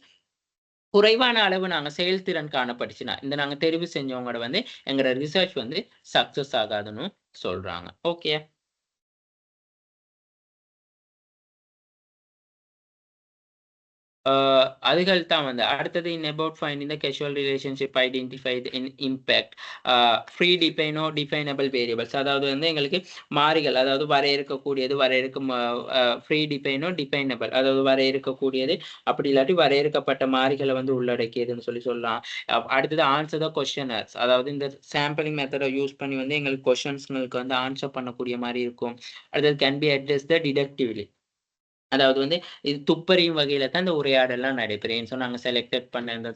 குறைவான அளவு நாங்க செயல்திறன் காணப்பட்டுச்சுன்னா இந்த நாங்க தெரிவு செஞ்சவங்களோட வந்து எங்களோட ரிசர்ச் வந்து சக்சஸ் ஆகாதுன்னு சொல்றாங்க. ஓகே, அதுகள் தான் வந்து அடுத்தது in about finding the casual relationship identify in impact free define definable variables. அதாவது வந்து எங்களுக்கு மாறிகள் அதாவது வரையறுக்கும் ஃப்ரீ டிஃபைனோ டிஃபைனபிள் அதாவது வரையறுக்கக்கூடியது அப்படி இல்லாட்டி வரையறுக்கப்பட்ட மாறிகளை வந்து உள்ளடக்கியதுன்னு சொல்லி சொல்லலாம். அடுத்தது ஆன்சர் த கொஸ்டினர்ஸ். அதாவது இந்த சாம்பிளிங் மெத்தடை யூஸ் பண்ணி வந்து எங்களுக்கு கொஸ்டின்ஸ்களுக்கு வந்து ஆன்சர் பண்ணக்கூடிய மாதிரி இருக்கும். அடுத்தது கேன் பி அட்ரஸ் த டிடக்டிவ்லி. அதாவது வந்து இது துப்பறியும் வகையில தான் இந்த உரையாடல்லாம் நடைபெறும். ஸோ நாங்க செலக்டட் பண்ண இந்த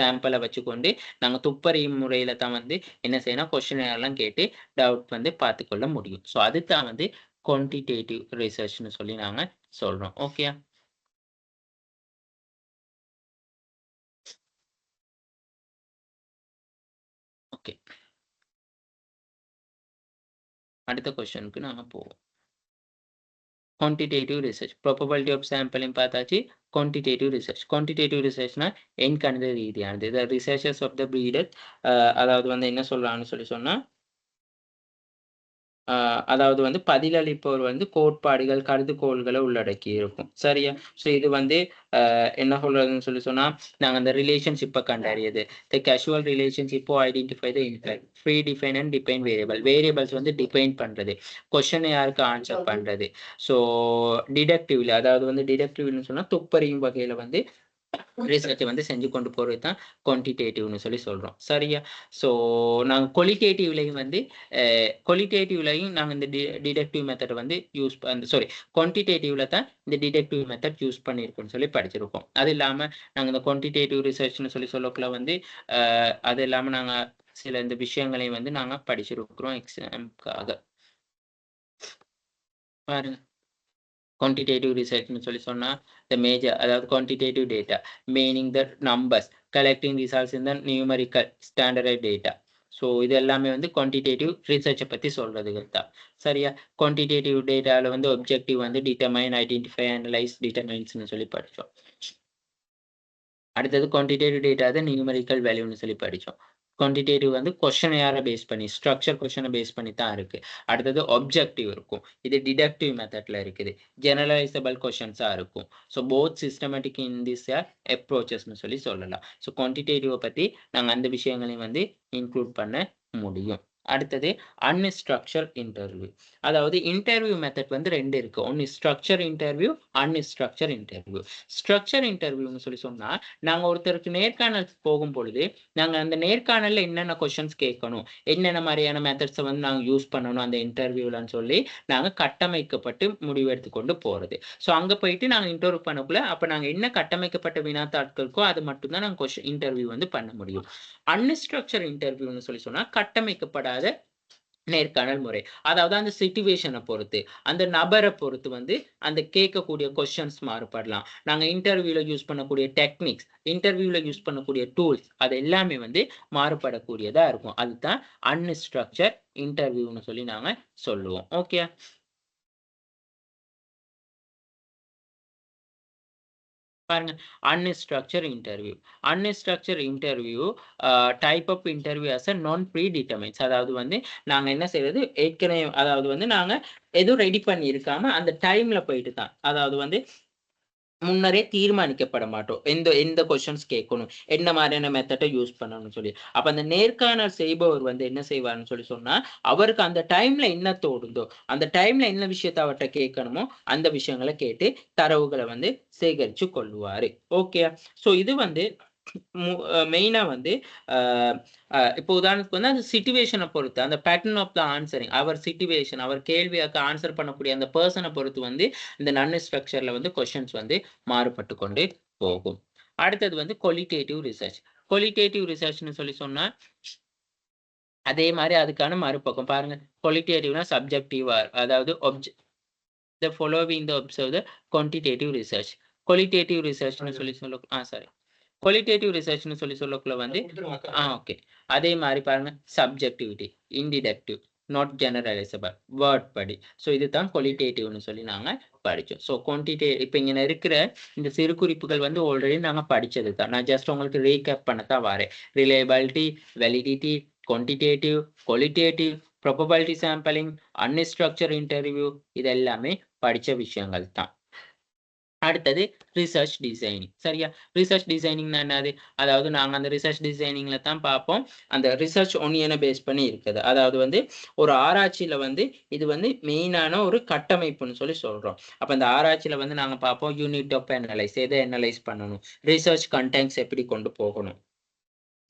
சாம்பிளை வச்சுக்கொண்டு நாங்க துப்பறியும் முறையில தான் வந்து என்ன செய்யணும் கொஸ்டின் எல்லாம் கேட்டு டவுட் வந்து பார்த்துக்கொள்ள முடியும். ஸோ அதுதான் வந்து குவான்டிடேட்டிவ் ரிசர்ச்னு சொல்லி நாங்க சொல்றோம். ஓகே, ஓகே, அடுத்த கொஸ்டினுக்கு நாங்க போவோம். Quantitative research probability of sampling பார்த்தாச்சு. குவான்டிடேட்டிவ் ரிசர்ச்னா எண்கணித ரீதியானது. The researchers of the breeder அதாவது வந்து என்ன சொல்றாங்கன்னு சொல்லி சொன்னா அதாவது வந்து பதிலளிப்பவர் வந்து கோட்பாடுகள் கருதுகோள்களை உள்ளடக்கி இருக்கும். சரியா? ஸோ இது வந்து என்ன சொல்றதுன்னு சொல்லி சொன்னா நாங்க அந்த ரிலேஷன்ஷிப்பை கண்டறியது. த கேஷுவல் ரிலேஷன்ஷிப்போ identify the impact free define and define variables வந்து டிஃபைன் பண்றது, கொஸ்டின் யாருக்கு ஆன்சர் பண்றது. ஸோ டிடக்டிவ்ல அதாவது வந்து டிடக்டிவ்னு சொன்னா துப்பறியும் வகையில வந்து ரிசர்ச் வந்து செஞ்சு கொண்டு போறது தான் குவான்டிடேட்டிவ்னு சொல்லி சொல்றோம். சரியா? ஸோ நாங்க குவாலிட்டேட்டிவ்லையும் நாங்க இந்த டிடக்டிவ் மெத்தட் வந்து குவான்டிடேட்டிவ்ல தான் இந்த டிடக்டிவ் மெத்தட் யூஸ் பண்ணியிருக்கோம்னு சொல்லி படிச்சிருக்கோம். அது இல்லாம நாங்க இந்த குவான்டிடேட்டிவ் ரிசர்ச்னு சொல்லக்குள்ள வந்து அது இல்லாம நாங்க சில இந்த விஷயங்களை வந்து நாங்க படிச்சிருக்கிறோம் எக்ஸாம்காக. பாருங்க, quantitative research னு சொல்லி சொன்னா the major அதாவது quantitative data meaning the numbers collecting results in the numerical standardized data. So இது எல்லாமே வந்து குவான்டிடேட்டிவ் ரிசர்ச்சை பற்றி சொல்றதுக்கு தான். சரியா? குவான்டிடேட்டிவ் டேட்டாவில் வந்து ஒப்ஜெக்டிவ் வந்து டிட்டர்மைன், ஐடென்டிஃபை, அனலைஸ், டிட்டர்மைன்ஸ்னு சொல்லி படித்தோம். அடுத்தது குவான்டிடேட்டிவ் டேட்டா தான் நியூமரிக்கல் வேல்யூன்னு சொல்லி படித்தோம். குவான்டிடேட்டிவ் வந்து கொஸ்டினை யாரை பேஸ் பண்ணி, ஸ்ட்ரக்சர் கொஸ்டினை பேஸ் பண்ணி தான் இருக்கு. அடுத்தது ஒப்ஜெக்டிவ் இருக்கும், இது டிடக்டிவ் மெத்தட்ல இருக்குது. ஜெனரலைசபிள் கொஸ்டின்ஸாக இருக்கும். So both systematic in this அப்ரோச்சஸ்ன்னு சொல்லி சொல்லலாம். ஸோ குவான்டிடேட்டிவை பற்றி நாங்கள் அந்த விஷயங்களையும் வந்து இன்க்ளூட் பண்ண முடியும். அடுத்தது அன்ஸ்ட்ரக்சர் இன்டர்வியூ. அதாவது இன்டர்வியூ மெத்தட் வந்து ரெண்டு இருக்கு. ஒன்று structure interview, unstructured interview. Structure இன்டர்வியூன்னு சொல்லி சொன்னா, நாங்கள் ஒருத்தருக்கு நேர்காணல் போகும் பொழுது நாங்கள் அந்த நேர்காணலில் என்னென்ன கொஸ்டின்ஸ் கேட்கணும், என்னென்ன மாதிரியான மெத்தட்ஸை வந்து நாங்கள் யூஸ் பண்ணணும் அந்த இன்டர்வியூலன்னு சொல்லி நாங்கள் கட்டமைக்கப்பட்டு முடிவெடுத்து கொண்டு போகிறது. ஸோ அங்கே போயிட்டு நாங்கள் இன்டர்வியூ பண்ணக்குள்ள அப்போ நாங்கள் என்ன கட்டமைக்கப்பட்ட வினாத்தாட்களுக்கோ அது மட்டும்தான் நாங்கள் கொஸ்டின் இன்டர்வியூ வந்து பண்ண முடியும். அன்ஸ்ட்ரக்சர் இன்டர்வியூன்னு சொல்லி சொன்னால் கட்டமைக்கப்படாத நேர்காணல் முறை. அதாவது அந்த சிச்சுவேஷனை பொறுத்து, அந்த நபரை பொறுத்து வந்து அந்த கேட்கக்கூடிய கொஸ்டின்ஸ் மாறுபடலாம். நாங்கள் இன்டர்வியூல யூஸ் பண்ணக்கூடிய டெக்னிக்ஸ், இன்டர்வியூல யூஸ் பண்ணக்கூடிய டூல்ஸ், அது எல்லாமே வந்து மாறுபடக்கூடியதா இருக்கும். அதுதான் அன்ஸ்ட்ரக்சர் இன்டர்வியூன்னு சொல்லி நாங்க சொல்லுவோம். ஓகே. பாருங்க, unstructured interview. Unstructured interview type of interview as a non pre determines. அதாவது வந்து நாங்க என்ன செய்யறது, ஏற்கனவே அதாவது வந்து நாங்க எதுவும் ரெடி பண்ணி இருக்காம அந்த டைம்ல போயிட்டு தான், அதாவது வந்து முன்னரே தீர்மானிக்கப்பட மாட்டோம் எந்த எந்த கொஸ்டின்ஸ் கேட்கணும், என்ன மாதிரியான மெத்தடை யூஸ் பண்ணணும்னு சொல்லி. அப்ப அந்த நேர்காணல் செய்பவர் வந்து என்ன செய்வார்னு சொல்லி சொன்னா, அவருக்கு அந்த டைம்ல என்ன தோணுதோ, அந்த டைம்ல என்ன விஷயத்த அவர்கிட்ட கேட்கணுமோ அந்த விஷயங்களை கேட்டு தரவுகளை வந்து சேகரிச்சு கொள்ளுவாரு. ஓகே. ஸோ இது வந்து மெயினா வந்து இப்போ உதாரணத்துக்கு வந்து அந்த சிச்சுவேஷனை பொறுத்து, அந்த பேட்டர்ன் ஆஃப் த ஆன்சரிங், அவர் சிச்சுவேஷன், அவர் கேள்வியாக்கு ஆன்சர் பண்ணக்கூடிய அந்த பர்சனை பொறுத்து வந்து இந்த நான் ஸ்ட்ரக்சர்ல வந்து கொஸ்டின்ஸ் வந்து மாறுபட்டு கொண்டு போகும். அடுத்தது வந்து குவாலிட்டேட்டிவ் ரிசர்ச். குவாலிட்டேட்டிவ் ரிசர்ச்னு சொல்லி சொன்னா அதே மாதிரி அதுக்கான மறுபக்கம் பாருங்க. குவாலிட்டேட்டிவ்னா சப்ஜெக்டிவா, அதாவது the following the observe the quantitative research. qualitative researchனு சொல்லி சாரி, குவாலிட்டேட்டிவ் ரிசர்ச்னு சொல்லி சொல்லக்குள்ள வந்து ஓகே. அதே மாதிரி பாருங்க, சப்ஜெக்டிவிட்டி, இன்டிடக்டிவ், நாட் ஜெனரலைசபிள், வேர்ட் படி. ஸோ இதுதான் குவாலிட்டேட்டிவ்னு சொல்லி நாங்கள் படித்தோம். ஸோ இப்போ இங்கே இருக்கிற இந்த சிறு குறிப்புகள் வந்து ஆல்ரெடி நாங்கள் படித்தது தான். நான் ஜஸ்ட் உங்களுக்கு ரீகேப் பண்ணத்தான் வரேன். Reliability, validity, quantitative, qualitative, probability sampling, unstructured interview, இது எல்லாமே படித்த விஷயங்கள் தான். அடுத்தது ரிசர்ச் டிசைனிங். சரியா? ரிசர்ச் டிசைனிங்னா என்னது, அதாவது நாங்கள் அந்த ரிசர்ச் டிசைனிங்ல தான் பார்ப்போம் அந்த ரிசர்ச் ஒன்னியனை பேஸ் பண்ணி இருக்குது. அதாவது வந்து ஒரு ஆராய்ச்சியில வந்து இது வந்து மெயினான ஒரு கட்டமைப்புன்னு சொல்லி சொல்றோம். அப்ப அந்த ஆராய்ச்சியில வந்து நாங்க பார்ப்போம் யூனிட் ஆஃப் அனலைஸ், எதை அனலைஸ் பண்ணணும், ரிசர்ச் கண்டென்ட்ஸ் எப்படி கொண்டு போகணும்,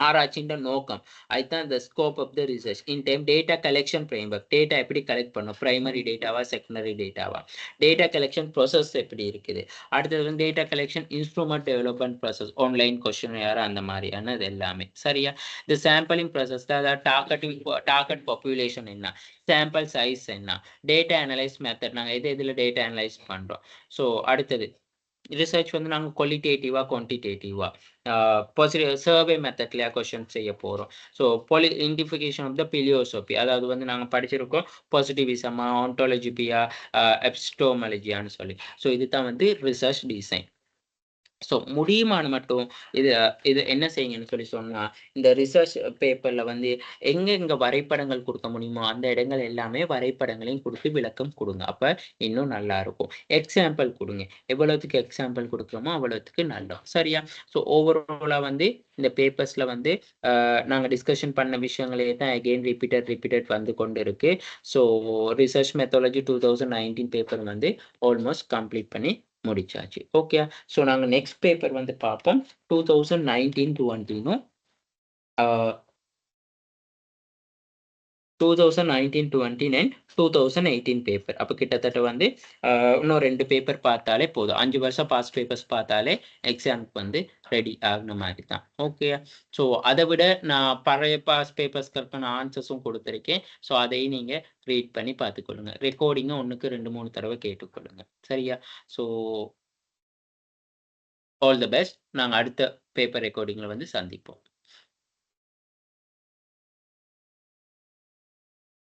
ஆராய்ச்சின்ற நோக்கம், அதுதான் the scope of the research. in time data collection framework, data எப்படி கலெக்ட் பண்ணும், பிரைமரி டேட்டாவா செகண்டரி டேட்டாவா, டேட்டா கலெக்ஷன் ப்ராசஸ் எப்படி இருக்குது, அடுத்தது வந்து data collection instrument development process, online question அந்த மாதிரியானது எல்லாமே. சரியா? இந்த சாம்பிளிங் ப்ராசஸ் தான், டார்கெட் பாப்புலேஷன் என்ன, சாம்பிள் சைஸ் என்ன, டேட்டா அனலைஸ் மெத்தட், நாங்கள் எதில் டேட்டா அனலைஸ் பண்ணுறோம். ஸோ அடுத்தது ரிசர்ச் வந்து நாங்கள் குவாலிட்டேட்டிவா குவான்டிடேட்டிவா சர்வே மெத்தட்லயா கொஸ்டின் செய்ய போகிறோம். So identification of the philosophy, அதாவது வந்து நாங்கள் படிச்சிருக்கோம் பாசிட்டிவிசமா, ஆன்டாலஜிபியா, எபிஸ்டோமாலஜியான்னு சொல்லி. ஸோ இதுதான் வந்து ரிசர்ச் டிசைன். ஸோ முடியுமான மட்டும் இது இது என்ன செய்யுங்கன்னு சொல்லி சொன்னால், இந்த ரிசர்ச் பேப்பரில் வந்து எங்கெங்கே வரைபடங்கள் கொடுக்க முடியுமோ அந்த இடங்கள் எல்லாமே வரைபடங்களையும் கொடுத்து விளக்கம் கொடுங்க. அப்போ இன்னும் நல்லா இருக்கும். எக்ஸாம்பிள் கொடுங்க, எவ்வளோத்துக்கு எக்ஸாம்பிள் கொடுக்குறோமோ அவ்வளோத்துக்கு நல்லா. சரியா? ஸோ ஓவராலாக வந்து இந்த பேப்பர்ஸில் வந்து நாங்கள் டிஸ்கஷன் பண்ண விஷயங்களே தான் அகெயின் ரிப்பீட்டட் வந்து கொண்டு இருக்கு. ஸோ ரிசர்ச் மெத்தாலஜி 2019 பேப்பர் வந்து ஆல்மோஸ்ட் கம்ப்ளீட் பண்ணி முடிச்சாச்சு. ஓகே. ஸோ நாங்கள் நெக்ஸ்ட் பேப்பர் வந்து பார்ப்போம் 2019-20 2019-20 and 2018 பேப்பர். அப்போ கிட்டத்தட்ட வந்து இன்னும் 2 பேப்பர் பார்த்தாலே போதும். 5 வருஷம் பாஸ்ட் பேப்பர்ஸ் பார்த்தாலே எக்ஸாமுக்கு வந்து ரெடி ஆகுன மாதிரி தான். ஓகே. ஸோ அதை விட நான் பழைய பாஸ்ட் பேப்பர்ஸ்க்கு ஆன்சர்ஸும் கொடுத்துருக்கேன். ஸோ அதையும் நீங்க ரீட் பண்ணி பார்த்துக்கொள்ளுங்க. ரெக்கார்டிங்கும் 1க்கு 2-3 தடவை கேட்டுக்கொள்ளுங்க. சரியா? So all the best. நாங்க அடுத்த பேப்பர் ரெக்கார்டிங்ல வந்து சந்திப்போம்.